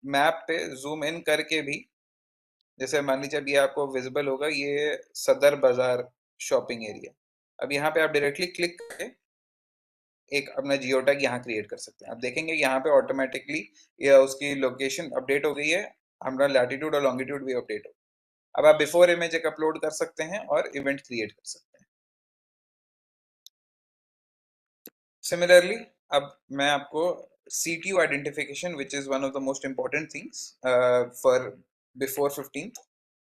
[SPEAKER 3] मैप पे जूम इन करके भी, जैसे मान लीजिए अभी आपको विजिबल होगा ये सदर बाजार शॉपिंग एरिया, अब यहाँ पे आप डायरेक्टली क्लिक करके एक अपना जियो टैग यहाँ क्रिएट कर सकते हैं। आप देखेंगे यहाँ पे ऑटोमेटिकली उसकी लोकेशन अपडेट हो गई है, हमारा लैटिट्यूड और लॉन्गिट्यूड भी अपडेट हो। अब आप बिफोर इमेज एक अपलोड कर सकते हैं और इवेंट क्रिएट कर सकते हैं। सिमिलरली अब मैं आपको CTU identification, which is one of the most important things for before 15th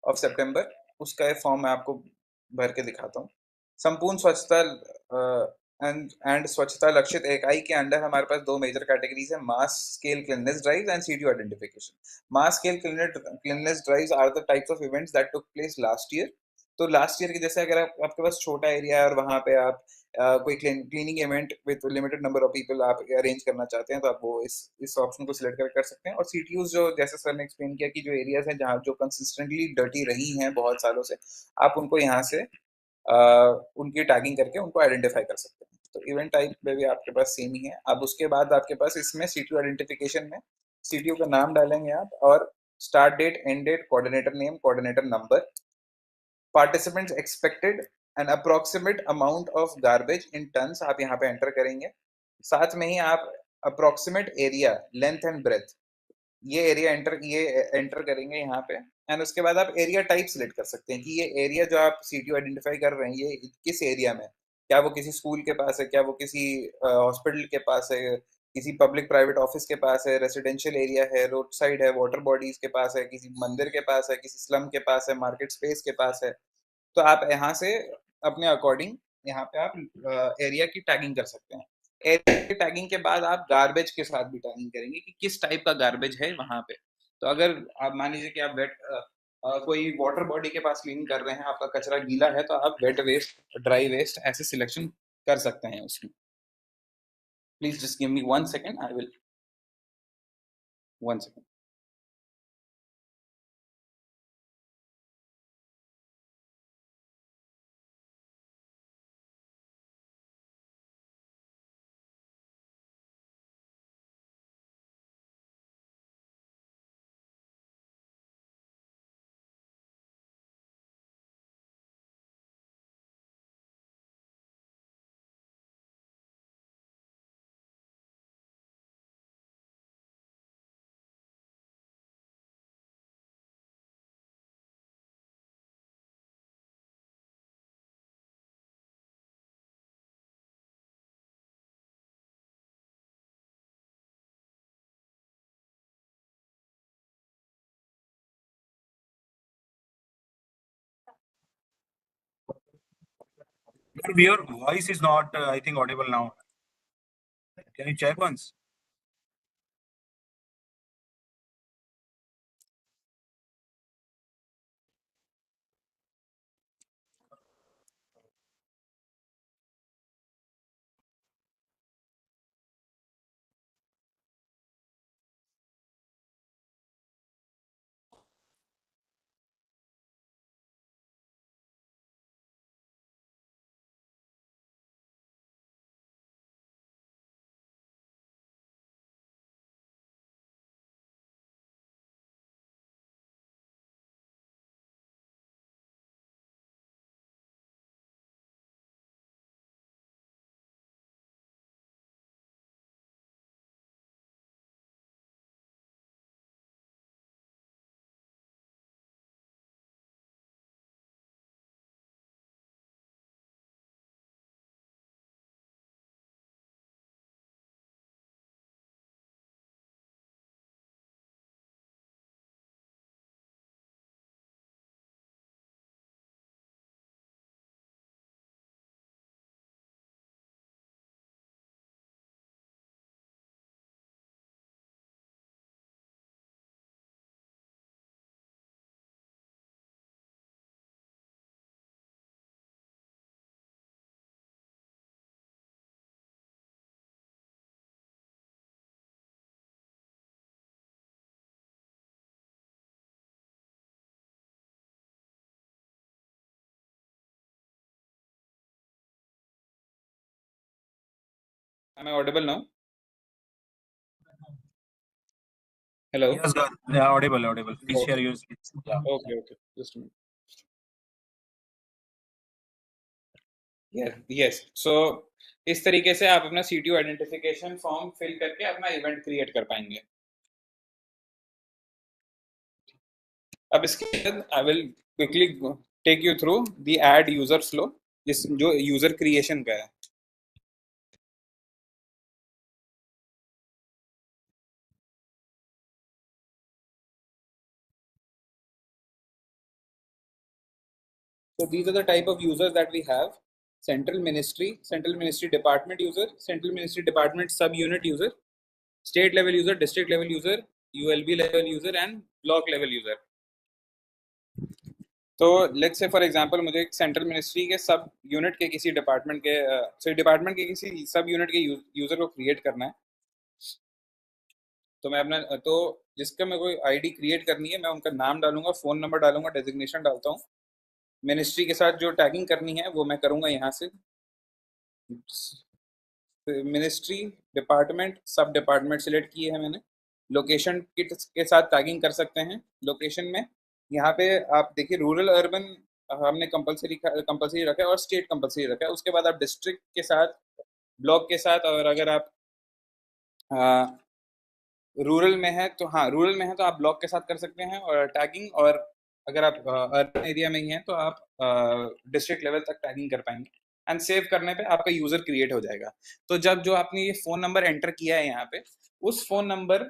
[SPEAKER 3] of सितंबर, उसका फॉर्म मैं आपको भर के दिखाता हूँ। संपूर्ण स्वच्छता एंड स्वच्छता लक्षित इकाई के अंडर हमारे पास दो मेजर कैटेगरीज है, mass scale cleanness drives and CTU identification. Mass scale cleanness drives are the types of events that took place last year. तो लास्ट ईयर के जैसे अगर आपके पास छोटा एरिया है और वहां पे आप कोई cleaning event with limited number of people आप अरेंज करना चाहते हैं, तो आप वो इस ऑप्शन को सिलेक्ट कर सकते हैं। और CTUs जो जैसे सर ने एक्सप्लेन किया कि जो एरियाज हैं जहाँ जो कंसिस्टेंटली डर्टी रही हैं बहुत सालों से, आप उनको यहाँ से उनकी टैगिंग करके उनको आइडेंटिफाई कर सकते हैं। तो इवेंट टाइप में भी आपके पास सेम ही है। अब उसके बाद आपके पास इसमें CTU आइडेंटिफिकेशन में CTU का नाम डालेंगे आप और start date, end date, coordinator name, coordinator number, participants expected an approximate amount of garbage in tons आप यहाँ पे एंटर करेंगे। साथ में ही आप approximate area, length and breadth, ये एंटर करेंगे यहाँ पे। एंड उसके बाद आप एरिया टाइप सिलेक्ट कर सकते हैं कि ये एरिया जो आप CTU आइडेंटिफाई कर रहे हैं ये किस एरिया में, क्या वो किसी स्कूल के पास है, क्या वो किसी हॉस्पिटल के पास है, किसी पब्लिक प्राइवेट ऑफिस के पास है, रेसिडेंशियल एरिया है, रोड साइड है, वाटर बॉडीज के पास है, किसी मंदिर के पास है, किसी स्लम के पास है, मार्केट स्पेस के पास है। तो आप यहाँ से अपने अकॉर्डिंग यहाँ पे आप एरिया की टैगिंग कर सकते हैं। एरिया की टैगिंग के बाद आप गार्बेज के साथ भी टैगिंग करेंगे कि किस टाइप का गार्बेज है वहां पे। तो अगर आप मान लीजिए कि आप कोई वाटर बॉडी के पास क्लीन कर रहे हैं, आपका कचरा गीला है, तो आप वेट वेस्ट, ड्राई वेस्ट ऐसे सिलेक्शन कर सकते हैं उसमें। Please just give me 1 second, I will 1 second।
[SPEAKER 2] Your voice is not, I think, audible now. Can you check once?
[SPEAKER 3] Am I audible now? Hello.
[SPEAKER 2] Yes, sir. Yeah, audible. Please
[SPEAKER 3] Okay.
[SPEAKER 2] share your screen. Yeah.
[SPEAKER 3] Okay. Just a minute. Yes. So इस तरीके से आप अपना CTO identification form fill करके अपना event create कर पाएंगे। अब इसके बाद I will quickly take you through the add user flow, जो यूजर क्रिएशन का है। So these are the type of users that we have: central ministry department user, central ministry department sub-unit user, state level user, district level user, ULB level user and block level user. तो let's say for example मुझे एक central ministry के सब unit के किसी department के किसी सब यूनिट के यूजर को क्रिएट करना है। तो मैं अपना जिसका मैं कोई आईडी क्रिएट करनी है, मैं उनका नाम डालूंगा, फोन नंबर डालूंगा, डेजिग्नेशन डालता हूँ। मिनिस्ट्री के साथ जो टैगिंग करनी है वो मैं करूंगा यहाँ से, मिनिस्ट्री, डिपार्टमेंट, सब डिपार्टमेंट सिलेक्ट किए हैं मैंने। लोकेशन के साथ टैगिंग कर सकते हैं। लोकेशन में यहाँ पे आप देखिए रूरल अर्बन हमने कंपलसरी रखा है और स्टेट कंपलसरी रखा है। उसके बाद आप डिस्ट्रिक्ट के साथ, ब्लॉक के साथ, और अगर आप रूरल में है तो रूरल में है तो आप ब्लॉक के साथ कर सकते हैं और टैगिंग, और अगर आप अर्बन एरिया में ही हैं तो आप डिस्ट्रिक्ट लेवल तक टैगिंग कर पाएंगे। एंड सेव करने पे आपका यूजर क्रिएट हो जाएगा। तो जो आपने ये फोन नंबर एंटर किया है यहाँ पे, उस फोन नंबर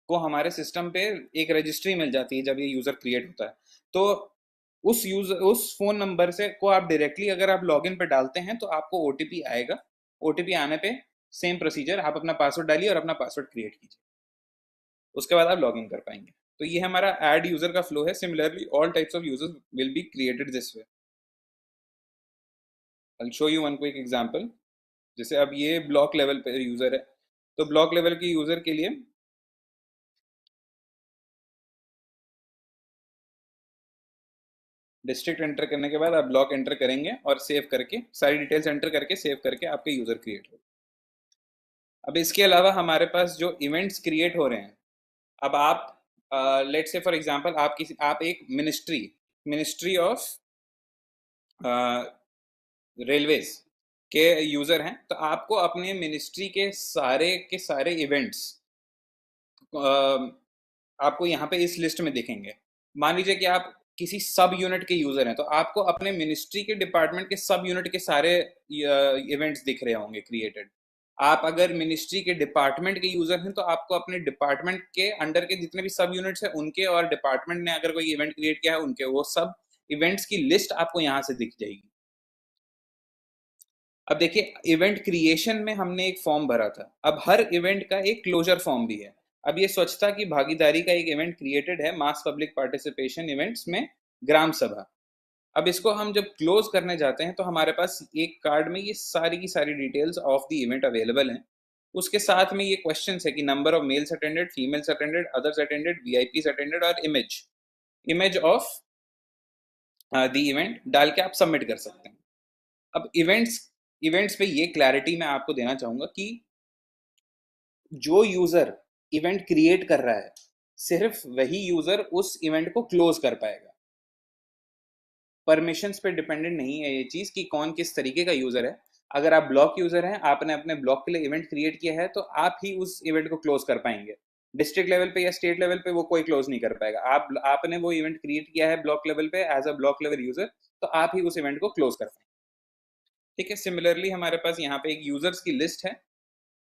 [SPEAKER 3] को हमारे सिस्टम पे एक रजिस्ट्री मिल जाती है जब ये यूजर क्रिएट होता है। तो उस फोन नंबर से को आप डायरेक्टली अगर आप लॉगिन पे डालते हैं तो आपको ओटीपी आएगा। ओटीपी आने पे सेम प्रोसीजर, आप अपना पासवर्ड डालिए और अपना पासवर्ड क्रिएट कीजिए, उसके बाद आप लॉगिन कर पाएंगे। तो ये हमारा ऐड यूजर का फ्लो है। Similarly all types of users will be created this way. I'll show you one quick example। जैसे अब ये ब्लॉक लेवल पे यूजर है, तो ब्लॉक लेवल के यूजर के लिए डिस्ट्रिक्ट एंटर करने के बाद आप ब्लॉक एंटर करेंगे और सेव करके सारी डिटेल्स एंटर करके सेव करके आपके यूजर क्रिएट हो। अब इसके अलावा हमारे पास जो इवेंट्स क्रिएट हो रहे हैं, अब आप लेट्स से फॉर एग्जांपल आप एक मिनिस्ट्री ऑफ रेलवेज के यूजर हैं, तो आपको अपने मिनिस्ट्री के सारे इवेंट्स आपको यहाँ पे इस लिस्ट में दिखेंगे। मान लीजिए कि आप किसी सब यूनिट के यूजर हैं, तो आपको अपने मिनिस्ट्री के डिपार्टमेंट के सब यूनिट के सारे इवेंट्स दिख रहे होंगे क्रिएटेड। आप अगर मिनिस्ट्री के डिपार्टमेंट के यूजर हैं तो आपको अपने डिपार्टमेंट के अंडर के जितने भी सब यूनिट्स हैं उनके, और डिपार्टमेंट ने अगर कोई इवेंट क्रिएट किया है उनके, वो सब इवेंट्स की लिस्ट आपको यहाँ से दिख जाएगी। अब देखिए, इवेंट क्रिएशन में हमने एक फॉर्म भरा था, अब हर इवेंट का एक क्लोजर फॉर्म भी है। अब ये स्वच्छता की भागीदारी का एक इवेंट क्रिएटेड है, मास पब्लिक पार्टिसिपेशन इवेंट्स में ग्राम सभा। अब इसको हम जब क्लोज करने जाते हैं तो हमारे पास एक कार्ड में ये सारी की सारी details of the event available हैं। उसके साथ में ये क्वेश्चंस है कि number of males attended, females attended, others attended, VIPs attended और इमेज ऑफ द इवेंट डाल के आप सबमिट कर सकते हैं। अब इवेंट्स पे ये क्लैरिटी मैं आपको देना चाहूंगा कि जो यूजर इवेंट क्रिएट कर रहा है सिर्फ वही यूजर उस इवेंट को क्लोज कर पाएगा। परमिशंस पे डिपेंडेंट नहीं है ये चीज कि कौन किस तरीके का यूजर है। अगर आप ब्लॉक यूजर हैं, आपने अपने ब्लॉक के लिए इवेंट क्रिएट किया है, तो आप ही उस इवेंट को क्लोज कर पाएंगे। डिस्ट्रिक्ट लेवल पे या स्टेट लेवल पे वो कोई क्लोज नहीं कर पाएगा। आपने वो इवेंट क्रिएट किया है ब्लॉक लेवल पे as a block level user, तो आप ही उस इवेंट को क्लोज कर पाएंगे। ठीक है। सिमिलरली हमारे पास यहाँ पे एक यूजर्स की लिस्ट है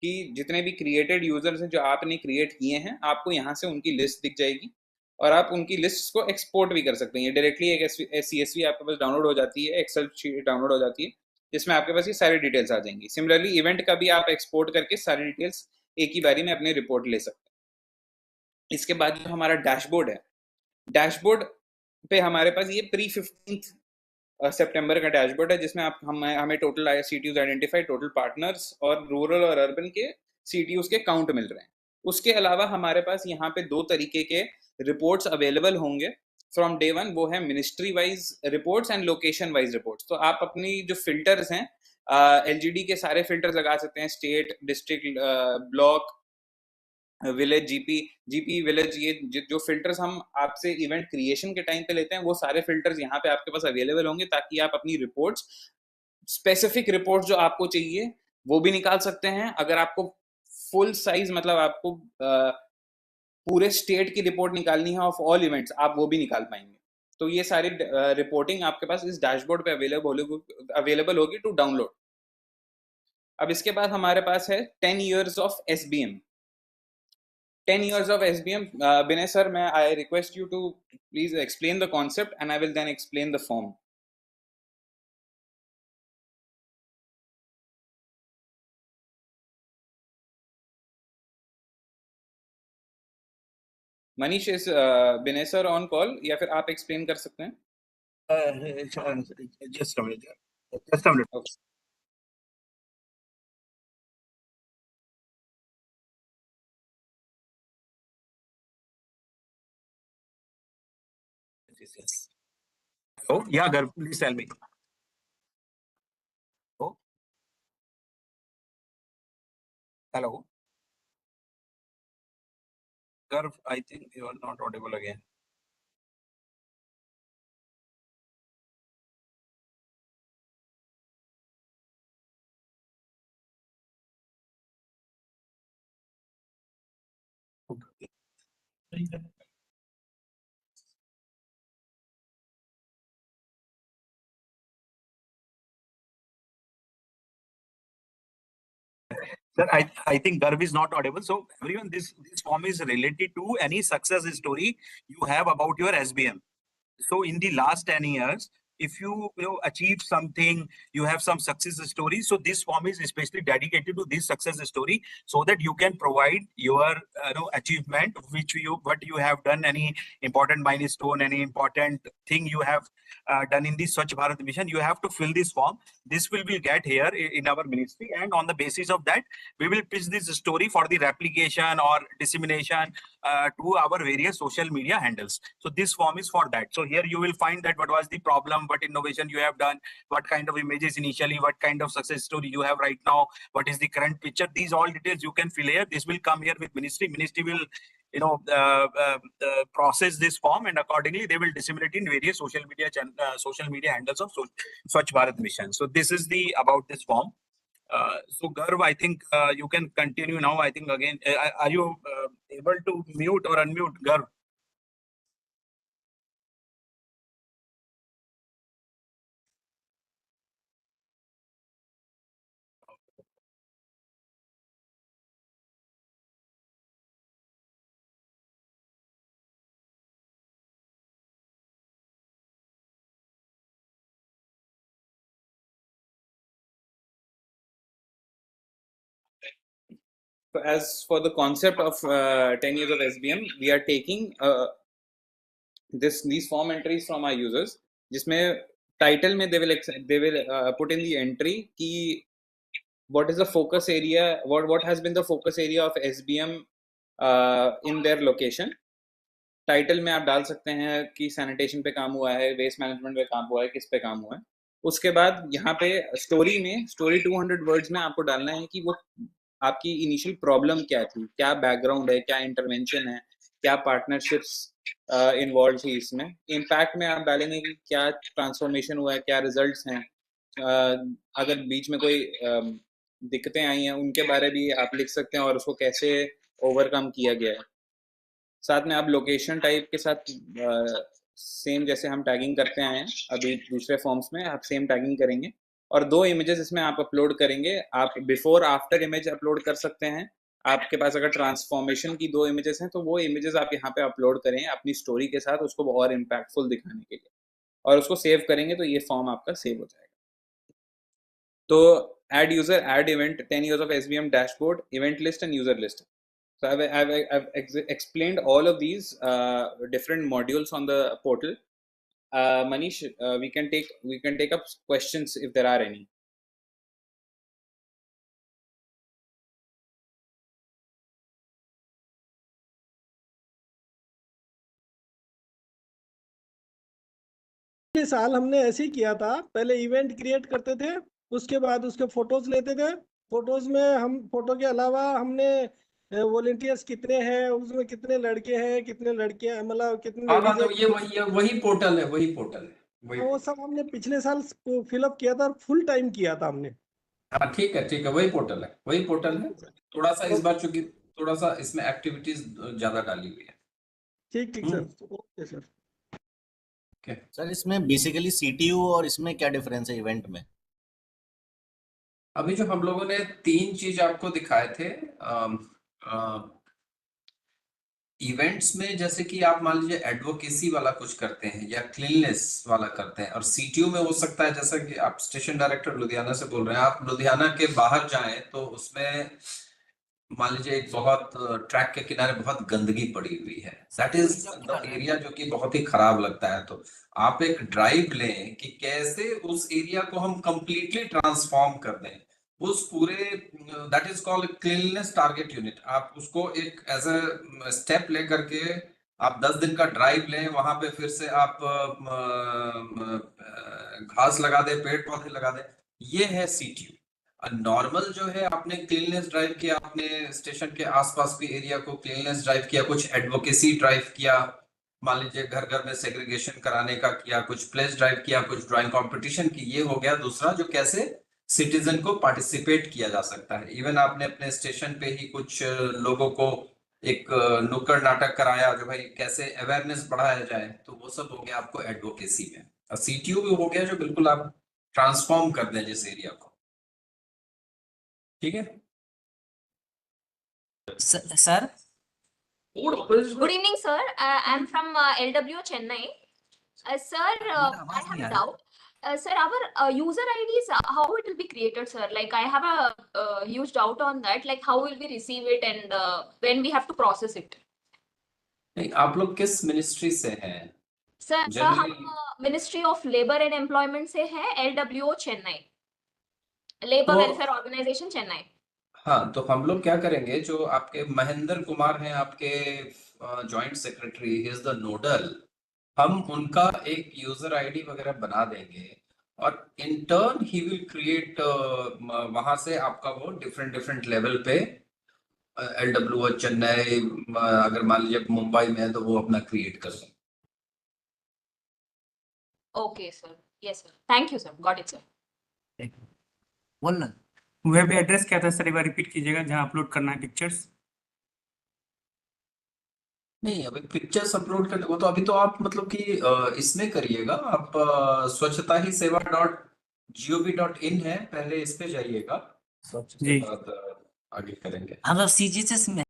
[SPEAKER 3] कि जितने भी क्रिएटेड यूजर्स हैं जो आपने क्रिएट किए हैं, आपको यहाँ से उनकी लिस्ट दिख जाएगी और आप उनकी लिस्ट को एक्सपोर्ट भी कर सकते हैं। डायरेक्टली एक CSV आपके पास डाउनलोड हो जाती है, एक्सेल शीट डाउनलोड हो जाती है, जिसमें आपके पास ये सारी डिटेल्स आ जाएंगी। सिमिलरली इवेंट का भी आप एक्सपोर्ट करके सारी डिटेल्स एक ही बारी में अपने रिपोर्ट ले सकते हैं। इसके बाद जो हमारा डैशबोर्ड है, डैशबोर्ड पे हमारे पास ये प्री 15 सितंबर का डैशबोर्ड है, जिसमें हमें total CTUs identify, total partners और रूरल और अर्बन के CTUs के काउंट मिल रहे हैं। उसके अलावा हमारे पास यहाँ पे 2 तरीके के रिपोर्ट्स अवेलेबल होंगे फ्रॉम डे 1, वो है ministry wise reports and location wise reports. तो आप अपनी जो फिल्टर्स हैं LGD के सारे फिल्टर्स लगा सकते हैं, state, district, block, village, GP village, ये जो फिल्टर्स हम आपसे इवेंट क्रिएशन के टाइम पे लेते हैं वो सारे फिल्टर्स यहाँ पे आपके पास अवेलेबल होंगे, ताकि आप अपनी रिपोर्ट्स, स्पेसिफिक रिपोर्ट्स जो आपको चाहिए वो भी निकाल सकते हैं। अगर आपको फुल साइज मतलब आपको पूरे स्टेट की रिपोर्ट निकालनी है ऑफ ऑल इवेंट्स, आप वो भी निकाल पाएंगे। तो ये सारी रिपोर्टिंग आपके पास इस डैशबोर्ड पे अवेलेबल होगी टू डाउनलोड। अब इसके बाद हमारे पास है 10 years of SBM। 10 years of SBM, Binay sir, I request you to please explain the concept and I will then explain the form. Manish, is Binay sir on call या फिर आप explain कर सकते हैं?
[SPEAKER 2] Just a minute. Just a minute.
[SPEAKER 3] Okay.
[SPEAKER 2] Yes. Hello. Yeah, Garv, please tell me. Oh. Hello. Garv, I think you are not audible again. Sir, I think Garv is not audible. So everyone, this form is related to any success story you have about your SBM. So in the last 10 years, if you achieve something, you have some success story. So this form is especially dedicated to this success story, so that you can provide your achievement, what you have done, any important milestone, any important thing you have done in the Swachh Bharat mission. You have to fill this form. This will be get here in our ministry, and on the basis of that, we will pitch this story for the replication or dissemination to our various social media handles. So this form is for that. So here you will find that what was the problem, what innovation you have done, what kind of images initially, what kind of success story you have right now, what is the current picture. These all details you can fill here. This will come here with ministry. Ministry will process this form, and accordingly they will disseminate in various social media handles of Swachh Bharat mission. So this is the about this form. So Garv, I think you can continue now. I think again, are you able to mute or unmute, Garv?
[SPEAKER 3] So as for the concept of 10 years of SBM, we are taking these form entries from our users, जिसमें title में they will put in the entry कि what is the focus area, what has been the focus area of SBM in their location. Title में आप डाल सकते हैं कि sanitation पे काम हुआ है, वेस्ट मैनेजमेंट पे काम हुआ है, किस पे काम हुआ है। उसके बाद यहाँ पे स्टोरी 200 वर्ड्स में आपको डालना है कि वो आपकी इनिशियल प्रॉब्लम क्या थी, क्या बैकग्राउंड है, क्या इंटरवेंशन है, क्या पार्टनरशिप्स इन्वॉल्व थी इसमें। इम्पैक्ट में आप डालेंगे कि क्या ट्रांसफॉर्मेशन हुआ है, क्या रिजल्ट्स हैं, अगर बीच में कोई दिक्कतें आई हैं उनके बारे भी आप लिख सकते हैं और उसको कैसे ओवरकम किया गया है। साथ में आप लोकेशन टाइप के साथ सेम जैसे हम टैगिंग करते हैं अभी दूसरे फॉर्म्स में, आप सेम टैगिंग करेंगे और 2 इमेजेस इसमें आप अपलोड करेंगे। आप बिफोर आफ्टर इमेज अपलोड कर सकते हैं। आपके पास अगर ट्रांसफॉर्मेशन की 2 इमेजेस हैं तो वो इमेजेस आप यहाँ पे अपलोड करें अपनी स्टोरी के साथ, उसको और इम्पैक्टफुल दिखाने के लिए, और उसको सेव करेंगे तो ये फॉर्म आपका सेव हो जाएगा। तो add user, add event, 10 years of SBM dashboard, event list and user list. So I've explained all of these different modules on the portal. Manish, we can take up questions if there are any.
[SPEAKER 13] पिछले साल हमने ऐसे ही किया था, पहले event create करते थे, उसके बाद उसके फोटोज लेते गए। फोटोज में हम फोटो के अलावा हमने वॉलेंटियर्स कितने हैं, उसमें कितने लड़के हैं, कितने लड़कियां हैं, मतलब कितने
[SPEAKER 1] हाँ
[SPEAKER 13] लेडीज
[SPEAKER 1] तो
[SPEAKER 13] हैं,
[SPEAKER 1] ये वही पोर्टल है, वही पोर्टल है, वही
[SPEAKER 13] वो सब हमने पिछले साल फिलअप किया था और फुल टाइम किया था हमने।
[SPEAKER 1] हाँ ठीक है, वही पोर्टल है, वही पोर्टल है। थोड़ा सा इस बार चूंकि थोड़ा सा इसमें एक्टिविटीज ज्यादा डाली हुई है।
[SPEAKER 13] ठीक ठीक सर, ओके सर।
[SPEAKER 6] सर इसमें बेसिकली सीटीयू और इसमें क्या डिफरेंस है इवेंट में?
[SPEAKER 1] अभी जो हम लोगों ने 3 चीज आपको दिखाए थे इवेंट्स में, जैसे कि आप मान लीजिए एडवोकेसी वाला कुछ करते हैं या क्लीननेस वाला करते हैं, और सीटीयू में हो सकता है जैसा कि आप स्टेशन डायरेक्टर लुधियाना से बोल रहे हैं, आप लुधियाना के बाहर जाएं तो उसमें मान लीजिए एक बहुत ट्रैक के किनारे बहुत गंदगी पड़ी हुई है, दैट इज द एरिया जो कि बहुत ही खराब लगता है। तो आप एक ड्राइव लें कि कैसे उस एरिया को हम कंप्लीटली ट्रांसफॉर्म कर दें, उस पूरे, that is called cleanness target unit. आप उसको एक एज अ स्टेप लेकर के आप 10 दिन का ड्राइव लें, वहां पे फिर से आप घास लगा दे, पेड़ पौधे लगा दे, ये है सीटीयू। नॉर्मल जो है आपने क्लीननेस ड्राइव किया, आपने स्टेशन के आसपास के एरिया को क्लीननेस ड्राइव किया, कुछ एडवोकेसी ड्राइव किया, मान लीजिए घर घर में सेग्रीगेशन कराने का किया, कुछ प्लेस ड्राइव किया, कुछ ड्राइंग कंपटीशन की, ये हो गया दूसरा जो कैसे सिटीजन को पार्टिसिपेट किया जा सकता है। इवन आपने अपने स्टेशन पे ही कुछ लोगों को एक नुक्कड़ नाटक कराया जो भाई कैसे अवेयरनेस बढ़ाया जाए, तो वो सब हो गया आपको एडवोकेसी में। और सीटीयू भी हो गया जो बिल्कुल आप ट्रांसफॉर्म कर दें जिस एरिया को, ठीक है
[SPEAKER 10] sir.
[SPEAKER 18] Good evening, sir. I'm from LW Chennai. Sir, I have a doubt. Sir, our user IDs, how it will be created, sir? Like, I have a huge doubt on that. Like, how will we receive it and when we have to process it?
[SPEAKER 1] नहीं, आप लोग किस ministry से हैं?
[SPEAKER 18] Sir,
[SPEAKER 1] Generally-
[SPEAKER 18] हम ministry of labour and employment से है, LWO Chennai, labour
[SPEAKER 1] तो-
[SPEAKER 18] वेलफेयर ऑर्गेनाइजेशन चेन्नई।
[SPEAKER 1] हाँ, तो हम लोग क्या करेंगे, जो आपके महेंद्र कुमार हैं आपके joint secretary, he is the nodal, हम उनका एक यूजर आईडी वगैरह बना देंगे और in turn he will create, वहां से आपका वो डिफरेंट लेवल पे LWO चेन्नई, अगर मान लीजिए मुंबई में है तो वो अपना क्रिएट कर दें।
[SPEAKER 18] Okay sir, yes sir, thank you sir, got it sir.
[SPEAKER 10] बोलना
[SPEAKER 23] वेब एड्रेस क्या था सर, एक बार रिपीट कीजिएगा जहां अपलोड करना है पिक्चर्स।
[SPEAKER 1] नहीं, अभी पिक्चर्स अपलोड करने को तो अभी तो आप मतलब कि इसमें करिएगा आप, स्वच्छता ही सेवा .gov.in है, पहले इस पे जाइएगा,
[SPEAKER 23] जी।
[SPEAKER 1] बाद आगे करेंगे।
[SPEAKER 10] हम लोग CGHS में